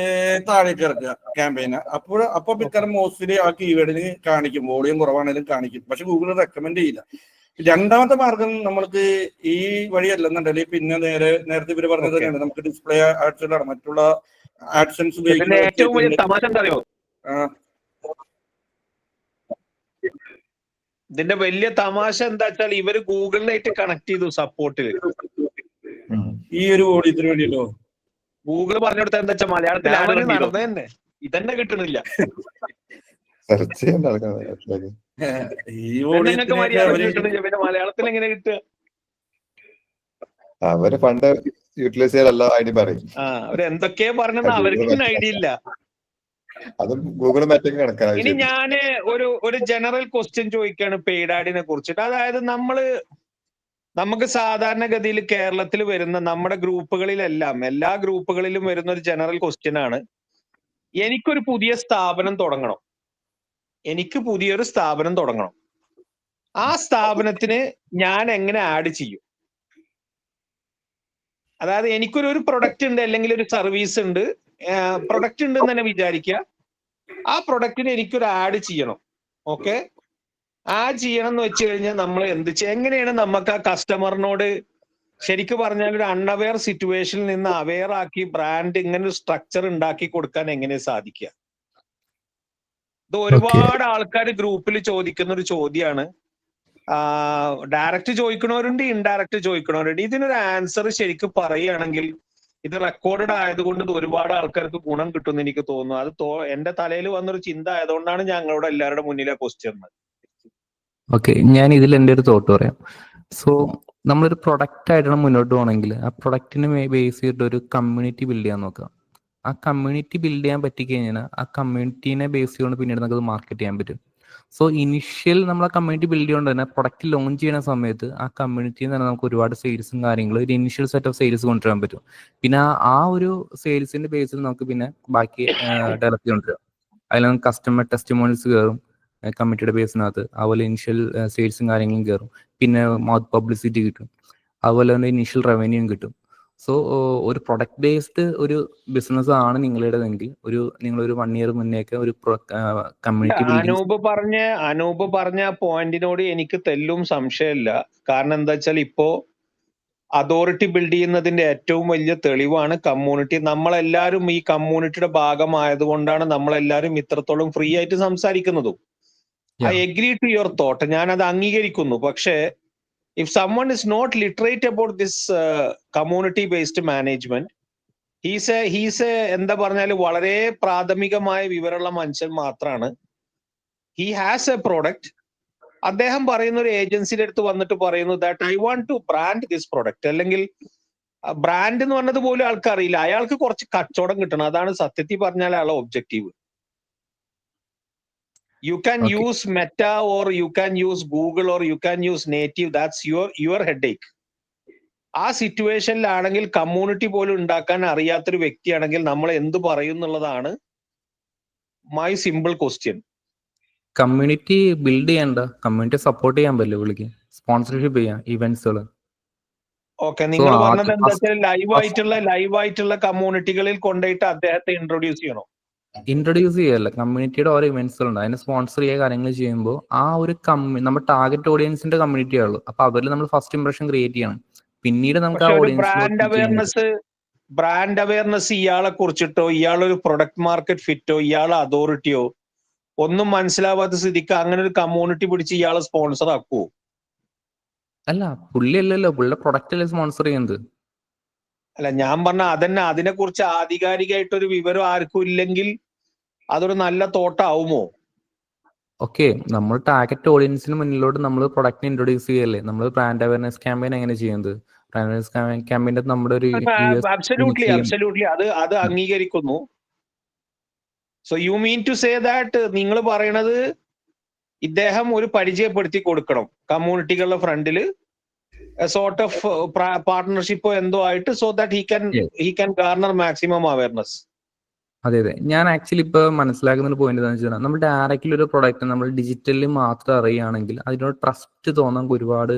താഴേക്ക് ഇറക്കുക ക്യാമ്പയിന്. അപ്പൊ മിക്കവാറും മോസ്റ്റ്ലി ആ കീവേഡിന് കാണിക്കും, വോളിയം കുറവാണെങ്കിലും കാണിക്കും. പക്ഷെ ഗൂഗിൾ റെക്കമെൻഡ് ചെയ്യില്ല. രണ്ടാമത്തെ മാർഗം നമ്മൾക്ക് ഈ വഴിയല്ലെന്നുണ്ടെങ്കിൽ പിന്നെ നേരത്തെ ഇവര് പറഞ്ഞത് തന്നെയാണ്, നമുക്ക് ഡിസ്പ്ലേ ആഡ്സിലാണ് മറ്റുള്ള ആഡ്സൻസ് ഉപയോഗിക്കുന്നത്. ഇതിന്റെ വലിയ തമാശ എന്താ വെച്ചാൽ ഇവര് ഗൂഗിളിനായിട്ട് കണക്ട് ചെയ്തു സപ്പോർട്ടില്. ഈ ഒരു ഓഡിയത്തിന് വേണ്ടിട്ടോ ഗൂഗിൾ പറഞ്ഞു കൊടുത്ത എന്താ വെച്ചാൽ മലയാളത്തിൽ ആഡ് നടന്നത് തന്നെ ഇതന്നെ കിട്ടണില്ല. സെർച്ച് ചെയ്യാൻ നടക്കുന്നത് ഈ നിങ്ങൾക്ക് മര്യാദ ഓഡിയത്തിന് കിട്ടണില്ല, പിന്നെ മലയാളത്തിൽ എങ്ങനെ കിട്ടുക? അവര് ഫണ്ട് യൂട്ടിലൈസ് ചെയ്യാനല്ല അതിന് പറയും. അവരെന്തൊക്കെയാ പറഞ്ഞെന്ന് അവർക്ക് ഐഡിയ ഇല്ല. അതും ഗൂഗിൾ മാറ്റൊക്കെ കണക്കാണ്. ഇനി ഞാന് ഒരു ജനറൽ ക്വസ്റ്റ്യൻ ചോദിക്കുകയാണ് പെയ്ഡ് ആഡിനെ കുറിച്ചിട്ട്. അതായത് നമുക്ക് സാധാരണഗതിയിൽ കേരളത്തിൽ വരുന്ന നമ്മുടെ ഗ്രൂപ്പുകളിലെല്ലാം എല്ലാ ഗ്രൂപ്പുകളിലും വരുന്ന ഒരു ജനറൽ ക്വസ്റ്റ്യൻ ആണ്, എനിക്കൊരു പുതിയ സ്ഥാപനം തുടങ്ങണം, എനിക്ക് പുതിയൊരു സ്ഥാപനം തുടങ്ങണം, ആ സ്ഥാപനത്തിന് ഞാൻ എങ്ങനെ ആഡ് ചെയ്യും? അതായത് എനിക്കൊരു പ്രൊഡക്റ്റ് ഉണ്ട്, അല്ലെങ്കിൽ ഒരു സർവീസ് ഉണ്ട്, പ്രൊഡക്റ്റ് ഉണ്ട് എന്ന് തന്നെ വിചാരിക്കുക. ആ പ്രൊഡക്റ്റിന് എനിക്കൊരു ആഡ് ചെയ്യണം. ഓക്കെ, ആഡ് ചെയ്യണം എന്ന് വെച്ച് കഴിഞ്ഞാൽ നമ്മൾ എങ്ങനെയാണ് നമുക്ക് ആ കസ്റ്റമറിനോട് ശരിക്കും പറഞ്ഞാൽ ഒരു അൺഅവെയർ സിറ്റുവേഷനിൽ നിന്ന് അവെയർ ആക്കി ബ്രാൻഡ് ഇങ്ങനെ ഒരു സ്ട്രക്ചർ ഉണ്ടാക്കി കൊടുക്കാൻ എങ്ങനെ സാധിക്കുക? ഇത് ഒരുപാട് ആൾക്കാർ ഗ്രൂപ്പിൽ ചോദിക്കുന്ന ഒരു ചോദ്യമാണ്. ഡയറക്റ്റ് ചോദിക്കണവരുണ്ട്, ഇൻഡയറക്റ്റ് ചോദിക്കണവരുണ്ട്. ഇതിനൊരു ആൻസർ ശരിക്കും പറയുകയാണെങ്കിൽ ഇത് റെക്കോർഡഡ് ആയതുകൊണ്ട് ഇത് ഒരുപാട് ആൾക്കാർക്ക് ഗുണം കിട്ടുമെന്ന് എനിക്ക് തോന്നുന്നു. അത് എന്റെ തലയിൽ വന്നൊരു ചിന്ത ആയതുകൊണ്ടാണ് ഞങ്ങളുടെ എല്ലാവരുടെ മുന്നിലെ ക്വസ്റ്റ്യൻ. ഓക്കെ, ഞാൻ ഇതിൽ എൻ്റെ ഒരു തോട്ട് പറയാം. സോ നമ്മളൊരു പ്രൊഡക്റ്റ് ആയിട്ടാണ് മുന്നോട്ട് പോകണമെങ്കിൽ ആ പ്രൊഡക്റ്റിനെ ബേസ് ചെയ്തിട്ട് ഒരു കമ്മ്യൂണിറ്റി ബിൽഡ് ചെയ്യാൻ നോക്കുക. ആ കമ്മ്യൂണിറ്റി ബിൽഡ് ചെയ്യാൻ പറ്റിക്കഴിഞ്ഞാൽ ആ കമ്മ്യൂണിറ്റീനെ ബേസ് ചെയ്തുകൊണ്ട് പിന്നീട് നമുക്ക് മാർക്കറ്റ് ചെയ്യാൻ പറ്റും. സോ ഇനിഷ്യൽ നമ്മൾ ആ കമ്മ്യൂണിറ്റി ബിൽഡ് ചെയ്യുകൊണ്ട് തന്നെ പ്രൊഡക്റ്റ് ലോഞ്ച് ചെയ്യുന്ന സമയത്ത് ആ കമ്മ്യൂണിറ്റിയിൽ നിന്ന് തന്നെ നമുക്ക് ഒരുപാട് സെയിൽസും കാര്യങ്ങളും ഒരു ഇനിഷ്യൽ സെറ്റ് ഓഫ് സെയിൽസ് കൊണ്ടുവരാൻ പറ്റും. പിന്നെ ആ ഒരു സെയിൽസിന്റെ ബേസിൽ നമുക്ക് പിന്നെ ബാക്കി ഡെവലപ്പ് ചെയ്തുകൊണ്ടിരാം. അതിൽ നമുക്ക് കസ്റ്റമർ ടെസ്റ്റിമോണിയൽസ് കയറും കമ്മിറ്റിയുടെ ബേസിനകത്ത്, അതുപോലെ ഇനിഷ്യൽ സെയിൽസും കാര്യങ്ങളും കയറും, പിന്നെ മൗത്ത് പബ്ലിസിറ്റി കിട്ടും, അതുപോലെ തന്നെ ഇനിഷ്യൽ റവന്യൂയും കിട്ടും. സോ ഒരു പ്രൊഡക്റ്റ് ബേസ്ഡ് ഒരു ബിസിനസ് ആണ് നിങ്ങളുടേതെങ്കിൽ നിങ്ങളൊരു 1 year മുന്നേക്ക് ഒരു കമ്മ്യൂണിറ്റി അനൂപ് പറഞ്ഞ പോയിന്റിനോട് എനിക്ക് തെല്ലും സംശയമില്ല. കാരണം എന്താ വെച്ചാൽ ഇപ്പോ അതോറിറ്റി ബിൽഡ് ചെയ്യുന്നതിന്റെ ഏറ്റവും വലിയ തെളിവാണ് കമ്മ്യൂണിറ്റി. നമ്മളെല്ലാവരും ഈ കമ്മ്യൂണിറ്റിയുടെ ഭാഗമായതുകൊണ്ടാണ് നമ്മളെല്ലാവരും ഇത്രത്തോളം ഫ്രീ ആയിട്ട് സംസാരിക്കുന്നതും. I agree to your thought, ഞാൻ അത് അംഗീകരിക്കുന്നു. പക്ഷേ if someone is not literate about this community based management, he's a എന്താ പറഞ്ഞാൽ വളരെ പ്രാഥമികമായ വിവരമുള്ള മനുഷ്യൻ മാത്രമാണ്. he has a product. അദ്ദേഹം പറയുന്ന ഒരു ഏജൻസിയുടെ അടുത്ത് വന്നിട്ട് പറയുന്നു that I want to brand this product, അല്ലെങ്കിൽ ബ്രാൻഡ് എന്ന് പറഞ്ഞത് പോലും ആൾക്ക് അറിയില്ല. അയാൾക്ക് കുറച്ച് കച്ചവടം കിട്ടണം, അതാണ് സത്യത്തിൽ പറഞ്ഞാൽ അയാളെ objective. You can use Meta or you can use Google or you can use native. That's your headache. ആ സിറ്റുവേഷനിലാണെങ്കിൽ കമ്മ്യൂണിറ്റി പോലും ഉണ്ടാക്കാൻ അറിയാത്തൊരു വ്യക്തിയാണെങ്കിൽ നമ്മൾ എന്ത് പറയും എന്നുള്ളതാണ് my simple question. Community build ചെയ്യണ്ട, കമ്മ്യൂണിറ്റി സപ്പോർട്ട് ചെയ്യാൻ പറ്റില്ല, വിളിക്ക് സ്പോൺസർഷിപ്പ് ചെയ്യാം ഇവന്റ്സുകൾ. ഓക്കെ, നിങ്ങൾ പറഞ്ഞത് എന്താ വെച്ചാൽ ലൈവായിട്ടുള്ള കമ്മ്യൂണിറ്റികളിൽ കൊണ്ടുപോയിട്ട് അദ്ദേഹത്തെ ഇൻട്രൊഡ്യൂസ് ചെയ്യണോ? ഇൻട്രൊഡ്യൂസ് ചെയ്യല്ല, കമ്മ്യൂണിറ്റിയുടെ ഓരോ ഇവന്റ്സുകൾ ഉണ്ട്, അതിനെ സ്പോൺസർ ചെയ്യുക കാര്യങ്ങൾ ചെയ്യുമ്പോൾ ആ ഒരു നമ്മുടെ ടാർഗറ്റ് ഓഡിയൻസിന്റെ കമ്മ്യൂണിറ്റി ആണല്ലോ, അപ്പൊ അവരിൽ നമ്മൾ ഫസ്റ്റ് ഇംപ്രഷൻ ക്രിയേറ്റ് ചെയ്യണം. പിന്നീട് നമുക്ക് ആ ബ്രാൻഡ് അവയർനെസ് ഇയാളെ കുറിച്ചിട്ടോ ഇയാളൊരു പ്രൊഡക്റ്റ് മാർക്കറ്റ് ഫിറ്റോ ഇയാളെ അതോറിറ്റിയോ ഒന്നും മനസ്സിലാവാത്ത സ്ഥിതിക്ക് അങ്ങനെ ഒരു കമ്മ്യൂണിറ്റി പിടിച്ച് ഇയാളെ സ്പോൺസർ ആക്കുവോ? അല്ല, പുള്ളി അല്ലല്ലോ, പുള്ളിയുടെ പ്രൊഡക്റ്റ് അല്ലേ സ്പോൺസർ ചെയ്യുന്നത്. അല്ല, ഞാൻ പറഞ്ഞ അതന്നെ, അതിനെ കുറിച്ച് ആധികാരികമായിട്ടൊരു വിവരം ആർക്കും ഇല്ലെങ്കിൽ അതൊരു നല്ല തോട്ടാവുമോ? ഓക്കെ, നമ്മൾ ടാർഗറ്റ് ഓഡിയൻസിന് മുന്നിലോട്ട് നമ്മൾ പ്രൊഡക്റ്റ് ഇൻട്രൊഡ്യൂസ് ചെയ്യല്ലേ. നമ്മൾ ബ്രാൻഡ് അവയർനെസ് ക്യാമ്പയിൻ എങ്ങനെ ചെയ്യുന്നത്? ബ്രാൻഡ് അവയർനെസ് ക്യാമ്പയിൻ്റെ നമ്മുടെ ഒരു അബ്സല്യൂട്ട്ലി അത് അംഗീകരിക്കുന്നു. So you mean to say that നിങ്ങൾ പറയണത് ഇദ്ദേഹം ഒരു പരിചയപ്പെടുത്തി കൊടുക്കണം കമ്മ്യൂണിറ്റികളുടെ ഫ്രണ്ടില്, സോർട്ട് ഓഫ് പാർട്ട്ണർഷിപ്പോ എന്തോ ആയിട്ട്, so that he can garner maximum awareness. അതെ, ഞാൻ ആക്ച്വലി ഇപ്പൊ മനസ്സിലാക്കുന്ന ഒരു പോയിന്റ് എന്താണെന്ന് വെച്ചാൽ നമ്മൾ ഡയറക്റ്റ്ലി ഒരു പ്രൊഡക്റ്റ് നമ്മൾ ഡിജിറ്റലി മാത്രം അറിയുകയാണെങ്കിൽ അതിനോട് ട്രസ്റ്റ് തോന്നാൻ ഒരുപാട്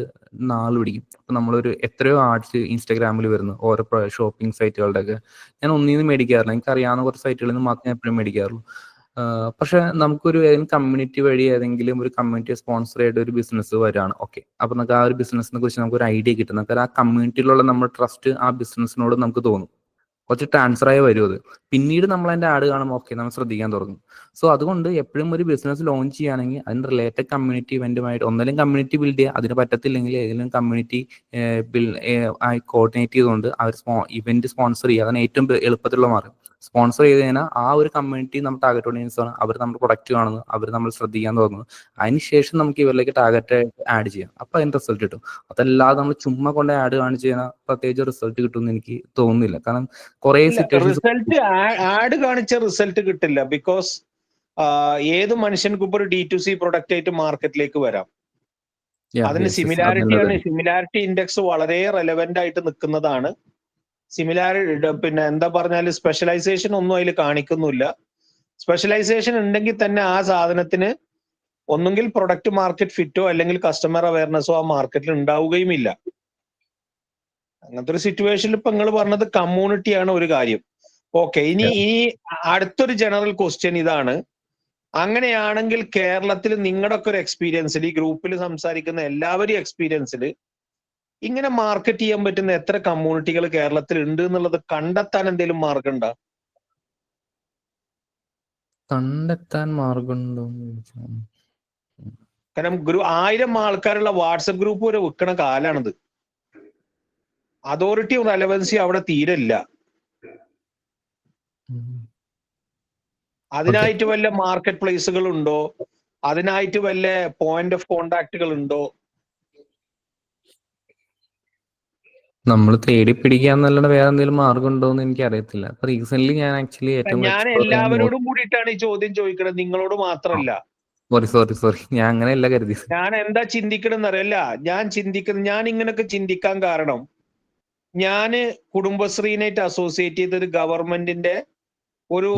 നാൾ പിടിക്കും. അപ്പൊ നമ്മളൊരു എത്രയോ ആഡ്സ് ഇൻസ്റ്റാഗ്രാമിൽ വരുന്നു ഓരോ ഷോപ്പിംഗ് സൈറ്റുകളുടെ ഒക്കെ, ഞാൻ ഒന്നിനും മേടിക്കാറില്ല, എനിക്ക് അറിയാവുന്ന കുറച്ച് സൈറ്റുകളിൽ നിന്ന് മാത്രമേ എപ്പോഴും മേടിക്കാറുള്ളൂ. പക്ഷെ നമുക്കൊരു കമ്മ്യൂണിറ്റി വഴി ഏതെങ്കിലും ഒരു കമ്മ്യൂണിറ്റി സ്പോൺസർ ആയിട്ട് ഒരു ബിസിനസ് വരികയാണ്, ഓക്കെ, അപ്പൊ നമുക്ക് ആ ഒരു ബിസിനസിനെ കുറിച്ച് നമുക്ക് ഒരു ഐഡിയ കിട്ടും, നമുക്ക് ആ കമ്മ്യൂണിറ്റിയിലുള്ള നമ്മുടെ ട്രസ്റ്റ് ആ ബിസിനസിനോട് നമുക്ക് തോന്നും. കുറച്ച് ട്രാൻസ്ഫർ ആയി വരും അത്. പിന്നീട് നമ്മൾ അതിന്റെ ആഡ് കാണുമ്പോൾ ഓക്കെ നമ്മൾ ശ്രദ്ധിക്കാൻ തുടങ്ങും. സോ അതുകൊണ്ട് എപ്പോഴും ഒരു ബിസിനസ് ലോഞ്ച് ചെയ്യുകയാണെങ്കിൽ അതിന് റിലേറ്റഡ് കമ്മ്യൂണിറ്റി ഇവന്റുമായിട്ട് ഒന്നെങ്കിലും കമ്മ്യൂണിറ്റി ബിൽഡ് ചെയ്യുക, അതിന് പറ്റത്തില്ലെങ്കിൽ ഏതെങ്കിലും കമ്മ്യൂണിറ്റി ആയി കോർഡിനേറ്റ് ചെയ്തുകൊണ്ട് അവർ ഇവന്റ് സ്പോൺസർ ചെയ്യുക. അതാണ് ഏറ്റവും എളുപ്പത്തിലുള്ള മാർഗം. സ്പോൺസർ ചെയ്ത് കഴിഞ്ഞാൽ ആ ഒരു കമ്മ്യൂണിറ്റി നമ്മുടെ ടാർഗറ്റ് ഓഡിയൻസ് ആണ്, അവർ നമ്മുടെ പ്രൊഡക്റ്റ് കാണുന്നു, അവർ നമ്മൾ ശ്രദ്ധിക്കാൻ തുടങ്ങുന്നു. അതിനുശേഷം നമുക്ക് ഇവരിലേക്ക് ടാർഗറ്റ് ആഡ് ചെയ്യാം. അപ്പൊ അതിന് റിസൾട്ട് കിട്ടും. അതല്ലാതെ നമ്മൾ ചുമ്മാ കൊണ്ട് ആഡ് കാണിച്ചു കഴിഞ്ഞാൽ പ്രത്യേകിച്ച് റിസൾട്ട് കിട്ടുമെന്ന് എനിക്ക് തോന്നുന്നില്ല. കാരണം കുറെ സിറ്റുവേഷൻസ് റിസൾട്ട് ആഡ് കാണിച്ച റിസൾട്ട് കിട്ടില്ല. ബിക്കോസ് ഏത് മനുഷ്യൻക്കും ഇപ്പൊ ഒരു D2C പ്രൊഡക്റ്റ് ആയിട്ട് മാർക്കറ്റിലേക്ക് വരാം. അതിന് സിമിലാരിറ്റി ഇൻഡെക്സ് വളരെ റെലവെന്റ് ആയിട്ട് നിൽക്കുന്നതാണ്. പിന്നെ എന്താ പറഞ്ഞാല് സ്പെഷ്യലൈസേഷൻ ഒന്നും അതിൽ കാണിക്കുന്നില്ല. സ്പെഷ്യലൈസേഷൻ ഉണ്ടെങ്കിൽ തന്നെ ആ സാധനത്തിന് ഒന്നുകിൽ പ്രൊഡക്റ്റ് മാർക്കറ്റ് ഫിറ്റോ അല്ലെങ്കിൽ കസ്റ്റമർ അവയർനെസ്സോ ആ മാർക്കറ്റിൽ ഉണ്ടാവുകയുമില്ല. അങ്ങനത്തെ ഒരു സിറ്റുവേഷനിൽ ഇപ്പൊ നിങ്ങൾ പറഞ്ഞത് കമ്മ്യൂണിറ്റിയാണ് ഒരു കാര്യം. ഓക്കെ, ഇനി അടുത്തൊരു ജനറൽ ക്വസ്റ്റ്യൻ ഇതാണ്. അങ്ങനെയാണെങ്കിൽ കേരളത്തിൽ നിങ്ങളുടെ ഒക്കെ ഒരു എക്സ്പീരിയൻസിൽ, ഈ ഗ്രൂപ്പിൽ സംസാരിക്കുന്ന എല്ലാവരും എക്സ്പീരിയൻസിൽ ഇങ്ങനെ മാർക്കറ്റ് ചെയ്യാൻ പറ്റുന്ന എത്ര കമ്മ്യൂണിറ്റികൾ കേരളത്തിൽ ഉണ്ട് എന്നുള്ളത് കണ്ടെത്താൻ എന്തെങ്കിലും മാർഗമുണ്ടോ? കണ്ടെത്താൻ മാർഗമുണ്ടോ? കാരണം 1000 ആൾക്കാരുള്ള വാട്സപ്പ് ഗ്രൂപ്പ് വരെ വിൽക്കണ കാലാണിത്. അതോറിറ്റിയും റെലവൻസി അവിടെ തീരില്ല. അതിനായിട്ട് വല്ല മാർക്കറ്റ് പ്ലേസുകൾ ഉണ്ടോ? അതിനായിട്ട് വല്ല പോയിന്റ് ഓഫ് കോണ്ടാക്റ്റുകൾ ഉണ്ടോ? നമ്മൾ തേടി പിടിക്കാന്നല്ലാതെ വേറെ എന്തെങ്കിലും മാർഗം ഉണ്ടോ എന്ന് എനിക്ക് അറിയത്തില്ല. അപ്പൊ റീസെന്റ് ഞാൻ ആക്ച്വലി ഞാൻ എല്ലാവരോടും കൂടിയിട്ടാണ് ഈ ചോദ്യം ചോദിക്കുന്നത്, നിങ്ങളോട് മാത്രമല്ല. സോറി ഞാൻ അങ്ങനെയല്ല കരുതി. ഞാൻ എന്താ ചിന്തിക്കണമെന്ന് അറിയില്ല. ഞാൻ ഇങ്ങനൊക്കെ ചിന്തിക്കാൻ കാരണം, ഞാന് കുടുംബശ്രീനായിട്ട് അസോസിയേറ്റ് ചെയ്ത ഒരു ഗവൺമെന്റിന്റെ ഒരു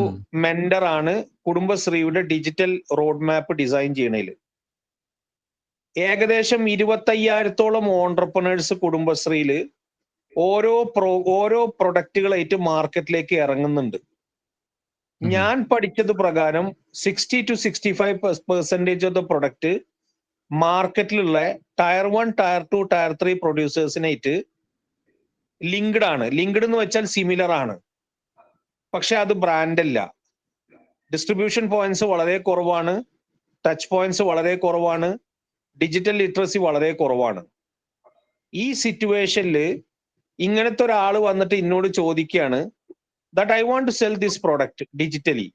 മെന്റർ ആണ് കുടുംബശ്രീയുടെ ഡിജിറ്റൽ റോഡ് മാപ്പ് ഡിസൈൻ ചെയ്യണതിൽ. ഏകദേശം 25,000-ഓളം ഓൺട്രപ്രണേഴ്സ് കുടുംബശ്രീയിൽ ഓരോ പ്രൊഡക്റ്റുകളായിട്ട് മാർക്കറ്റിലേക്ക് ഇറങ്ങുന്നുണ്ട്. ഞാൻ പഠിച്ചത് പ്രകാരം 60 to 65% ഓഫ് ദ പ്രൊഡക്റ്റ് മാർക്കറ്റിലുള്ള ടയർ 1, ടയർ 2, ടയർ 3 പ്രൊഡ്യൂസേഴ്സിനായിട്ട് ലിങ്ക്ഡ് ആണ്. ലിങ്ക്ഡ് എന്ന് വെച്ചാൽ സിമിലർ ആണ്, പക്ഷെ അത് ബ്രാൻഡ് അല്ല. ഡിസ്ട്രിബ്യൂഷൻ പോയിന്റ്സ് വളരെ കുറവാണ്, ടച്ച് പോയിന്റ്സ് വളരെ കുറവാണ്, ഡിജിറ്റൽ ലിറ്ററസി വളരെ കുറവാണ്. ഈ സിറ്റുവേഷനിൽ ഇങ്ങനത്തെ ഒരാൾ വന്നിട്ട് എന്നോട് ചോദിക്കുകയാണ് that I want to sell this product digitally.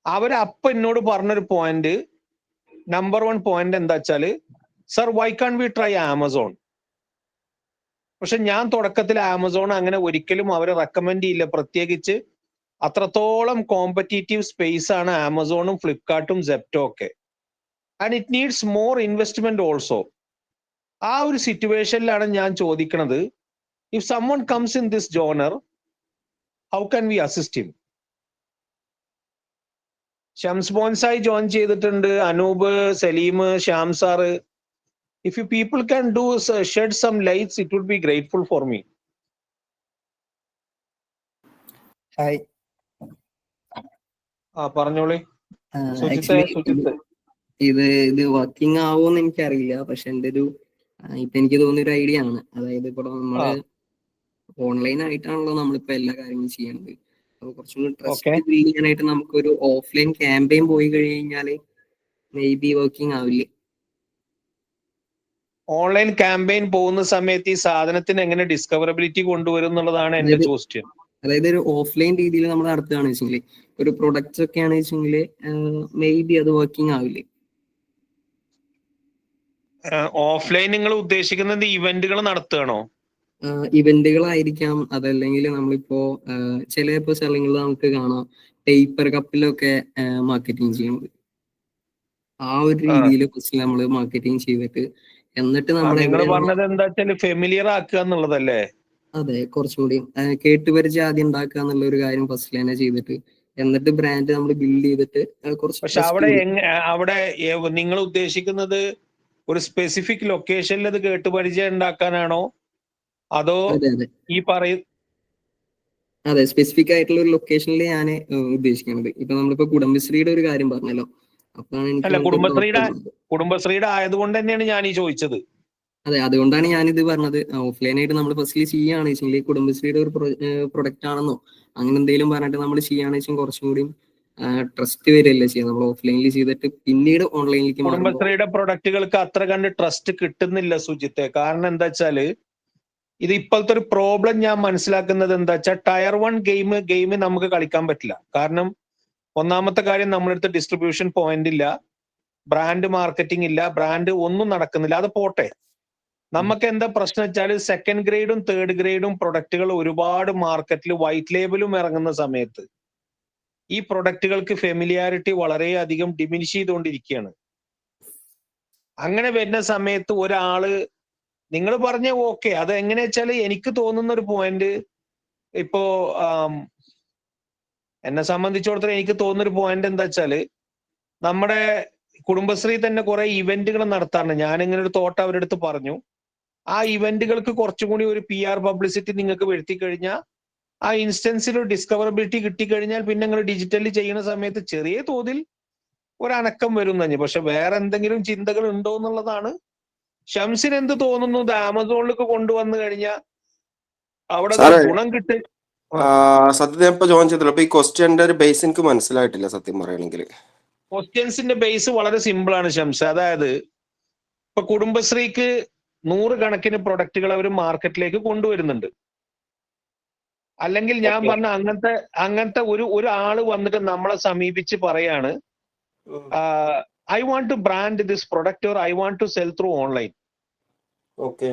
അവരപ്പൊ എന്നോട് പറഞ്ഞൊരു പോയിന്റ്, നമ്പർ 1 പോയിന്റ് എന്താ വെച്ചാല്, sir why can we try Amazon? പക്ഷെ ഞാൻ തുടക്കത്തിൽ ആമസോൺ അങ്ങനെ ഒരിക്കലും അവരെ റെക്കമെൻഡ് ചെയ്യില്ല. പ്രത്യേകിച്ച് അത്രത്തോളം കോമ്പറ്റീറ്റീവ് സ്പേസ് ആണ് ആമസോണും ഫ്ലിപ്കാർട്ടും സെപ്റ്റോ ഒക്കെ. And it needs more investment also. ആ ഒരു സിറ്റുവേഷനിലാണ് ഞാൻ ചോദിക്കുന്നത്, if someone comes in this genre, how can we assist him? Shams Bonsai join ചെയ്തിട്ടുണ്ട്, Anoop, Saleem, Shyam sir. If you people can do shed some lights, it would be grateful for me. Hi. പറഞ്ഞോളി. ഇത് working ആവോന്ന് എനിക്കറിയില്ല. പക്ഷെ എന്റെ ഒരു ഇപ്പൊ എനിക്ക് തോന്നിയൊരു ഐഡിയ ആണ്. അതായത് ഇപ്പൊ നമ്മള് ഓൺലൈൻ ആയിട്ടാണല്ലോ നമ്മളിപ്പോ എല്ലാ കാര്യങ്ങളും ചെയ്യണത്. അപ്പൊ കുറച്ചുകൂടി ട്രസ്റ്റ് ബിൽഡ് ചെയ്യാനായിട്ട് നമുക്കൊരു ഓഫ്ലൈൻ ക്യാമ്പയിൻ പോയി കഴിഞ്ഞാല് മേ ബി വർക്കിംഗ് ആവില്ലേ? ഓൺലൈൻ ക്യാമ്പയിൻ പോകുന്ന സമയത്ത് ഈ സാധനത്തിന് എങ്ങനെ ഡിസ്കവറബിലിറ്റി കൊണ്ടുവരും എന്നുള്ളതാണ് എന്റെ ക്വസ്റ്റ്യൻ. അതായത് ഒരു ഓഫ്ലൈൻ രീതിയിൽ നമ്മൾ നടത്തുകയാണെന്ന് വെച്ചെങ്കിൽ, ഒരു പ്രൊഡക്ട്സ് ഒക്കെ ആണെന്ന് വെച്ചെങ്കിൽ മേ ബി അത് വർക്കിംഗ് ആവില്ലേ? ഓഫ്ലൈൻ നിങ്ങൾ ഉദ്ദേശിക്കുന്നത് ഇവന്റുകൾ നടത്തുകയാണോ? ഇവന്റുകളായിരിക്കാം, അതല്ലെങ്കിൽ നമ്മളിപ്പോ ചിലപ്പോ സ്ഥലങ്ങളിൽ നമുക്ക് കാണാം പേപ്പർ കപ്പിലൊക്കെ മാർക്കറ്റിംഗ് ചെയ്യുന്നത്. ആ ഒരു രീതിയിൽ ഫസ്റ്റ് നമ്മൾ മാർക്കറ്റിംഗ് ചെയ്തിട്ട് എന്നിട്ട് നമ്മൾ പറഞ്ഞത് എന്താ വെച്ചാൽ ഫെമിലിയർ ആക്കുക എന്നുള്ളതല്ലേ? അതെ, കുറച്ചുകൂടി കേട്ടുപരിചയം ആദ്യം ഉണ്ടാക്കുക എന്നുള്ള ഒരു കാര്യം ഫസ്റ്റ് തന്നെ ചെയ്തിട്ട് എന്നിട്ട് ബ്രാൻഡ് നമ്മൾ ബിൽഡ് ചെയ്തിട്ട് കുറച്ച്. പക്ഷെ അവിടെ നിങ്ങൾ ഉദ്ദേശിക്കുന്നത് ഒരു സ്പെസിഫിക് ലൊക്കേഷനിൽ അത് കേട്ടുപരിചയം ഉണ്ടാക്കാനാണോ, അതോ ഈ അതെ സ്പെസിഫിക് ആയിട്ടുള്ള ഒരു ലൊക്കേഷനിൽ ഞാൻ ഉദ്ദേശിക്കുന്നത്. ഇപ്പൊ നമ്മളിപ്പോ കുടുംബശ്രീയുടെ ഒരു കാര്യം പറഞ്ഞല്ലോ, കുടുംബശ്രീയുടെ ആയതുകൊണ്ട് തന്നെയാണ് ഞാൻ ഈ ചോദിച്ചത്. അതെ, അതുകൊണ്ടാണ് ഞാനിത് പറഞ്ഞത്. ഓഫ്ലൈനായിട്ട് നമ്മൾ ഫസ്റ്റ്ലി ചെയ്യുകയാണ് വെച്ചെങ്കിൽ കുടുംബശ്രീയുടെ ഒരു പ്രൊഡക്റ്റ് ആണെന്നോ അങ്ങനെ എന്തെങ്കിലും പറഞ്ഞിട്ട് നമ്മൾ ചെയ്യുകയാണെന്ന് വെച്ചാൽ കുറച്ചും കൂടി ട്രസ്റ്റ് വരികയല്ലേ ചെയ്യുക. നമ്മൾ ഓഫ്ലൈനിൽ ചെയ്തിട്ട് പിന്നീട് ഓൺലൈനിലേക്ക് മാറുമ്പോൾ കുടുംബശ്രീയുടെ പ്രൊഡക്റ്റുകൾക്ക് അത്ര കണ്ട് ട്രസ്റ്റ് കിട്ടുന്നില്ല സുജിത്തെ. കാരണം എന്താ വെച്ചാല് ഇത് ഇപ്പോഴത്തെ ഒരു പ്രോബ്ലം ഞാൻ മനസ്സിലാക്കുന്നത് എന്താ വെച്ചാൽ ടയർ 1 ഗെയിം നമുക്ക് കളിക്കാൻ പറ്റില്ല. കാരണം ഒന്നാമത്തെ കാര്യം നമ്മളടുത്ത് ഡിസ്ട്രിബ്യൂഷൻ പോയിന്റ് ഇല്ല, ബ്രാൻഡ് മാർക്കറ്റിംഗ് ഇല്ല, ബ്രാൻഡ് ഒന്നും നടക്കുന്നില്ല. അത് പോട്ടെ, നമുക്ക് എന്താ പ്രശ്നം വെച്ചാൽ സെക്കൻഡ് ഗ്രേഡും തേർഡ് ഗ്രേഡും പ്രൊഡക്റ്റുകൾ ഒരുപാട് മാർക്കറ്റിൽ വൈറ്റ് ലേബലും ഇറങ്ങുന്ന സമയത്ത് ഈ പ്രൊഡക്റ്റുകൾക്ക് ഫെമിലിയാരിറ്റി വളരെയധികം ഡിമിനിഷ് ചെയ്തുകൊണ്ടിരിക്കുകയാണ്. അങ്ങനെ വരുന്ന സമയത്ത് ഒരാള് നിങ്ങൾ പറഞ്ഞ ഓക്കെ, അത് എങ്ങനെ വെച്ചാല് എനിക്ക് തോന്നുന്ന ഒരു പോയിന്റ്, ഇപ്പോ എന്നെ സംബന്ധിച്ചിടത്തോളം എനിക്ക് തോന്നുന്ന ഒരു പോയിന്റ് എന്താ വെച്ചാല് നമ്മുടെ കുടുംബശ്രീ തന്നെ കുറെ ഇവന്റുകൾ നടത്താറുണ്ട്. ഞാനിങ്ങനെ ഒരു തോട്ട് അവരുടെ അടുത്ത് പറഞ്ഞു, ആ ഇവന്റുകൾക്ക് കുറച്ചും കൂടി ഒരു PR പബ്ലിസിറ്റി നിങ്ങൾക്ക് വരുത്തി കഴിഞ്ഞാൽ ആ ഇൻസ്റ്റൻസിൽ ഒരു ഡിസ്കവറബിലിറ്റി കിട്ടിക്കഴിഞ്ഞാൽ പിന്നെ നിങ്ങൾ ഡിജിറ്റലി ചെയ്യുന്ന സമയത്ത് ചെറിയ തോതിൽ ഒരു അനക്കം വരും തന്നെ. പക്ഷെ വേറെ എന്തെങ്കിലും ചിന്തകൾ ഉണ്ടോ എന്നുള്ളതാണ്. ഷംസിന് എന്ത് തോന്നുന്നു? ഇത് ആമസോണിലേക്ക് കൊണ്ടുവന്നു കഴിഞ്ഞാൽ അവിടെ ഗുണം കിട്ടി? സത്യത്തിൽ ഇപ്പൊ ജോയിൻ ചെയ്തല്ലോ. അപ്പൊ ഈ ക്വസ്റ്റ്യന്റെ ഒരു ബേസ് എനിക്ക് മനസ്സിലായിട്ടില്ല സത്യം പറയുകയാണെങ്കിൽ. ക്വസ്റ്റ്യൻസിന്റെ ബേസ് വളരെ സിമ്പിൾ ആണ് ഷംസ്. അതായത് ഇപ്പൊ കുടുംബശ്രീക്ക് 100 കണക്കിന് പ്രൊഡക്റ്റുകൾ അവർ മാർക്കറ്റിലേക്ക് കൊണ്ടുവരുന്നുണ്ട്. അല്ലെങ്കിൽ ഞാൻ പറഞ്ഞ അങ്ങനത്തെ ഒരു ആള് വന്നിട്ട് നമ്മളെ സമീപിച്ച് പറയാണ്, I want to brand this product or I want to sell through online.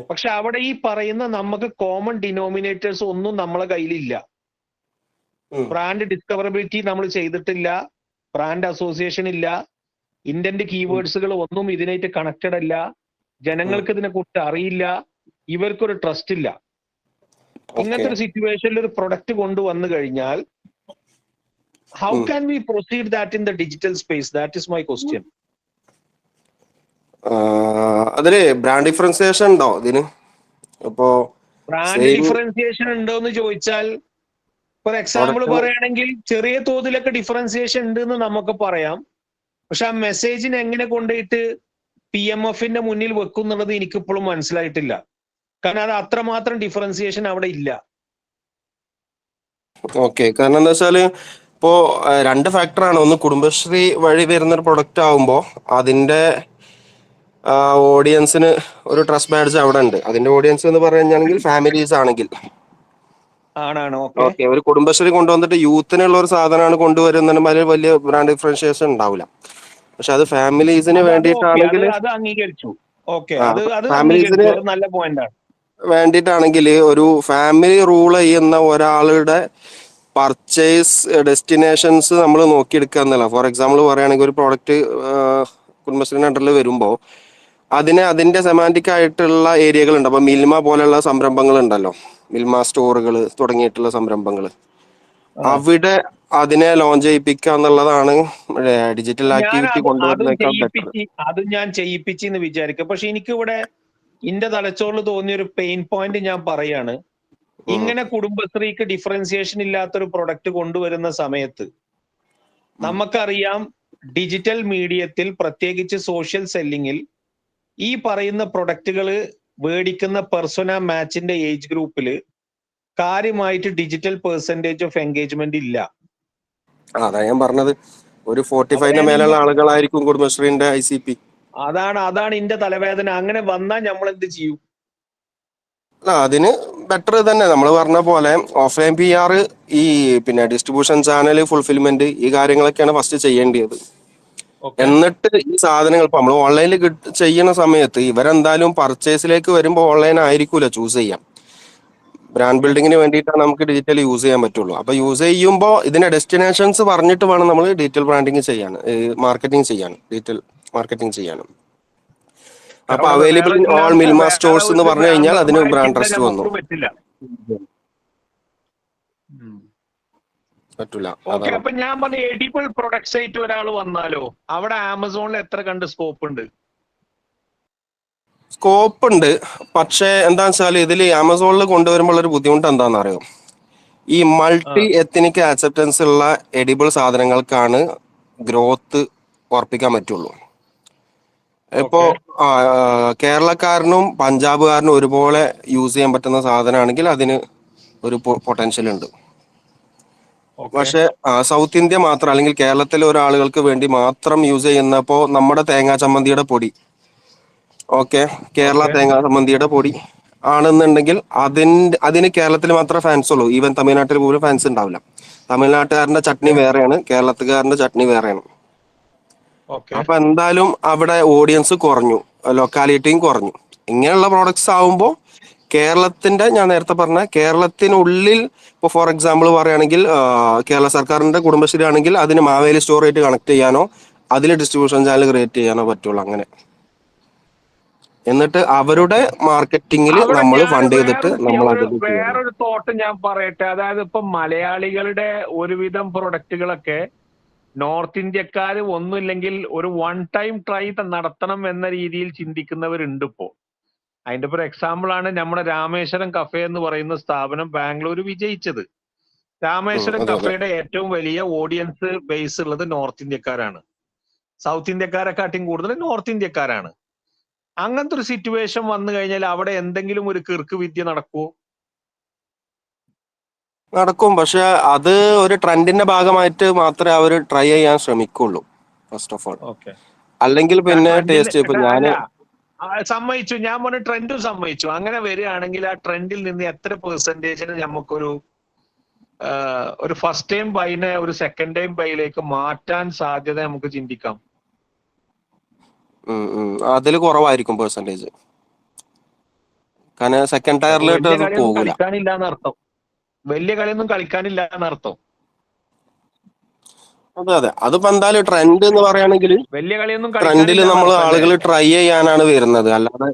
പക്ഷെ അവിടെ ഈ പറയുന്ന നമുക്ക് കോമൺ ഡിനോമിനേറ്റേഴ്സ് ഒന്നും നമ്മളെ കയ്യിലില്ല. ബ്രാൻഡ് ഡിസ്കവറബിലിറ്റി നമ്മൾ ചെയ്തിട്ടില്ല, ബ്രാൻഡ് അസോസിയേഷൻ ഇല്ല, ഇന്റന്റ് കീവേഡ്സുകൾ ഒന്നും ഇതിനായിട്ട് കണക്റ്റഡ് അല്ല, ജനങ്ങൾക്ക് ഇതിനെ കുറിച്ച് അറിയില്ല, ഇവർക്കൊരു ട്രസ്റ്റ് ഇല്ല. ഇങ്ങനത്തെ ഒരു സിറ്റുവേഷനിൽ ഒരു പ്രൊഡക്റ്റ് കൊണ്ടുവന്നു കഴിഞ്ഞാൽ how can we proceed that in the digital space? That is my question. അതില് ബ്രാൻഡ് ഡിഫറൻസിയേഷൻ ഉണ്ടോ ഇതിന്? ഇപ്പോ ബ്രാൻഡ് ഡിഫറൻസിയേഷൻ ഉണ്ടോ എന്ന് ചോദിച്ചാൽ, ഫോർ എക്സാമ്പിൾ പറയുകയാണെങ്കിൽ ചെറിയ തോതിലൊക്കെ ഡിഫറൻസിയേഷൻ ഉണ്ട് എന്ന് നമുക്ക് പറയാം. പക്ഷെ ആ മെസ്സേജിനെ എങ്ങനെ കൊണ്ടുപോയിട്ട് PMFന്റെ മുന്നിൽ വെക്കും എന്നുള്ളത് എനിക്കിപ്പോഴും മനസ്സിലായിട്ടില്ല. കാരണം അത് അത്രമാത്രം ഡിഫറൻസിയേഷൻ അവിടെ ഇല്ല. ഓക്കെ, കാരണം എന്താ വെച്ചാല് ഇപ്പോ 2 ഫാക്ടറാണ്. ഒന്ന്, കുടുംബശ്രീ വഴി വരുന്ന ഒരു പ്രൊഡക്റ്റ് ആവുമ്പോൾ അതിന്റെ ഓഡിയൻസിന് ഒരു ട്രസ്റ്റ് ബാഡ്ജ് അവിടെ ഉണ്ട്. അതിന്റെ ഓഡിയൻസ് എന്ന് പറയുകയാണെങ്കിൽ ഫാമിലീസ് ആണെങ്കിൽ ഓക്കെ, ഒരു കുടുംബശ്രീ കൊണ്ടുവന്നിട്ട് യൂത്തിനുള്ള ഒരു സാധനമാണ് കൊണ്ടുവരുന്നതിന് വലിയ ബ്രാൻഡ് ഡിഫറൻഷിയേഷൻ ഉണ്ടാവില്ല. പക്ഷെ അത് ഫാമിലീസിന് വേണ്ടിയിട്ടാണെങ്കിൽ ഫാമിലീസിന് നല്ല പോയിന്റാണ്. വേണ്ടിയിട്ടാണെങ്കിൽ ഒരു ഫാമിലി റൂൾ ചെയ്യുന്ന ഒരാളുടെ പർച്ചേസ് ഡെസ്റ്റിനേഷൻസ് നമ്മൾ നോക്കിയെടുക്കുക എന്നല്ല. ഫോർ എക്സാമ്പിൾ പറയുകയാണെങ്കിൽ ഒരു പ്രോഡക്റ്റ് കുടുംബശ്രീൻ്റെ അണ്ടറിൽ വരുമ്പോൾ അതിന്റെ സെമാൻറ്റിക് ആയിട്ടുള്ള ഏരിയകളുണ്ട്. അപ്പൊ മിൽമ പോലെയുള്ള സംരംഭങ്ങൾ ഉണ്ടല്ലോ, മിൽമ സ്റ്റോറുകൾ തുടങ്ങിയിട്ടുള്ള സംരംഭങ്ങൾ, അവിടെ അതിനെ ലോഞ്ച് ചെയ്യിപ്പിക്കുക എന്നുള്ളതാണ് ഡിജിറ്റൽ ആക്ടിവിറ്റി കൊണ്ടുവരുന്നേക്കാൾ ബെറ്റർ. അത് ഞാൻ ചെയ്യിപ്പിച്ചെന്ന് വിചാരിക്കും. പക്ഷെ എനിക്കിവിടെ എന്റെ തലച്ചോറിൽ തോന്നിയ ഒരു പെയിൻ പോയിന്റ് ഞാൻ പറയാണ്. ഇങ്ങനെ കുടുംബശ്രീക്ക് ഡിഫറൻസിയേഷൻ ഇല്ലാത്തൊരു പ്രൊഡക്റ്റ് കൊണ്ടുവരുന്ന സമയത്ത് നമുക്കറിയാം ഡിജിറ്റൽ മീഡിയത്തിൽ പ്രത്യേകിച്ച് സോഷ്യൽ സെല്ലിങ്ങിൽ ഈ പറയുന്ന പ്രൊഡക്റ്റുകൾ മേടിക്കുന്ന പെർസോണ മാച്ചിന്റെ ഏജ് ഗ്രൂപ്പിൽ കാര്യമായിട്ട് ഡിജിറ്റൽ പെർസെന്റേജ് ഓഫ് എൻഗേജ്മെന്റ് ഇല്ല. അതാ ഞാൻ പറഞ്ഞത്, ഒരു 45 മേലുള്ള ആളുകളായിരിക്കും കുടുംബശ്രീന്റെ ICP. അതാണ് എന്റെ തലവേദന. അങ്ങനെ വന്നാൽ നമ്മൾ എന്ത് ചെയ്യും? അതിന് ബെറ്റർ തന്നെ നമ്മൾ പറഞ്ഞ പോലെ ഓഫ്ലൈൻ PR, ഈ പിന്നെ ഡിസ്ട്രിബ്യൂഷൻ ചാനൽ ഫുൾഫിൽമെന്റ്, ഈ കാര്യങ്ങളൊക്കെയാണ് ഫസ്റ്റ് ചെയ്യേണ്ടത്. എന്നിട്ട് ഈ സാധനങ്ങൾ ഇപ്പൊ നമ്മൾ ഓൺലൈനിൽ ചെയ്യുന്ന സമയത്ത് ഇവരെന്തായാലും പർച്ചേസിലേക്ക് വരുമ്പോൾ ഓൺലൈൻ ആയിരിക്കൂല ചൂസ് ചെയ്യാം. ബ്രാൻഡ് ബിൽഡിങ്ങിന് വേണ്ടിയിട്ടാണ് നമുക്ക് ഡിജിറ്റൽ യൂസ് ചെയ്യാൻ പറ്റുള്ളൂ. അപ്പൊ യൂസ് ചെയ്യുമ്പോൾ ഇതിന്റെ ഡെസ്റ്റിനേഷൻസ് പറഞ്ഞിട്ട് വേണം നമ്മൾ ഡിജിറ്റൽ ബ്രാൻഡിങ് ചെയ്യാൻ, ഡിജിറ്റൽ മാർക്കറ്റിംഗ് ചെയ്യാനും. അപ്പൊ available in all Milma stores എന്ന് പറഞ്ഞു കഴിഞ്ഞാൽ അതിന് ബ്രാൻഡ് ട്രസ്റ്റ് വന്നു പറ്റൂല. അപ്പൊ ഞാൻ പറഞ്ഞ എഡിബിൾ പ്രൊഡക്ട്സ് ആയിട്ട് ഒരാൾ വന്നാലോ അവിടെ ആമസോണിൽ എത്ര കണ്ട് സ്കോപ്പ് ഉണ്ട്? സ്കോപ്പ് ഉണ്ട്, പക്ഷെ എന്താന്ന് വെച്ചാൽ ഇതിൽ ആമസോണിൽ കൊണ്ടുവരുമ്പോൾ ഒരു ബുദ്ധിമുട്ട് എന്താണെന്ന് അറിയോ? ഈ മൾട്ടി എത്നിക് ആക്സെപ്റ്റൻസ് ഉള്ള എഡിബിൾ സാധനങ്ങൾക്കാണ് ഗ്രോത്ത് ഉറപ്പിക്കാൻ പറ്റുള്ളൂ. ഇപ്പോ കേരളക്കാരനും പഞ്ചാബുകാരനും ഒരുപോലെ യൂസ് ചെയ്യാൻ പറ്റുന്ന സാധനമാണെങ്കിൽ അതിന് ഒരു പൊട്ടൻഷ്യൽ ഉണ്ട്. പക്ഷെ സൗത്ത് ഇന്ത്യ മാത്രം അല്ലെങ്കിൽ കേരളത്തിലെ ഒരാളുകൾക്ക് വേണ്ടി മാത്രം യൂസ് ചെയ്യുന്നപ്പോ നമ്മുടെ തേങ്ങാ ചമ്മന്തിയുടെ പൊടി കേരള തേങ്ങാ ചമ്മന്തിയുടെ പൊടി ആണെന്നുണ്ടെങ്കിൽ അതിന് കേരളത്തിൽ മാത്രമേ ഫാൻസ് ഉള്ളൂ. ഈവൻ തമിഴ്നാട്ടിൽ പോലും ഫാൻസ് ഉണ്ടാവില്ല. തമിഴ്നാട്ടുകാരന്റെ ചട്നി വേറെയാണ്, കേരളത്തുകാരന്റെ ചട്നി വേറെയാണ്. അപ്പൊ എന്തായാലും അവിടെ ഓഡിയൻസ് കുറഞ്ഞു, ലൊക്കാലിറ്റിയും കുറഞ്ഞു. ഇങ്ങനെയുള്ള പ്രോഡക്ട്സ് ആവുമ്പോൾ കേരളത്തിന്റെ, ഞാൻ നേരത്തെ പറഞ്ഞ കേരളത്തിനുള്ളിൽ ഇപ്പോൾ ഫോർ എക്സാമ്പിൾ പറയുകയാണെങ്കിൽ കേരള സർക്കാരിന്റെ കുടുംബശ്രീ ആണെങ്കിൽ അതിന് മാവേലി സ്റ്റോറായിട്ട് കണക്ട് ചെയ്യാനോ അതിൽ ഡിസ്ട്രിബ്യൂഷൻ ചാനൽ ക്രിയേറ്റ് ചെയ്യാനോ പറ്റുള്ളൂ. അങ്ങനെ എന്നിട്ട് അവരുടെ മാർക്കറ്റിംഗിൽ നമ്മൾ ഫണ്ട് ചെയ്തിട്ട് നമ്മൾ വേറൊരു തോട്ട് ഞാൻ പറയട്ടെ. അതായത് ഇപ്പൊ മലയാളികളുടെ ഒരുവിധം പ്രൊഡക്റ്റുകളൊക്കെ നോർത്ത് ഇന്ത്യക്കാര് ഒന്നുമില്ലെങ്കിൽ ഒരു വൺ ടൈം ട്രൈ നടത്തണം എന്ന രീതിയിൽ ചിന്തിക്കുന്നവരുണ്ട് ഇപ്പോ. അതിന്റെ ഒരു എക്സാമ്പിൾ ആണ് നമ്മുടെ രാമേശ്വരം കഫേ എന്ന് പറയുന്ന സ്ഥാപനം ബാംഗ്ലൂർ വിജയിച്ചത്. രാമേശ്വരം കഫേയുടെ ഏറ്റവും വലിയ ഓഡിയൻസ് ബേസ് ഉള്ളത് നോർത്ത് ഇന്ത്യക്കാരാണ്. സൗത്ത് ഇന്ത്യക്കാരെക്കാട്ടിയും കൂടുതൽ നോർത്ത് ഇന്ത്യക്കാരാണ്. അങ്ങനത്തെ ഒരു സിറ്റുവേഷൻ വന്നു കഴിഞ്ഞാൽ അവിടെ എന്തെങ്കിലും ഒരു കിർക്ക് വിദ്യ നടക്കുമോ? നടക്കും, പക്ഷെ അത് ഒരു ട്രെൻഡിന്റെ ഭാഗമായിട്ട് മാത്രമേ അവർ ട്രൈ ചെയ്യാൻ ശ്രമിക്കുള്ളൂ ഫസ്റ്റ് ഓഫ് ഓൾ. അല്ലെങ്കിൽ പിന്നെ ടേസ്റ്റ് ഇപ്പൊ ഞാൻ സമ്മതിച്ചു, ഞാൻ പറഞ്ഞ ട്രെൻഡും സമ്മതിച്ചു. അങ്ങനെ വരികയാണെങ്കിൽ ആ ട്രെൻഡിൽ നിന്ന് എത്ര പെർസെന്റേജിന് നമുക്കൊരു ഒരു ഫസ്റ്റ് ടൈം ബൈനെ ഒരു സെക്കൻഡ് ടൈം ബൈയിലേക്ക് മാറ്റാൻ സാധ്യത നമുക്ക് ചിന്തിക്കാം? അതിൽ കുറവായിരിക്കും പെർസെന്റേജ്. കാരണം സെക്കൻഡ് ടയറിലോട്ട് അത് പോകൂല. കളിക്കാനില്ല എന്നർത്ഥം, വലിയ കളിയൊന്നും കളിക്കാനില്ല എന്നർത്ഥം. അതെ, അതിപ്പോ എന്തായാലും ട്രെൻഡ് എന്ന് പറയുകയാണെങ്കിൽ വലിയ കളിയൊന്നും ട്രെൻഡിൽ നമ്മൾ ആളുകൾ ട്രൈ ചെയ്യാനാണ് വരുന്നത്, അല്ലാതെ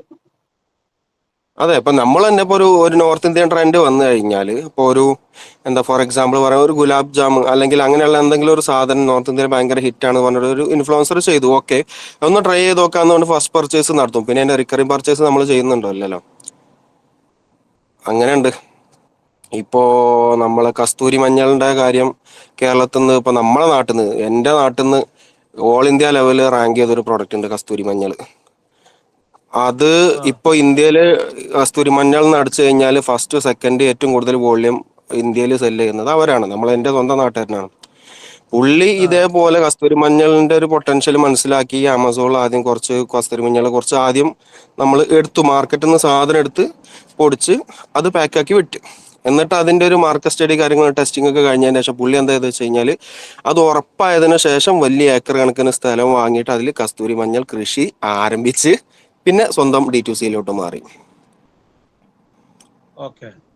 അതെ. ഇപ്പൊ നമ്മൾ തന്നെ ഇപ്പൊ ഒരു നോർത്ത് ഇന്ത്യൻ ട്രെൻഡ് വന്നു കഴിഞ്ഞാൽ ഇപ്പൊ ഒരു ഫോർ എക്സാമ്പിൾ പറയാം, ഒരു ഗുലാബ് ജാം അല്ലെങ്കിൽ അങ്ങനെയുള്ള എന്തെങ്കിലും ഒരു സാധനം നോർത്ത് ഇന്ത്യയിൽ ഭയങ്കര ഹിറ്റ് ആണ് പറഞ്ഞിട്ട് ഒരു ഇൻഫ്ലുവൻസർ ചെയ്തു, ഓക്കെ ഒന്ന് ട്രൈ ചെയ്ത് നോക്കാന്നുകൊണ്ട് ഫസ്റ്റ് പർച്ചേസ് നടത്തും. പിന്നെ അതിന്റെ റിക്കറിംഗ് പർച്ചേസ് നമ്മൾ ചെയ്യുന്നുണ്ടോ? ഇല്ലല്ലോ. അങ്ങനെയുണ്ട്. ഇപ്പോ നമ്മളെ കസ്തൂരി മഞ്ഞളിന്റെ കാര്യം കേരളത്തിൽ നിന്ന്, ഇപ്പൊ നമ്മളെ നാട്ടിൽ നിന്ന്, എന്റെ നാട്ടിൽ നിന്ന് ഓൾ ഇന്ത്യ ലെവലിൽ റാങ്ക് ചെയ്തൊരു പ്രൊഡക്റ്റ് ഉണ്ട് കസ്തൂരി മഞ്ഞൾ. അത് ഇപ്പൊ ഇന്ത്യയില് കസ്തൂരി മഞ്ഞൾ അടിച്ചു കഴിഞ്ഞാൽ ഫസ്റ്റ് സെക്കൻഡ് ഏറ്റവും കൂടുതൽ വോള്യം ഇന്ത്യയിൽ സെല് ചെയ്യുന്നത് അവരാണ്. എന്റെ സ്വന്തം നാട്ടുകാരനാണ് പുള്ളി. ഇതേപോലെ കസ്തൂരി മഞ്ഞളിന്റെ ഒരു പൊട്ടൻഷ്യൽ മനസ്സിലാക്കി ആമസോണിൽ ആദ്യം കുറച്ച് കസ്തൂരി മഞ്ഞൾ കുറച്ച് ആദ്യം നമ്മൾ എടുത്തു, മാർക്കറ്റിൽ നിന്ന് സാധനം എടുത്ത് പൊടിച്ച് അത് പാക്കാക്കി വിറ്റ്. എന്നിട്ട് അതിന്റെ ഒരു മാർക്കറ്റ് സ്റ്റഡി കാര്യങ്ങൾ ടെസ്റ്റിംഗ് ഒക്കെ കഴിഞ്ഞതിന് ശേഷം പുള്ളി എന്താ ചെയ്തെന്ന് വെച്ച് കഴിഞ്ഞാൽ അത് ഉറപ്പായതിനു ശേഷം വലിയ ഏക്കർ കണക്കിന് സ്ഥലം വാങ്ങിയിട്ട് അതിൽ കസ്തൂരി മഞ്ഞൾ കൃഷി ആരംഭിച്ച് പിന്നെ സ്വന്തം D2Cയിലോട്ട് മാറി.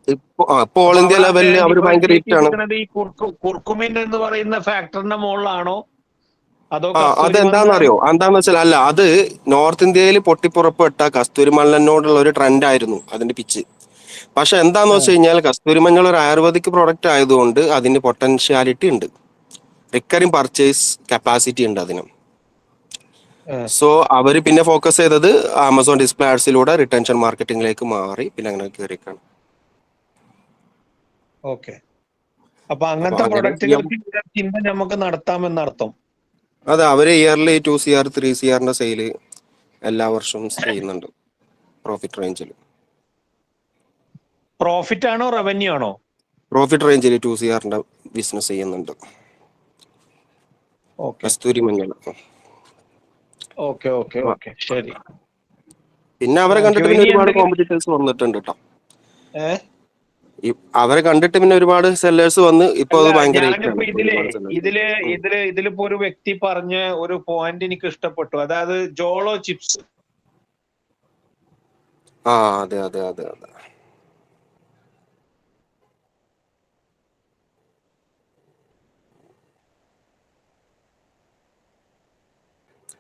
ഇപ്പൊ ഓൾ ഇന്ത്യ ലെവലിൽ അവർ ഭയങ്കര ഹിറ്റാണ്. ഈ കുർക്കുമിൻ എന്ന് പറയുന്ന ഫാക്ടറിന്റെ മുകളിലാണോ അതോ? അതെന്താണെന്നറിയോ? എന്താന്ന് വെച്ചാൽ അല്ല, അത് നോർത്ത് ഇന്ത്യയിൽ പൊട്ടിപ്പുറപ്പെട്ട കസ്തൂരി മഞ്ഞളിനോടുള്ള ഒരു ട്രെൻഡ് ആയിരുന്നു അതിന്റെ പിച്ച്. പക്ഷെ എന്താന്ന് വെച്ച് കഴിഞ്ഞാൽ കസ്തൂരി മഞ്ഞൾ ഒരു ആയുർവേദിക് പ്രോഡക്റ്റ് ആയതുകൊണ്ട് അതിന് പൊട്ടൻഷ്യാലിറ്റി ഉണ്ട്, റിക്കറിംഗ് പർച്ചേസ് കപ്പാസിറ്റി ഉണ്ട് അതിന്. സോ അവര് പിന്നെ ഫോക്കസ് ചെയ്തത് ആമസോൺ ഡിസ്പ്ലേ ആഡ്സിലൂടെ റിട്ടൻഷൻ മാർക്കറ്റിംഗിലേക്ക് മാറി, പിന്നെ അങ്ങനെ കയറിക്കാണ്. ഓക്കെ, അപ്പൊ അങ്ങനത്തെ പ്രൊഡക്റ്റുകൾക്ക് ചിന്ത നമുക്ക് നടത്താമെന്നർത്ഥം. അതെ, അവര് ഇയർലി 2 CR 3 CRന്റെ സെയില് എല്ലാ വർഷവും ചെയ്യുന്നുണ്ട് പ്രോഫിറ്റ് റേഞ്ചിൽ. പ്രോഫിറ്റ് ആണോ റവന്യൂ ആണോ? പ്രോഫിറ്റ് റേഞ്ചിൽ 2 CRന്റെ ബിസിനസ് ചെയ്യുന്നുണ്ട് കസ്തൂരി മഞ്ഞൾ. ഓക്കെ ഓക്കെ ഓക്കെ, ശരി. പിന്നെ അവരെ കണ്ടിട്ട് പിന്നെ ഒരുപാട് കോമ്പറ്റീറ്റേഴ്സ് വന്നിട്ടുണ്ട് കേട്ടോ. അവരെ കണ്ടിട്ട് പിന്നെ ഒരുപാട് സെല്ലേഴ്സ് വന്ന് ഇപ്പൊ അത് ഭയങ്കര ഇതിലിപ്പോ ഒരു വ്യക്തി പറഞ്ഞ ഒരു പോയിന്റ് എനിക്ക് ഇഷ്ടപ്പെട്ടു, അതായത് ജോളോ ചിപ്സ്. അതെ അതെ അതെ അതെ.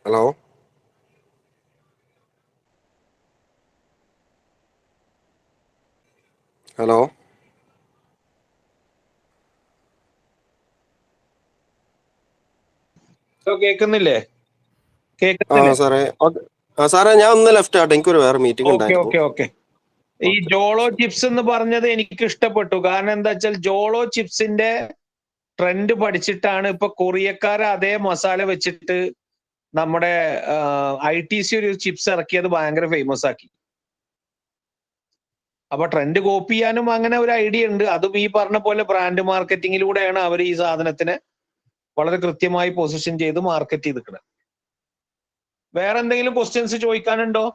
ഹലോ ഹലോ കേൾക്കുന്നില്ലേ? സാറേ ഞാൻ ഒന്ന് ലെഫ്റ്റ് ആട്ടെ, എനിക്കൊരു വേറെ മീറ്റിംഗ് ഉണ്ടായിരുന്നു. ഓക്കെ. ഈ ജോളോ ചിപ്സ് എന്ന് പറഞ്ഞത് എനിക്ക് ഇഷ്ടപ്പെട്ടു. കാരണം എന്താ വെച്ചാൽ ജോളോ ചിപ്സിന്റെ ട്രെൻഡ് പഠിച്ചിട്ടാണ് ഇപ്പൊ കൊറിയക്കാരെ അതേ മസാല വെച്ചിട്ട് നമ്മുടെ ITC ഒരു ചിപ്സ് ഇറക്കിയത് ഭയങ്കര ഫേമസ് ആക്കി. അപ്പൊ ട്രെൻഡ് കോപ്പി ചെയ്യാനും അങ്ങനെ ഒരു ഐഡിയ ഉണ്ട്. അതും ഈ പറഞ്ഞ പോലെ ബ്രാൻഡ് മാർക്കറ്റിങ്ങിലൂടെയാണ് അവർ ഈ സാധനത്തിനെ വളരെ കൃത്യമായി പൊസിഷൻ ചെയ്ത് മാർക്കറ്റ് ചെയ്തിരിക്കുന്നത്. വേറെ എന്തെങ്കിലും ക്വസ്റ്റ്യൻസ് ചോദിക്കാനുണ്ടോ?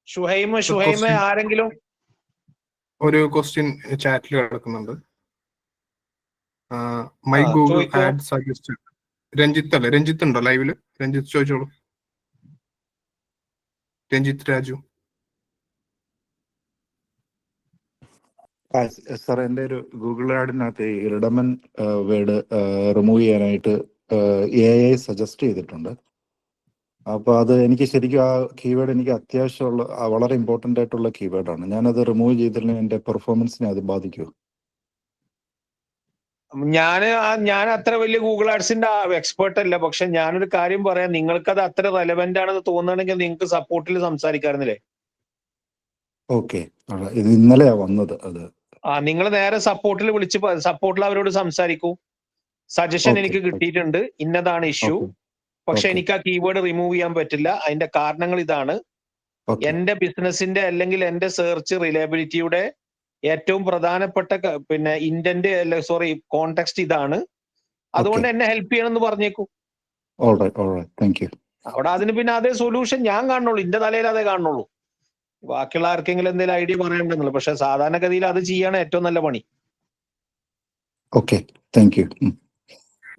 ഷുഹൈമ ആരെങ്കിലും? ഒരു ക്വസ്റ്റ്യൻ ചാറ്റിൽ കിടക്കുന്നുണ്ട്. My Google add suggest. Ranjith ഉണ്ടോ ലൈവില്? രഞ്ജിത്ത് ചോദിച്ചോളൂ. രഞ്ജിത്ത് രാജു. സാർ, എൻ്റെ ഒരു ഗൂഗിൾ ആഡിനകത്ത് ഇടമൻ വേർഡ് റിമൂവ് ചെയ്യാനായിട്ട് AI സജസ്റ്റ് ചെയ്തിട്ടുണ്ട്. അപ്പൊ അത് എനിക്ക് ശരിക്കും ആ കീവേഡ് എനിക്ക് അത്യാവശ്യമുള്ള വളരെ ഇമ്പോർട്ടൻ്റ് ആയിട്ടുള്ള കീവേഡാണ്. ഞാനത് റിമൂവ് ചെയ്തില്ലെങ്കിൽ എൻ്റെ പെർഫോമൻസിനെ അത് ബാധിക്കുമോ? ഞാൻ അത്ര വലിയ ഗൂഗിൾ ആഡ്സിന്റെ എക്സ്പേർട്ട് അല്ല. പക്ഷെ ഞാനൊരു കാര്യം പറയാം, നിങ്ങൾക്ക് അത് അത്ര റെലവെന്റ് ആണെന്ന് തോന്നുകയാണെങ്കിൽ നിങ്ങൾക്ക് സപ്പോർട്ടിൽ സംസാരിക്കാറുന്നില്ലേ? ഓക്കെ, ഇത് ഇന്നലെയാ വന്നത് അത്. നിങ്ങൾ നേരെ സപ്പോർട്ടിൽ വിളിച്ച് സപ്പോർട്ടിൽ അവരോട് സംസാരിക്കൂ. സജഷൻ എനിക്ക് കിട്ടിയിട്ടുണ്ട്, ഇന്നതാണ് ഇഷ്യൂ, പക്ഷെ എനിക്ക് ആ കീവേഡ് റിമൂവ് ചെയ്യാൻ പറ്റില്ല. അതിന്റെ കാരണങ്ങൾ ഇതാണ്. എന്റെ ബിസിനസിന്റെ അല്ലെങ്കിൽ എന്റെ സെർച്ച് റിലയബിലിറ്റിയുടെ ഏറ്റവും പ്രധാനപ്പെട്ട കോണ്ടെക്സ്റ്റ് ഇതാണ്. അതുകൊണ്ട് എന്നെ ഹെൽപ്പ് ചെയ്യണമെന്ന് പറഞ്ഞേക്കൂ. അവിടെ അതിന് പിന്നെ അതേ സൊല്യൂഷൻ ഞാൻ കാണുള്ളൂ, എന്റെ തലയിൽ അതേ കാണുള്ളൂ. ബാക്കിയുള്ള ആർക്കെങ്കിലും എന്തെങ്കിലും ഐഡിയ പറയണ്ടെന്നുള്ളു. പക്ഷെ സാധാരണഗതിയിൽ അത് ചെയ്യാണ് ഏറ്റവും നല്ല പണി.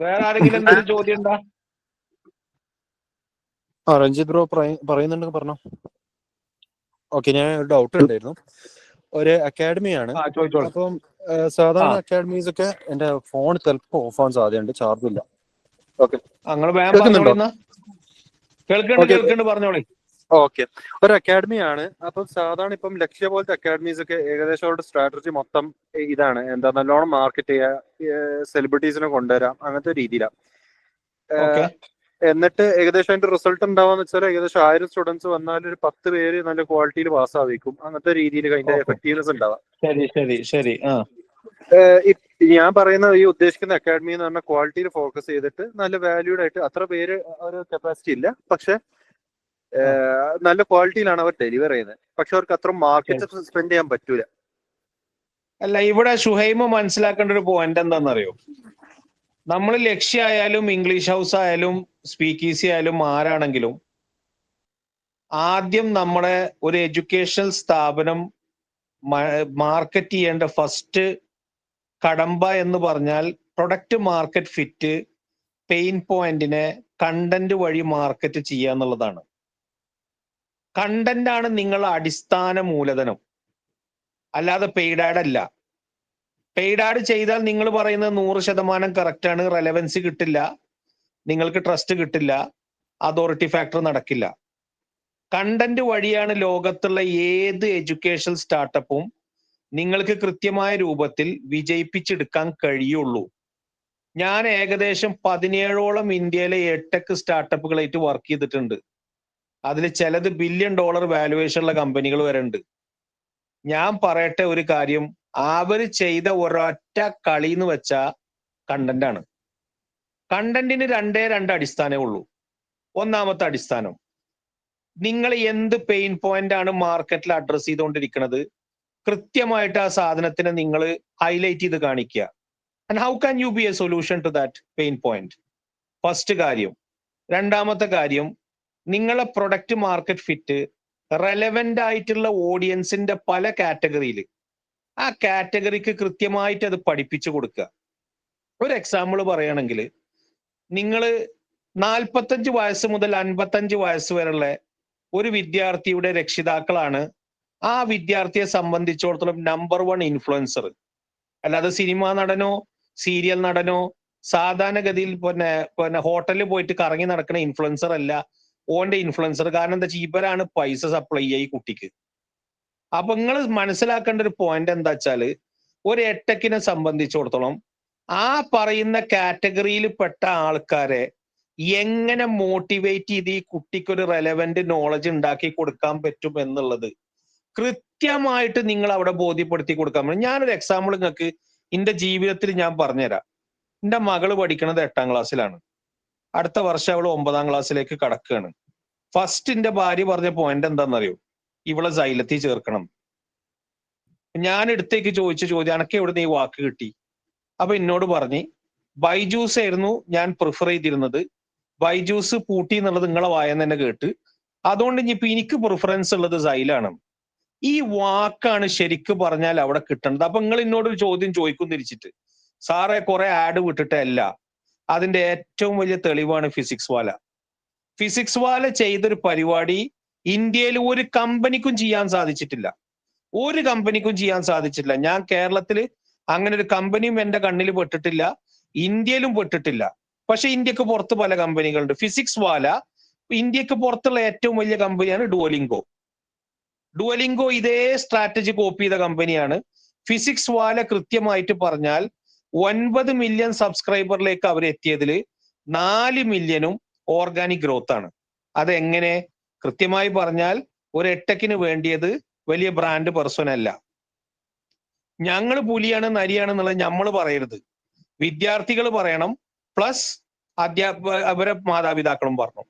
വേറെ ആരെങ്കിലും എന്തെങ്കിലും ചോദ്യം ഉണ്ടോ? രഞ്ജിത് ബ്രോ പറയുന്നുണ്ടെങ്കിൽ പറഞ്ഞോ. ഓക്കെ, ഞാൻ ഒരു ഡൗട്ട് ഉണ്ടായിരുന്നു. ഒരു അക്കാഡമിയാണ്. അപ്പം സാധാരണ അക്കാഡമീസ് ഒക്കെ എന്റെ ഫോൺ ചിലപ്പോൾ ഓഫ് ആവാൻ സാധ്യതയുണ്ട്, ചാർജ് ഇല്ല. ഓക്കെ, പറഞ്ഞോളി. ഓക്കെ, ഒരു അക്കാഡമിയാണ്. അപ്പം സാധാരണ ഇപ്പം ലക്ഷ്യ പോലത്തെ അക്കാഡമീസ് ഒക്കെ ഏകദേശം അവരുടെ സ്ട്രാറ്റജി മൊത്തം ഇതാണ്, എന്താ നല്ലോണം മാർക്കറ്റ് ചെയ്യുക, സെലിബ്രിറ്റീസിനെ കൊണ്ടുവരാം, അങ്ങനത്തെ രീതിയിലാണ്. എന്നിട്ട് ഏകദേശം അതിന്റെ റിസൾട്ട് ഉണ്ടാവാന്ന് വെച്ചാൽ ഏകദേശം 1000 സ്റ്റുഡൻസ് വന്നാൽ ഒരു 10 പേര് നല്ല ക്വാളിറ്റിയിൽ പാസ്സാവിക്കും. അങ്ങനത്തെ രീതിയിൽ അതിന്റെ എഫക്റ്റീവ്നെസ് ഉണ്ടാവാം. ഞാൻ പറയുന്ന ഈ ഉദ്ദേശിക്കുന്ന അക്കാഡമി എന്ന് പറഞ്ഞാൽ ക്വാളിറ്റിയിൽ ഫോക്കസ് ചെയ്തിട്ട് നല്ല വാല്യൂഡ് ആയിട്ട്, അത്ര പേര് ഒരു കപ്പാസിറ്റി ഇല്ല, പക്ഷെ നല്ല ക്വാളിറ്റിയിലാണ് അവർ ഡെലിവർ ചെയ്യുന്നത്. പക്ഷെ അവർക്ക് അത്ര മാർക്കറ്റ് സ്പെൻഡ് ചെയ്യാൻ പറ്റൂല. അല്ല, ഇവിടെ ഷുഹൈമ മനസ്സിലാക്കേണ്ട ഒരു പോയിന്റ് എന്താണെന്നറിയോ? നമ്മൾ ലക്ഷ്യായാലും ഇംഗ്ലീഷ് ഹൗസ് ആയാലും സ്പീക്കീസി ആയാലും ആരാണെങ്കിലും ആദ്യം നമ്മുടെ ഒരു എഡ്യൂക്കേഷണൽ സ്ഥാപനം മാർക്കറ്റ് ചെയ്യേണ്ട ഫസ്റ്റ് കടമ്പ എന്ന് പറഞ്ഞാൽ പ്രൊഡക്റ്റ് മാർക്കറ്റ് ഫിറ്റ്, പെയിൻ പോയിന്റിനെ കണ്ടന്റ് വഴി മാർക്കറ്റ് ചെയ്യുക എന്നുള്ളതാണ്. കണ്ടന്റ് ആണ് നിങ്ങളുടെ അടിസ്ഥാന മൂലധനം, അല്ലാതെ പെയ്ഡ് ആഡ് അല്ല. പെയ്ഡ് ആഡ് ചെയ്താൽ നിങ്ങൾ പറയുന്നത് 100% കറക്റ്റ് ആണ്, റെലവൻസി കിട്ടില്ല, നിങ്ങൾക്ക് ട്രസ്റ്റ് കിട്ടില്ല, അതോറിറ്റി ഫാക്ടർ നടക്കില്ല. കണ്ടന്റ് വഴിയാണ് ലോകത്തുള്ള ഏത് എഡ്യൂക്കേഷണൽ സ്റ്റാർട്ടപ്പും നിങ്ങൾക്ക് കൃത്യമായ രൂപത്തിൽ വിജയിപ്പിച്ചെടുക്കാൻ കഴിയുള്ളൂ. ഞാൻ ഏകദേശം 17ഓളം ഇന്ത്യയിലെ എടെക് സ്റ്റാർട്ടപ്പുകളായിട്ട് വർക്ക് ചെയ്തിട്ടുണ്ട്. അതിൽ ചിലത് $1 ബില്യൺ വാല്യുവേഷൻ ഉള്ള കമ്പനികൾ വരെ ഉണ്ട്. ഞാൻ പറയട്ടെ ഒരു കാര്യം, അവർ ചെയ്ത ഒരൊറ്റ കളി എന്ന് വെച്ചാൽ കണ്ടന്റ് ആണ്. കണ്ടന്റിന് രണ്ടേ അടിസ്ഥാനമേ ഉള്ളൂ. ഒന്നാമത്തെ അടിസ്ഥാനം, നിങ്ങൾ എന്ത് പെയിൻ പോയിന്റ് ആണ് മാർക്കറ്റിൽ അഡ്രസ് ചെയ്തുകൊണ്ടിരിക്കുന്നത്, കൃത്യമായിട്ട് ആ സാധനത്തിനെ നിങ്ങൾ ഹൈലൈറ്റ് ചെയ്ത് കാണിക്കുക. And how can you be a solution to that pain point? First കാര്യം. രണ്ടാമത്തെ കാര്യം, നിങ്ങളെ പ്രൊഡക്റ്റ് മാർക്കറ്റ് ഫിറ്റ് റെലവെന്റ് ആയിട്ടുള്ള ഓഡിയൻസിന്റെ പല കാറ്റഗറിയിൽ, ആ കാറ്റഗറിക്ക് കൃത്യമായിട്ട് അത് പഠിപ്പിച്ചു കൊടുക്കുക. ഒരു എക്സാമ്പിൾ പറയുകയാണെങ്കിൽ, നിങ്ങൾ 45 വയസ്സ് മുതൽ 55 വയസ്സ് വരെയുള്ള ഒരു വിദ്യാർത്ഥിയുടെ രക്ഷിതാക്കളാണ് ആ വിദ്യാർത്ഥിയെ സംബന്ധിച്ചിടത്തോളം നമ്പർ 1 ഇൻഫ്ലുവൻസർ. അല്ലാതെ സിനിമാ നടനോ സീരിയൽ നടനോ സാധാരണഗതിയിൽ പിന്നെ ഹോട്ടലിൽ പോയിട്ട് കറങ്ങി നടക്കുന്ന ഇൻഫ്ലുവൻസർ അല്ല ഓന്റെ ഇൻഫ്ലുവൻസർ. കാരണം എന്താ വെച്ചാൽ ഇവരാണ് പൈസ സപ്ലൈ ചെയ്യുക ഈ കുട്ടിക്ക്. അപ്പൊ നിങ്ങൾ മനസ്സിലാക്കേണ്ട ഒരു പോയിന്റ് എന്താ വെച്ചാല്, ഒരു എടെക്കിനെ സംബന്ധിച്ചിടത്തോളം ആ പറയുന്ന കാറ്റഗറിയിൽ പെട്ട ആൾക്കാരെ എങ്ങനെ മോട്ടിവേറ്റ് ചെയ്ത് ഈ കുട്ടിക്ക് ഒരു റെലവെന്റ് നോളജ് ഉണ്ടാക്കി കൊടുക്കാൻ പറ്റും എന്നുള്ളത് കൃത്യമായിട്ട് നിങ്ങൾ അവിടെ ബോധ്യപ്പെടുത്തി കൊടുക്കാൻ പറ്റും. ഞാനൊരു എക്സാമ്പിൾ നിങ്ങൾക്ക് എന്റെ ജീവിതത്തിൽ ഞാൻ പറഞ്ഞുതരാം. എന്റെ മകള് പഠിക്കുന്നത് 8ാം ക്ലാസ്സിലാണ്. അടുത്ത വർഷം അവൾ 9ാം ക്ലാസ്സിലേക്ക് കടക്കുകയാണ്. ഫസ്റ്റിന്റെ ഭാര്യ പറഞ്ഞ പോയിന്റ് എന്താണെന്നറിയോ? ഇവളെ സൈലത്തിൽ ചേർക്കണം. ഞാൻ എടുത്തേക്ക് ചോദിച്ച ചോദ്യം, അനക്ക് എവിടെ നീ വാക്ക് കിട്ടി? അപ്പൊ എന്നോട് പറഞ്ഞ് ബൈജൂസ് ആയിരുന്നു ഞാൻ പ്രിഫർ ചെയ്തിരുന്നത്, ബൈജൂസ് പൂട്ടി എന്നുള്ളത് നിങ്ങളെ വായെന്ന് തന്നെ കേട്ട്, അതുകൊണ്ട് ഇനിയിപ്പോ എനിക്ക് പ്രിഫറൻസ് ഉള്ളത് സൈലാണ്. ഈ വാക്കാണ് ശരിക്ക് പറഞ്ഞാൽ അവിടെ കിട്ടേണ്ടത്. അപ്പൊ നിങ്ങൾ എന്നോട് ഒരു ചോദ്യം ചോദിക്കും തിരിച്ചിട്ട്, സാറേ കുറെ ആഡ് വിട്ടിട്ടല്ല. അതിന്റെ ഏറ്റവും വലിയ തെളിവാണ് ഫിസിക്സ് വാല. ഫിസിക്സ് വാല ചെയ്തൊരു പരിപാടി ഇന്ത്യയിൽ ഒരു കമ്പനിക്കും ചെയ്യാൻ സാധിച്ചിട്ടില്ല. ഒരു കമ്പനിക്കും ചെയ്യാൻ സാധിച്ചിട്ടില്ല. ഞാൻ കേരളത്തിൽ അങ്ങനെ ഒരു കമ്പനിയും എന്റെ കണ്ണിൽ പെട്ടിട്ടില്ല, ഇന്ത്യയിലും പെട്ടിട്ടില്ല. പക്ഷെ ഇന്ത്യക്ക് പുറത്ത് പല കമ്പനികളുണ്ട്. ഫിസിക്സ് വാല ഇന്ത്യക്ക് പുറത്തുള്ള ഏറ്റവും വലിയ കമ്പനിയാണ് ഡുവലിംഗോ. ഡുവലിംഗോ ഇതേ സ്ട്രാറ്റജി കോപ്പി ചെയ്ത കമ്പനിയാണ്. ഫിസിക്സ് വാല കൃത്യമായിട്ട് പറഞ്ഞാൽ 9 മില്യൺ സബ്സ്ക്രൈബറിലേക്ക് അവർ എത്തിയതിൽ 4 മില്യണും ഓർഗാനിക് ഗ്രോത്ത് ആണ്. അതെങ്ങനെ? കൃത്യമായി പറഞ്ഞാൽ ഒരു എട്ടക്കിന് വേണ്ടിയത് വലിയ ബ്രാൻഡ് പേഴ്സൺ അല്ല. ഞങ്ങൾ പുലിയാണ് നരിയാണെന്നുള്ളത് നമ്മൾ പറയരുത്, വിദ്യാർത്ഥികൾ പറയണം, പ്ലസ് അവരെ മാതാപിതാക്കളും പറഞ്ഞു.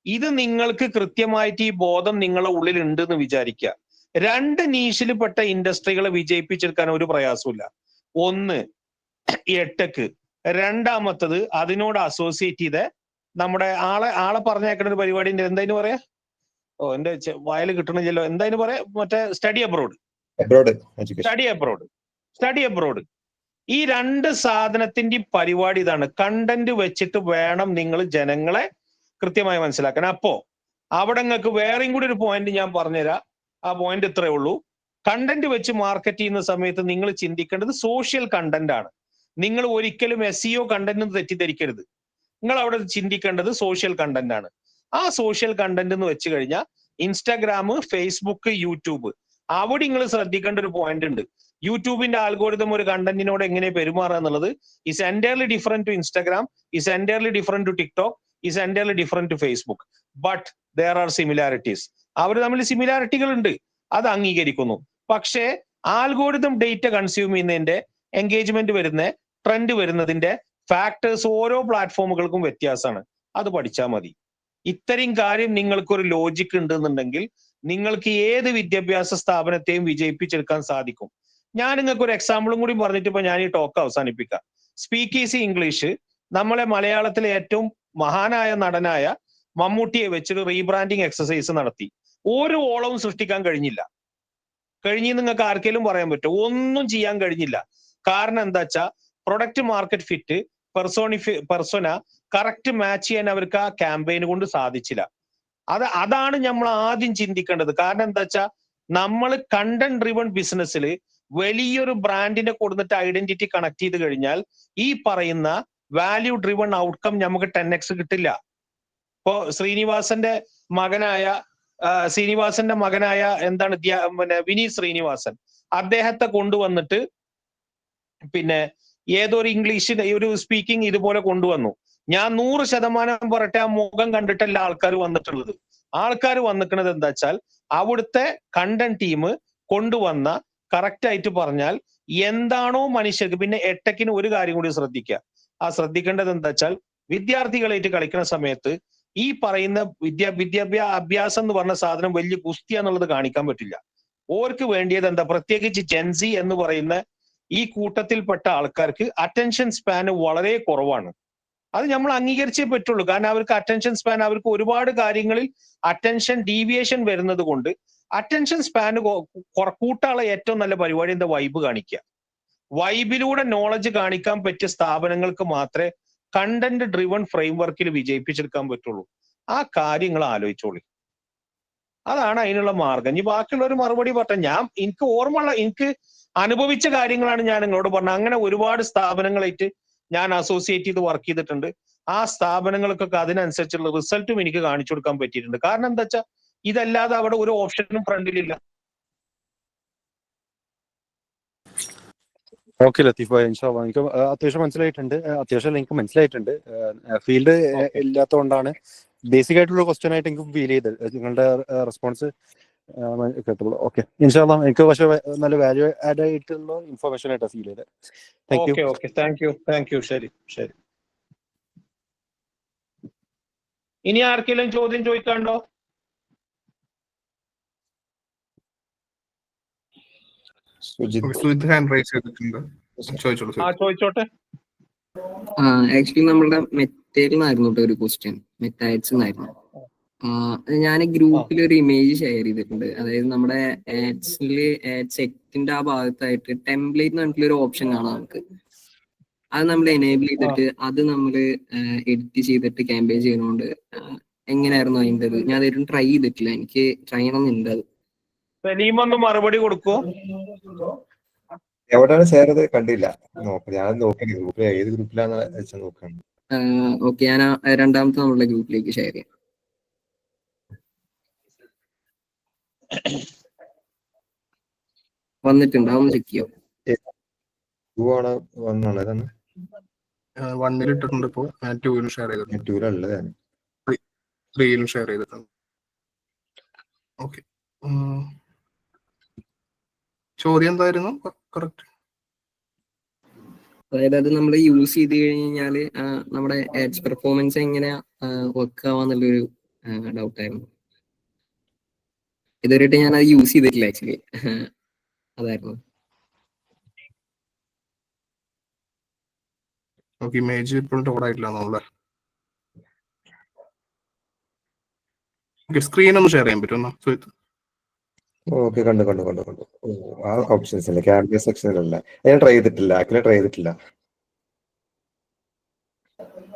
ഇത് നിങ്ങൾക്ക് കൃത്യമായിട്ട് ഈ ബോധം നിങ്ങളുടെ ഉള്ളിൽ ഉണ്ട് എന്ന് വിചാരിക്കുക. 2 നീഷിൽ പെട്ട ഇൻഡസ്ട്രികളെ വിജയിപ്പിച്ചെടുക്കാൻ ഒരു പ്രയാസമില്ല. ഒന്ന് എട്ടക്ക്, രണ്ടാമത്തത് അതിനോട് അസോസിയേറ്റ് ചെയ്ത നമ്മുടെ ആളെ പറഞ്ഞേക്കുന്ന ഒരു പരിപാടിന്റെ എന്തായാലും പറയാ, എന്റെ വായിൽ കിട്ടണില്ലല്ലോ, എന്തായാലും പറയാ, മറ്റേ സ്റ്റഡി അബ്രോഡ്. ഈ 2 സാധനത്തിന്റെ പരിപാടി ഇതാണ്. കണ്ടന്റ് വെച്ചിട്ട് വേണം നിങ്ങൾ ജനങ്ങളെ കൃത്യമായി മനസ്സിലാക്കാൻ. അപ്പോ അവിടെ നിങ്ങൾക്ക് വേറെയും കൂടി ഒരു പോയിന്റ് ഞാൻ പറഞ്ഞുതരാം. ആ പോയിന്റ് ഇത്രയേ ഉള്ളൂ. കണ്ടന്റ് വെച്ച് മാർക്കറ്റ് ചെയ്യുന്ന സമയത്ത് നിങ്ങൾ ചിന്തിക്കേണ്ടത് സോഷ്യൽ കണ്ടന്റ് ആണ്. നിങ്ങൾ ഒരിക്കലും SEO കണ്ടന്റ് തെറ്റിദ്ധരിക്കരുത്. നിങ്ങൾ അവിടെ ചിന്തിക്കേണ്ടത് സോഷ്യൽ കണ്ടന്റ് ആണ്. ആ സോഷ്യൽ കണ്ടന്റ് എന്ന് വെച്ച് കഴിഞ്ഞാൽ ഇൻസ്റ്റാഗ്രാം, ഫേസ്ബുക്ക്, യൂട്യൂബ്, അവിടെ നിങ്ങൾ ശ്രദ്ധിക്കേണ്ട ഒരു പോയിന്റ് ഉണ്ട്. യൂട്യൂബിന്റെ ആൽഗോരിതം ഒരു കണ്ടന്റിനോട് എങ്ങനെ പെരുമാറുക എന്നുള്ളത് is entirely different to Instagram, is entirely different to TikTok, is entirely different to Facebook. But there are similarities. അവർ തമ്മിൽ സിമിലാരിറ്റികൾ ഉണ്ട്, അത് അംഗീകരിക്കുന്നു. പക്ഷേ ആൽഗോരിതം ഡേറ്റ കൺസ്യൂം ചെയ്യുന്നതിന്റെ, എൻഗേജ്മെന്റ് വരുന്ന, ട്രെൻഡ് വരുന്നതിന്റെ ഫാക്ടേഴ്സ് ഓരോ പ്ലാറ്റ്ഫോമുകൾക്കും വ്യത്യാസമാണ്. അത് പഠിച്ചാൽ മതി. ഇത്രയും കാര്യം നിങ്ങൾക്കൊരു ലോജിക്ക് ഉണ്ടെന്നുണ്ടെങ്കിൽ നിങ്ങൾക്ക് ഏത് വിദ്യാഭ്യാസ സ്ഥാപനത്തെയും വിജയിപ്പിച്ചെടുക്കാൻ സാധിക്കും. ഞാൻ നിങ്ങൾക്ക് ഒരു എക്സാമ്പിളും കൂടി പറഞ്ഞിട്ട് ഇപ്പൊ ഞാൻ ഈ ടോക്ക് അവസാനിപ്പിക്കാം. സ്പീക്ക് ഈസി ഇംഗ്ലീഷ് നമ്മളെ മലയാളത്തിലെ ഏറ്റവും മഹാനായ നടനായ മമ്മൂട്ടിയെ വെച്ചൊരു റീബ്രാൻഡിങ് എക്സസൈസ് നടത്തി. ഒരു ഓളവും സൃഷ്ടിക്കാൻ കഴിഞ്ഞില്ല. നിങ്ങൾക്ക് ആർക്കെങ്കിലും പറയാൻ പറ്റുമോ? ഒന്നും ചെയ്യാൻ കഴിഞ്ഞില്ല. കാരണം എന്താ വെച്ചാൽ product market fit, persona correct match ചെയ്യാൻ അവർക്ക് ആ ക്യാമ്പയിൻ കൊണ്ട് സാധിച്ചില്ല. അതാണ് നമ്മൾ ആദ്യം ചിന്തിക്കേണ്ടത്. കാരണം എന്താ വെച്ചാൽ നമ്മൾ കണ്ടന്റ് ഡ്രിവൺ ബിസിനസ്സിൽ വലിയൊരു ബ്രാൻഡിനെ കൊടുത്തിട്ട് ഐഡന്റിറ്റി കണക്ട് ചെയ്ത് കഴിഞ്ഞാൽ ഈ പറയുന്ന വാല്യൂ ഡ്രിവൺ ഔട്ട്കം നമുക്ക് 10x കിട്ടില്ല. ഇപ്പോ ശ്രീനിവാസന്റെ മകനായ എന്താണ് വിനീത് ശ്രീനിവാസൻ, അദ്ദേഹത്തെ കൊണ്ടുവന്നിട്ട് പിന്നെ ഏതൊരു ഇംഗ്ലീഷ് ഒരു സ്പീക്കിംഗ് ഇതുപോലെ കൊണ്ടുവന്നു. ഞാൻ 100% പറയട്ടെ, ആ മുഖം കണ്ടിട്ടല്ല ആൾക്കാർ വന്നിട്ടുള്ളത്. ആൾക്കാർ വന്നിക്കുന്നത് എന്താ വെച്ചാൽ അവിടുത്തെ കണ്ടന്റ് ടീം കൊണ്ടുവന്ന, കറക്റ്റ് ആയിട്ട് പറഞ്ഞാൽ എന്താണോ മനുഷ്യർക്ക്. പിന്നെ എട്ടക്കിന് ഒരു കാര്യം കൂടി ശ്രദ്ധിക്കുക. ആ ശ്രദ്ധിക്കേണ്ടത് എന്താ വെച്ചാൽ വിദ്യാർത്ഥികളായിട്ട് കളിക്കുന്ന സമയത്ത് ഈ പറയുന്ന അഭ്യാസം എന്ന് പറഞ്ഞ സാധനം വലിയ ഗുസ്തി എന്നുള്ളത് കാണിക്കാൻ പറ്റില്ല. ഓർക്ക് വേണ്ടിയത് എന്താ? പ്രത്യേകിച്ച് ജെൻസി എന്ന് പറയുന്ന ഈ കൂട്ടത്തിൽപ്പെട്ട ആൾക്കാർക്ക് അറ്റൻഷൻ സ്പാൻ വളരെ കുറവാണ്. അത് നമ്മൾ അംഗീകരിച്ചേ പറ്റുള്ളൂ. കാരണം അവർക്ക് അറ്റൻഷൻ സ്പാൻ, അവർക്ക് ഒരുപാട് കാര്യങ്ങളിൽ അറ്റൻഷൻ ഡീവിയേഷൻ വരുന്നത് കൊണ്ട് അറ്റൻഷൻ സ്പാൻ കൂട്ടാനുള്ള ഏറ്റവും നല്ല പരിപാടി എന്താ? വൈബ് കാണിക്കുക. വൈബിലൂടെ നോളജ് കാണിക്കാൻ പറ്റിയ സ്ഥാപനങ്ങൾക്ക് മാത്രമേ കണ്ടന്റ് ഡ്രിവൺ ഫ്രെയിംവർക്കിൽ വിജയിപ്പിച്ചെടുക്കാൻ പറ്റുള്ളൂ. ആ കാര്യങ്ങൾ ആലോചിച്ചോളി. അതാണ് അതിനുള്ള മാർഗം. ഇനി ബാക്കിയുള്ളവർ മറുപടി പറഞ്ഞ എനിക്ക് അനുഭവിച്ച കാര്യങ്ങളാണ് ഞാൻ നിങ്ങളോട് പറഞ്ഞത്. അങ്ങനെ ഒരുപാട് സ്ഥാപനങ്ങളായിട്ട് ഞാൻ അസോസിയേറ്റ് ചെയ്ത് വർക്ക് ചെയ്തിട്ടുണ്ട്. ആ സ്ഥാപനങ്ങൾക്കൊക്കെ അതിനനുസരിച്ചുള്ള റിസൾട്ടും എനിക്ക് കാണിച്ചു കൊടുക്കാൻ പറ്റിയിട്ടുണ്ട്. കാരണം എന്താ വെച്ചാൽ ഇതല്ലാതെ അവിടെ ഒരു ഓപ്ഷനും ഫ്രണ്ടിലില്ല. ഓക്കെ ലത്തീഫ്, എനിക്ക് അത്യാവശ്യം മനസ്സിലായിട്ടുണ്ട്. ഫീൽഡ് ഇല്ലാത്തതുകൊണ്ടാണ് ബേസിക് ആയിട്ടുള്ള ക്വസ്റ്റ്യൻ ആയിട്ട് എനിക്ക് ഫീൽ ചെയ്തത്. നിങ്ങളുടെ റെസ്പോൺസ് കേട്ടുള്ളൂ. ഓക്കെ, ഇൻഷാല്ലാ എനിക്ക് പക്ഷെ നല്ല വാല്യൂ ആഡ് ആയിട്ടുള്ള ഇൻഫർമേഷൻ ആയിട്ടാണ് ഫീൽ ചെയ്തത്. Thank you. Thank you. ശരി. ഇനി ആർക്കെങ്കിലും ചോദ്യം ചോദിക്കാണ്ടോ? സുജിത്ത് ഹാൻഡ് റൈസ് ചെയ്തിട്ടുണ്ട്. ചോദിച്ചോളൂ. ചോദിച്ചോട്ടെ. ആക്ച്വലി നമ്മളുടെ മെറ്റേറിയലായിരുന്നു കേട്ടോ ഒരു ക്വസ്റ്റ്യൻ, മെറ്റാഡ്സ് എന്നായിരുന്നു. ഞാൻ ഗ്രൂപ്പിൽ ഒരു ഇമേജ് ഷെയർ ചെയ്തിട്ടുണ്ട്. അതായത് നമ്മുടെ ആഡ്സില് ആഡ് സെറ്റിന്റെ ആ ഭാഗത്തായിട്ട് ടെംപ്ലേറ്റ് എന്ന് പറഞ്ഞിട്ടുള്ള ഒരു ഓപ്ഷൻ കാണാം നമുക്ക്. അത് നമ്മൾ എനേബിൾ ചെയ്തിട്ട് അത് നമ്മൾ എഡിറ്റ് ചെയ്തിട്ട് ക്യാമ്പയിൻ ചെയ്യുന്നതുകൊണ്ട് എങ്ങനെയായിരുന്നു അതിൻ്റെ അത്? ഞാൻ അതൊരു ട്രൈ ചെയ്തിട്ടില്ല, എനിക്ക് ട്രൈ ചെയ്യണമെന്നുണ്ട് അത്. സലീമൊന്ന് മറുപടി കൊടുക്കൂ. എവിടെയാണ് ഷെയർ ചെയ്ത് കണ്ടില്ല, ഞാൻ നോക്കി ഗ്രൂപ്പിൽ ഏത് ഗ്രൂപ്പിലാന്ന് വെച്ചാൽ നോക്കാം. ഓക്കെ, ഞാൻ രണ്ടാമത്തെ നമ്മളുടെ ഗ്രൂപ്പിലേക്ക് ഷെയർ ചെയ്യാം. വന്നിട്ടുണ്ട്, അതൊന്ന് ചെക്ക് ചെയ്യോ? വണ്ണിൽ ഇട്ടിട്ടുണ്ട്. ഇപ്പോൾ ഞാൻ 2-ലും ഷെയർ ചെയ്തിട്ടുണ്ട്. 2-ലല്ല, 3-ലും ഷെയർ ചെയ്തിട്ടുണ്ട്. ഓക്കെ, ചോദ്യം എന്തായിരുന്നു കറക്റ്റ്? അതായത് അത് നമ്മൾ യൂസ് ചെയ്ത് കഴിഞ്ഞാൽ നമ്മുടെ ആഡ്സ് പെർഫോമൻസ് എങ്ങനെയാ വർക്ക് ആവാന്നുള്ളൊരു ഡൗട്ടായിരുന്നു. ഇതുവരെയായിട്ട് ഞാൻ അത് യൂസ് ചെയ്തിട്ടില്ല ആക്ച്വലി, അതായിരുന്നു. ഇമേജ് ഇപ്പോഴും ലോഡ് ആയിട്ടില്ല നമ്മളെ സ്ക്രീൻ ഒന്ന് ഷെയർ ചെയ്യാൻ പറ്റുമോ? ഓക്കെ, കണ്ടു. ആ ഓപ്ഷൻസ് അല്ലേ, ക്യാമ്പയിൻ സെക്ഷനിലല്ല. ഞാൻ ട്രൈ ചെയ്തിട്ടില്ല, ട്രൈ ചെയ്തിട്ടില്ല.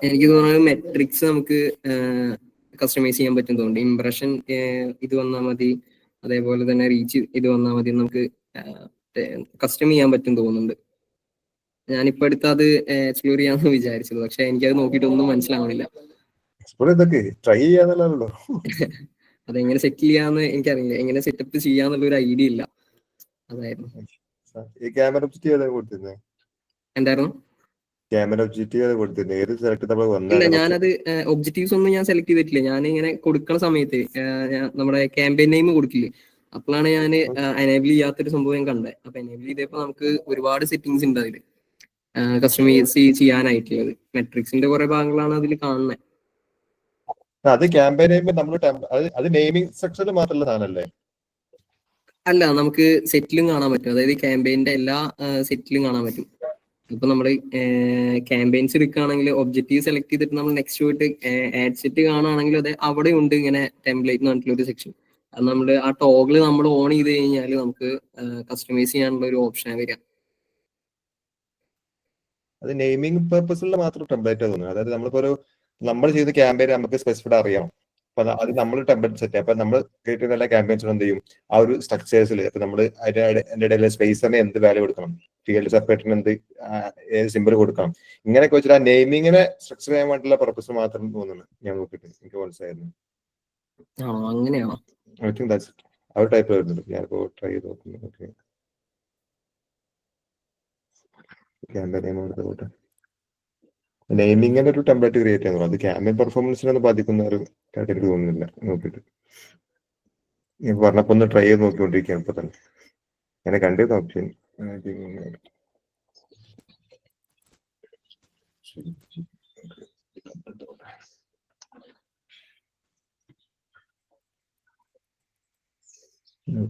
എനിക്ക് തോന്നുന്നത് മെട്രിക്സ് നമുക്ക് കസ്റ്റമൈസ് ചെയ്യാൻ പറ്റും തോന്നുന്നു. ഇംപ്രഷൻ ഇത് വന്നാൽ മതി, അതേപോലെ തന്നെ റീച്ച് ഇത് വന്നാൽ മതി, നമുക്ക് കസ്റ്റം ചെയ്യാൻ പറ്റും തോന്നുന്നുണ്ട്. ഞാനിപ്പോ അടുത്ത് അത് എക്സ്പ്ലോർ ചെയ്യാന്ന് വിചാരിച്ചത്, പക്ഷെ എനിക്കത് നോക്കിയിട്ട് ഒന്നും മനസ്സിലാവണില്ല. ട്രൈ ചെയ്യാന്നല്ലോ. അതെങ്ങനെ സെറ്റ് ചെയ്യാന്ന് എനിക്കറിയില്ല, എങ്ങനെ സെറ്റപ്പ് ചെയ്യാന്നുള്ള ഒരു ഐഡിയ ഇല്ല. അതായിരുന്നു. എന്തായിരുന്നു? ക്യാമറ ഒബ്ജക്റ്റീവ് കൊടുത്തിരുന്നു. ഏത് സെലക്ട് ഇല്ല, ഞാനത് ഒബ്ജക്റ്റീവ്സ് ഒന്നും ഞാൻ സെലക്ട് ചെയ്തിട്ടില്ല. ഞാൻ ഇങ്ങനെ കൊടുക്കുന്ന സമയത്ത് നമ്മുടെ ക്യാമ്പയിൻ നെയിം കൊടുക്കില്ലേ, അപ്പോഴാണ് ഞാൻ എനേബിൾ ചെയ്യാത്തൊരു സംഭവം ഞാൻ കണ്ടത്. അപ്പൊ എനേബിൾ ചെയ്തപ്പോൾ നമുക്ക് ഒരുപാട് സെറ്റിംഗ്സ് ഉണ്ട് അതിൽ കസ്റ്റമൈസ് ചെയ്യാനായിട്ടുള്ളത്. മെട്രിക്സിന്റെ കുറെ ഭാഗങ്ങളാണ് അതിൽ കാണുന്നത്. അത് ക്യാമ്പയിൻ അത് നെയിമിംഗ് സെക്ഷനിൽ മാത്രമുള്ള സാധനല്ലേ? അല്ല, നമുക്ക് സെറ്റിലും കാണാൻ പറ്റും. അതായത് ക്യാമ്പയിന്റെ എല്ലാ സെറ്റിലും കാണാൻ പറ്റും. ഇപ്പൊ നമ്മള് ക്യാമ്പയിൻസ് എടുക്കുകയാണെങ്കിൽ ഒബ്ജക്റ്റീവ് സെലക്ട് ചെയ്തിട്ട് നമ്മൾ നെക്സ്റ്റ് പോയിട്ട് ആഡ് സെറ്റ് കാണുകയാണെങ്കിൽ അത് അവിടെ ഉണ്ട് ഇങ്ങനെ ടെംപ്ലേറ്റ് എന്ന് പറഞ്ഞിട്ടുള്ള ഒരു സെക്ഷൻ. അത് നമ്മൾ ആ ടോഗിൾ നമ്മൾ ഓൺ ചെയ്ത് കഴിഞ്ഞാൽ നമുക്ക് കസ്റ്റമൈസ് ചെയ്യാനുള്ള ഒരു ഓപ്ഷനാണ് വരിക. അത് നെയിമിംഗ് പർപ്പസിൽ മാത്രം ടെംപ്ലേറ്റ് തോന്നുന്നു. അതായത് നമ്മൾ ചെയ്ത ക്യാമ്പയിൻ നമുക്ക് സ്പെസിഫൈഡ് അറിയാം. അപ്പൊ അത് നമ്മൾ ടെംപ്ലേറ്റ് സെറ്റ്. അപ്പൊ നമ്മൾ ക്രിയേറ്റ് ചെയ്യുന്ന എല്ലാ ക്യാമ്പയിൻസിനും എന്ത് ചെയ്യും, ആ ഒരു സ്ട്രക്ചേഴ്സിൽ ഇപ്പൊ നമ്മൾ അതിന്റെ ഇടയിലെ സ്പേസറിന് എന്ത് വാല്യൂ കൊടുക്കണം, ഫീൽഡ് സെപ്പറേറ്ററിന് എന്ത് ഏത് സിമ്പിൾ കൊടുക്കണം, ഇങ്ങനെയൊക്കെ വെച്ചിട്ട് ആ നെയിമിങ്ങിനെ സ്ട്രക്ചർ ചെയ്യാൻ വേണ്ടിയുള്ള പർപ്പസ് മാത്രം തോന്നുന്നു. ഞാൻ നോക്കിയിട്ട് എനിക്ക് മനസ്സിലായിരുന്നു. അങ്ങനെയാണോ? I think that's it. ആ ഒരു ടൈപ്പ് വരുന്നുണ്ട്. ഞാനിപ്പോ ട്രൈ ചെയ്ത് നോക്കുന്നു. ഓക്കെ, ക്യാമ്പയിൻ നെയിം കൊടുത്തോട്ടെ. നെയിമിങ്ങിന്റെ ഒരു ടെംപ്ലേറ്റ് ക്രിയേറ്റ് ചെയ്യുന്നു. അത് ക്യാമ്പയിൻ പെർഫോമൻസിനൊന്നും ബാധിക്കുന്ന ഒരു കാര്യം എനിക്ക് തോന്നുന്നില്ല. നോക്കിയിട്ട് ഞാൻ പറഞ്ഞപ്പോ ഒന്ന് ട്രൈ ചെയ്ത് നോക്കിക്കൊണ്ടിരിക്കുകയാണ് ഇപ്പൊ തന്നെ. ഞാൻ കണ്ടിരുന്ന ഓപ്ഷൻ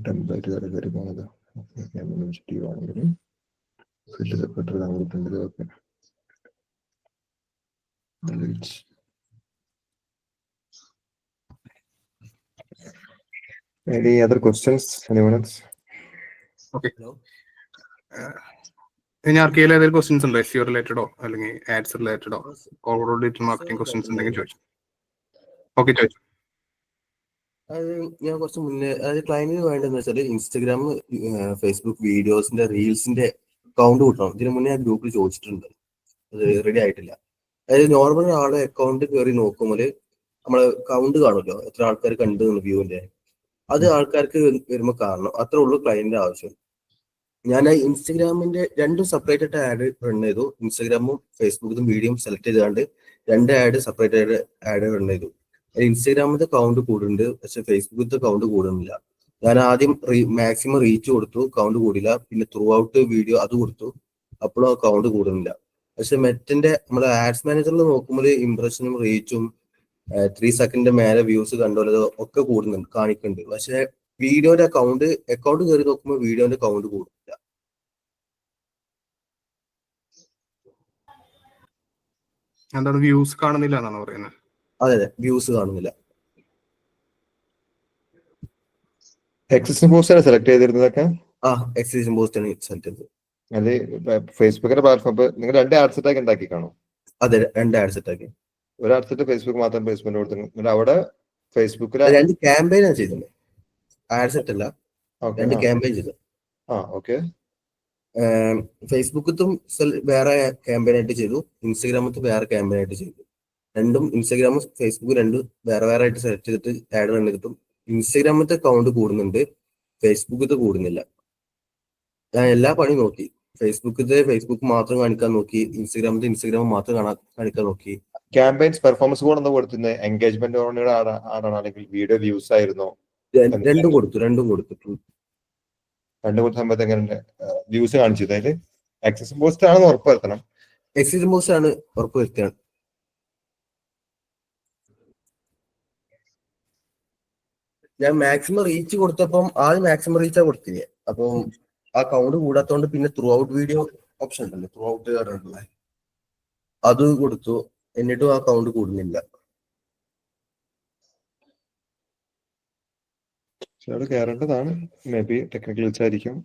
ടെംപ്ലേറ്റ് കയറി പോണത് ആണെങ്കിൽ ഫീൽഡ് സെപ്പറേറ്റർ കൊടുക്കേണ്ടത്. Okay, any other questions? Anyone else? Okay, ഇനി ആർക്കെങ്കിലും ഏതെങ്കിലും ക്വസ്റ്റ്യൻസ് ഉണ്ടോ? SEO റിലേറ്റഡോ അല്ലെങ്കിൽ ആഡ്സ് റിലേറ്റഡോ ഓവറോൾ ഡിജിറ്റൽ മാർക്കറ്റിംഗ് ക്വസ്റ്റ്യൻസ് ഉണ്ടെങ്കിൽ ചോദിച്ചു. ഓക്കെ, ചോദിച്ചു. അത് ഞാൻ കുറച്ച് മുന്നേ ക്ലയന്റിന് വേണ്ടതെന്ന് വെച്ചാൽ ഇൻസ്റ്റഗ്രാം, ഫേസ്ബുക്ക് വീഡിയോസിന്റെ റീൽസിന്റെ അക്കൗണ്ട് കൂട്ടണം. ഇതിനു മുന്നേ ഞാൻ ഗ്രൂപ്പിൽ ചോദിച്ചിട്ടുണ്ട്, അത് റെഡി ആയിട്ടില്ല. അതായത് നോർമൽ ആളുടെ അക്കൗണ്ട് കയറി നോക്കുമ്പോൾ നമ്മള് കൗണ്ട് കാണുമല്ലോ, എത്ര ആൾക്കാർ കണ്ടു വ്യൂവിന്റെ, അത് ആൾക്കാർക്ക് വരുമ്പോൾ കാണണം. അത്രേ ഉള്ളൂ ക്ലയന്റിന്റെ ആവശ്യം. ഞാൻ ഇൻസ്റ്റഗ്രാമിന്റെ രണ്ടും സെപ്പറേറ്റ് ആയിട്ട് ആഡ് റൺ ചെയ്തു. ഇൻസ്റ്റഗ്രാമും ഫേസ്ബുക്കും വീഡിയോ സെലക്ട് ചെയ്താണ്ട് രണ്ട് ആഡ് സെപ്പറേറ്റ് ആയിട്ട് ആഡ് റൺ ചെയ്തു. ഇൻസ്റ്റഗ്രാമിന്റെ കൗണ്ട് കൂടുന്നുണ്ട്, പക്ഷെ ഫേസ്ബുക്കിന്റെ കൗണ്ട് കൂടുന്നില്ല. ഞാൻ ആദ്യം മാക്സിമം റീച്ച് കൊടുത്തു, കൗണ്ട് കൂടില്ല. പിന്നെ ത്രൂ ഔട്ട് വീഡിയോ അത് കൊടുത്തു, അപ്പോഴും കൗണ്ട് കൂടുന്നില്ല. പക്ഷെ മെറ്റിന്റെ നമ്മളെ ആഡ്സ് മാനേജറിൽ നോക്കുമ്പോൾ ഇംപ്രഷനും റീച്ചും 3 സെക്കൻഡ് മേലെ വ്യൂസ് കണ്ടോലോ ഒക്കെ കൂടുന്നുണ്ട് കാണിക്കുന്നുണ്ട്. പക്ഷെ വീഡിയോന്റെ അക്കൗണ്ട് കയറി നോക്കുമ്പോൾ വീഡിയോന്റെ അക്കൗണ്ട് കൂടുന്നില്ല. എന്താണ് വ്യൂസ് കാണുന്നില്ല എന്നാണ് പറയുന്നത്? അതെ വ്യൂസ് കാണുന്നില്ല. എക്സിസ്റ്റിംഗ് പോസ്റ്റ് സെലക്ട് ചെയ്തിരുന്നതൊക്കെ എക്സിസ്റ്റിംഗ് പോസ്റ്റ് ആണ് സെലക്ട് ചെയ്തത്. അത് ഫേസ്ബുക്കിന്റെ പ്ലാറ്റ്ഫോം നിങ്ങൾ 2 ആഡ് സെറ്റ് ആക്കി ഉണ്ടാക്കി കാണും? അതെ 2 ആഡ് സെറ്റ് ആക്കി. ഒരു ആഡ് സെറ്റ് ഫേസ്ബുക്ക് മാത്രം പ്ലേസ്മെന്റ് കൊടുത്തു. അവിടെ ഫേസ്ബുക്കിൽ 2 ക്യാമ്പയിൻ ആണ് ചെയ്തത്. ആഡ് സെറ്റ് അല്ല, 2 ക്യാമ്പയിൻ ചെയ്തത്. ഓക്കെ. ഫേസ്ബുക്കത്തും വേറെ ക്യാമ്പയിൻ ആയിട്ട് ചെയ്തു, ഇൻസ്റ്റാഗ്രാമത്തും വേറെ ക്യാമ്പയിൻ ആയിട്ട് ചെയ്തു. രണ്ടും ഇൻസ്റ്റാഗ്രാമും ഫേസ്ബുക്ക് രണ്ടും വേറെ ആയിട്ട് സെലക്ട് ചെയ്തിട്ട് ആഡ് റൺ ചെയ്തിട്ടും ഇൻസ്റ്റാഗ്രാമത്തെ അക്കൗണ്ട് കൂടുന്നുണ്ട്, ഫേസ്ബുക്കത്തെ കൂടുന്നില്ല. ഞാൻ എല്ലാ പണി നോക്കി. ഫേസ്ബുക്ക് മാത്രം കാണിക്കാൻ നോക്കി, ഇൻസ്റ്റാഗ്രാം മാത്രം കാണിക്കാൻ നോക്കി. ക്യാമ്പയിൻസ് പെർഫോമൻസ് കൂടെ എന്താ കൊടുക്കുന്നത്? എൻഗേജ്മെന്റ് ആണോ അല്ലെങ്കിൽ വീഡിയോ വ്യൂസ് ആയിരുന്നോ? രണ്ടും കൊടുത്തു. രണ്ടും കൊടുത്ത സമയത്ത് എങ്ങനെ വ്യൂസ് കാണിച്ചത്? അതിൽ എക്സിസ്റ്റിംഗ് പോസ്റ്റ് ആണെന്ന് ഉറപ്പുവരുത്തണം. എക്സിസ്റ്റിംഗ് പോസ്റ്റ് ആണ് ഉറപ്പുവരുത്തിയാണ്. ഞാൻ മാക്സിമം റീച്ച് കൊടുത്തപ്പം ആദ്യം മാക്സിമം റീച്ചാ കൊടുത്തില്ലേ, അപ്പം ആ കൗണ്ട് കൂടാത്തോണ്ട് പിന്നെ ത്രൂ ഔട്ട് വീഡിയോ ഓപ്ഷൻ ഉണ്ടല്ലോ, ത്രൂ ഔട്ട് പറഞ്ഞിട്ടുള്ള അത് കൊടുത്തു. എന്നിട്ടും ആ കൗണ്ട് കൂടുന്നില്ല. കയറേണ്ടതാണ്. മേ ബി ടെക്നിക്കൽ വെച്ചായിരിക്കും.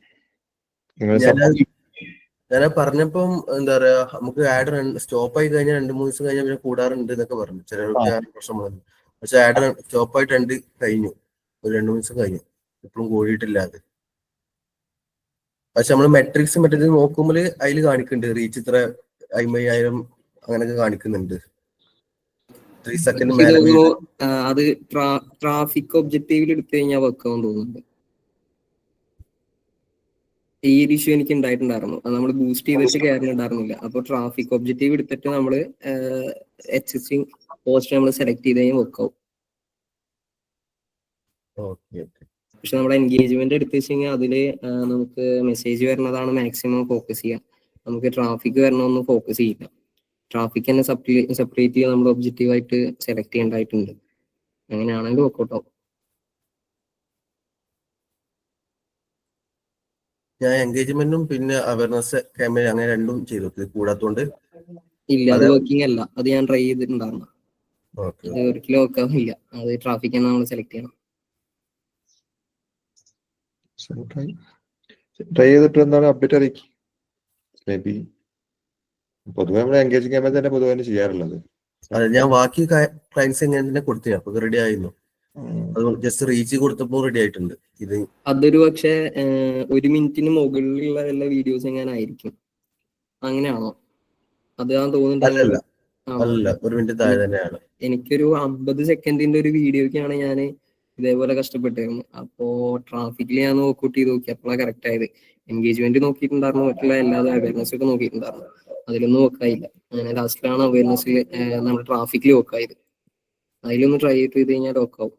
ഞാൻ പറഞ്ഞപ്പം എന്താ പറയാ, നമുക്ക് ആഡ് സ്റ്റോപ്പ് ആയി കഴിഞ്ഞാൽ 2-3 ദിവസം കഴിഞ്ഞാൽ പിന്നെ കൂടാറുണ്ട് എന്നൊക്കെ പറഞ്ഞു. ചിലർക്ക് പ്രശ്നം വന്നു. പക്ഷെ ആഡ് സ്റ്റോപ്പ് ആയിട്ട് കഴിഞ്ഞു, ഒരു 2-3 ദിവസം കഴിഞ്ഞു, ഇപ്പോഴും കൂടിയിട്ടില്ല അത്. പക്ഷെ നമ്മള് മെട്രിക്സ് മറ്റേത് നോക്കുമ്പോൾ അതിൽ കാണിക്കുന്നുണ്ട് റീച്ച് ഇത്ര 50,000 അങ്ങനെയൊക്കെ കാണിക്കുന്നുണ്ട്. 3 സെക്കൻഡ് മേലെ. അത് ട്രാഫിക് ഒബ്ജക്റ്റീവിൽ എടുത്തു കഴിഞ്ഞാൽ വെക്കാമെന്ന് തോന്നുന്നുണ്ട്. ഈ ഒരു ഇഷ്യൂ എനിക്ക് ഉണ്ടായിട്ടുണ്ടായിരുന്നു. അത് നമ്മൾ ബൂസ്റ്റ് ചെയ്തിട്ട് കയറുന്നുണ്ടായിരുന്നില്ല. അപ്പൊ ട്രാഫിക് ഒബ്ജക്റ്റീവ് എടുത്തിട്ട് നമ്മള് എക്സിസ്റ്റിംഗ് പോസ്റ്റ് നമ്മൾ സെലക്ട് ചെയ്ത് കഴിഞ്ഞാൽ വെക്കാവും. പക്ഷെ നമ്മുടെ എൻഗേജ്മെന്റ് എടുത്തു വെച്ച് കഴിഞ്ഞാൽ അതില് നമുക്ക് മെസ്സേജ് വരുന്നതാണ് മാക്സിമം ഫോക്കസ് ചെയ്യുക. നമുക്ക് ട്രാഫിക് വരണമെന്ന് ഫോക്കസ് ചെയ്യില്ല. ട്രാഫിക് തന്നെ സെപ്പറേറ്റ് ചെയ്യാൻ നമ്മൾ ഒബ്ജക്റ്റീവ് ആയിട്ട് സെലക്ട് ചെയ്യേണ്ടതായിട്ടുണ്ട്. അങ്ങനെയാണെങ്കിൽ വർക്കൗട്ട് ആവും. ഞാൻ എൻഗേജ്മെന്റും പിന്നെ അവയർനെസ് ക്യാമ്പയിൻ അങ്ങനെ രണ്ടും ചെയ്തു, കൂടാത്തോണ്ട് ഇല്ല, അത് വർക്കിംഗ് അല്ല. അത് ഞാൻ ട്രൈ ചെയ്തിട്ടുണ്ടായിരുന്നു. അത് ഒരിക്കലും വർക്കാവില്ല. അത് ട്രാഫിക് തന്നെ നമ്മൾ സെലക്ട് ചെയ്യണം. ട്രൈ ചെയ്തിട്ട് എന്താണ് അപ്ഡേറ്റ് അറിയിക്കും. മേ ബി പൊതുവെ നമ്മൾ എൻഗേജിംഗ് ക്യാമ്പയിൻ തന്നെ പൊതുവെ ചെയ്യാറുള്ളത്. അതെ, ഞാൻ ബാക്കി ക്ലയൻസ് എങ്ങനെ തന്നെ കൊടുത്തില്ല, അപ്പൊ റെഡി ആയിരുന്നു. അത് ജസ്റ്റ് റീച്ച് കൊടുത്തപ്പോ റെഡി ആയിട്ടുണ്ട്. ഇത് അതൊരു പക്ഷെ 1 മിനിറ്റിന് മുകളിലുള്ള എല്ലാ വീഡിയോസ് എങ്ങനെ ആയിരിക്കും, അങ്ങനെയാണോ? അത് ഞാൻ തോന്നുന്നുണ്ട്. അല്ല, 1 മിനിറ്റ് താഴെ തന്നെയാണ്. എനിക്കൊരു 50 സെക്കൻഡിന്റെ ഒരു വീഡിയോക്കാണ് ഞാൻ ഇതേപോലെ കഷ്ടപ്പെട്ടിരുന്നത്. അപ്പോ ട്രാഫിക്കിൽ ഞാൻ നോക്കൂട്ട് ചെയ്ത് നോക്കി, അപ്പോഴാണ് കറക്റ്റ് ആയത്. എൻഗേജ്മെന്റ് നോക്കിയിട്ടുണ്ടായിരുന്നു, മറ്റുള്ള എല്ലാതും അവയർനെസ് ഒക്കെ നോക്കിയിട്ടുണ്ടായിരുന്നു, അതിലൊന്നും നോക്കായില്ല. അങ്ങനെ ലാസ്റ്റിലാണ് അവയർനെസ്സിൽ നമ്മുടെ ട്രാഫിക്കിൽ നോക്കായത്. അതിലൊന്ന് ട്രൈ ചെയ്ത് കഴിഞ്ഞാൽ നോക്കാവും.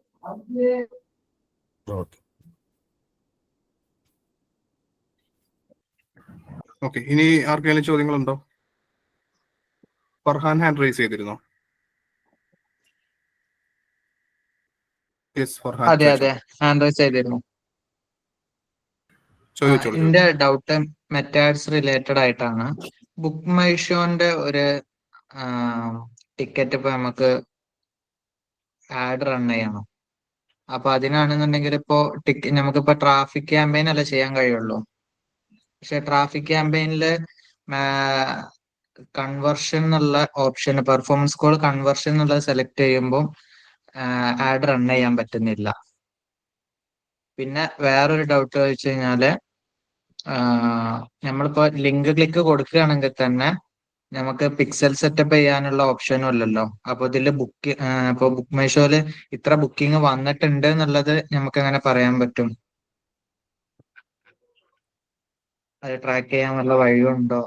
ഓക്കെ, ഇനി ആർക്കെങ്കിലും ചോദ്യങ്ങളുണ്ടോ? ഫർഹാൻ ഹാൻഡ് റൈസ് ചെയ്തിരുന്നോ? അതെ ഹാൻഡ് റൈസ് ചെയ്തിരുന്നു. എന്റെ ഡൗട്ട് മെറ്റാഡ്സ് റിലേറ്റഡ് ആയിട്ടാണ്. ബുക്ക് മൈ ഷോന്റെ ഒരു ടിക്കറ്റ് ഇപ്പൊ നമുക്ക് ആഡ് റൺ ചെയ്യണം. അപ്പൊ അതിനാണെന്നുണ്ടെങ്കിൽ ഇപ്പോ നമുക്കിപ്പോ ട്രാഫിക് ക്യാമ്പയിൻ അല്ല ചെയ്യാൻ കഴിയുള്ളൂ. പക്ഷെ ട്രാഫിക് ക്യാമ്പയിനില് കൺവേർഷൻ എന്നുള്ള ഓപ്ഷൻ, പെർഫോമൻസ് കോൾ കൺവേർഷൻ എന്നുള്ളത് സെലക്ട് ചെയ്യുമ്പോൾ ആഡ് റൺ ചെയ്യാൻ പറ്റുന്നില്ല. പിന്നെ വേറൊരു ഡൗട്ട് വെച്ച് കഴിഞ്ഞാല് നമ്മളിപ്പോ ലിങ്ക് ക്ലിക്ക് കൊടുക്കുകയാണെങ്കിൽ തന്നെ നമുക്ക് പിക്സൽ സെറ്റപ്പ് ചെയ്യാനുള്ള ഓപ്ഷനും ഇല്ലല്ലോ. അപ്പൊ ഇതില് ഇപ്പൊ ബുക്ക് മൈ ഷോയില് ഇത്ര ബുക്കിംഗ് വന്നിട്ടുണ്ട് എന്നുള്ളത് നമുക്ക് എങ്ങനെ പറയാൻ പറ്റും? അത് ട്രാക്ക് ചെയ്യാൻ വല്ല വഴിയുണ്ടോ?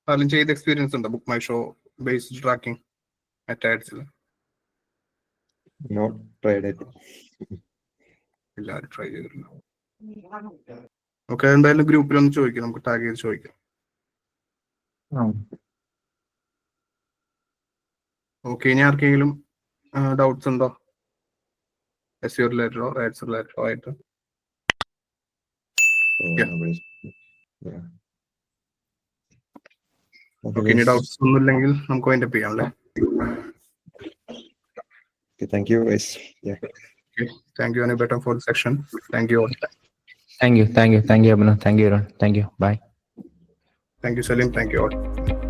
അതിലും ചെയ്ത എക്സ്പീരിയൻസ് ഉണ്ടോ book my show based tracking മെറ്റാഡ്സിൽ? Not tried it. എല്ലാവരും ട്രൈ ചെയ്തിട്ടുണ്ടോ? നമുക്ക് എന്തായാലും ഗ്രൂപ്പിലൊന്ന് ചോദിക്കാം, നമുക്ക് ടാഗ് ചെയ്ത് ചോദിക്കാം. ഓക്കെ, ഇനി ആർക്കെങ്കിലും ഡൗട്ട്സ് ഉണ്ടോ SEO റിലേറ്റഡോ ആഡ്സ് റിലേറ്റഡോ ആയിട്ട്? ഓക്കെ, ഇനി ഡൗട്ട്സ് ഒന്നും ഇല്ലെങ്കിൽ നമുക്ക് വൈൻഡപ്പ് ചെയ്യാം അല്ലേ? Thank you guys. Yeah. Okay. Thank you Anibetam for the section. Thank you all. Thank you, Abhinav. Thank you, everyone. Thank you. Bye. Thank you Salim. Thank you all.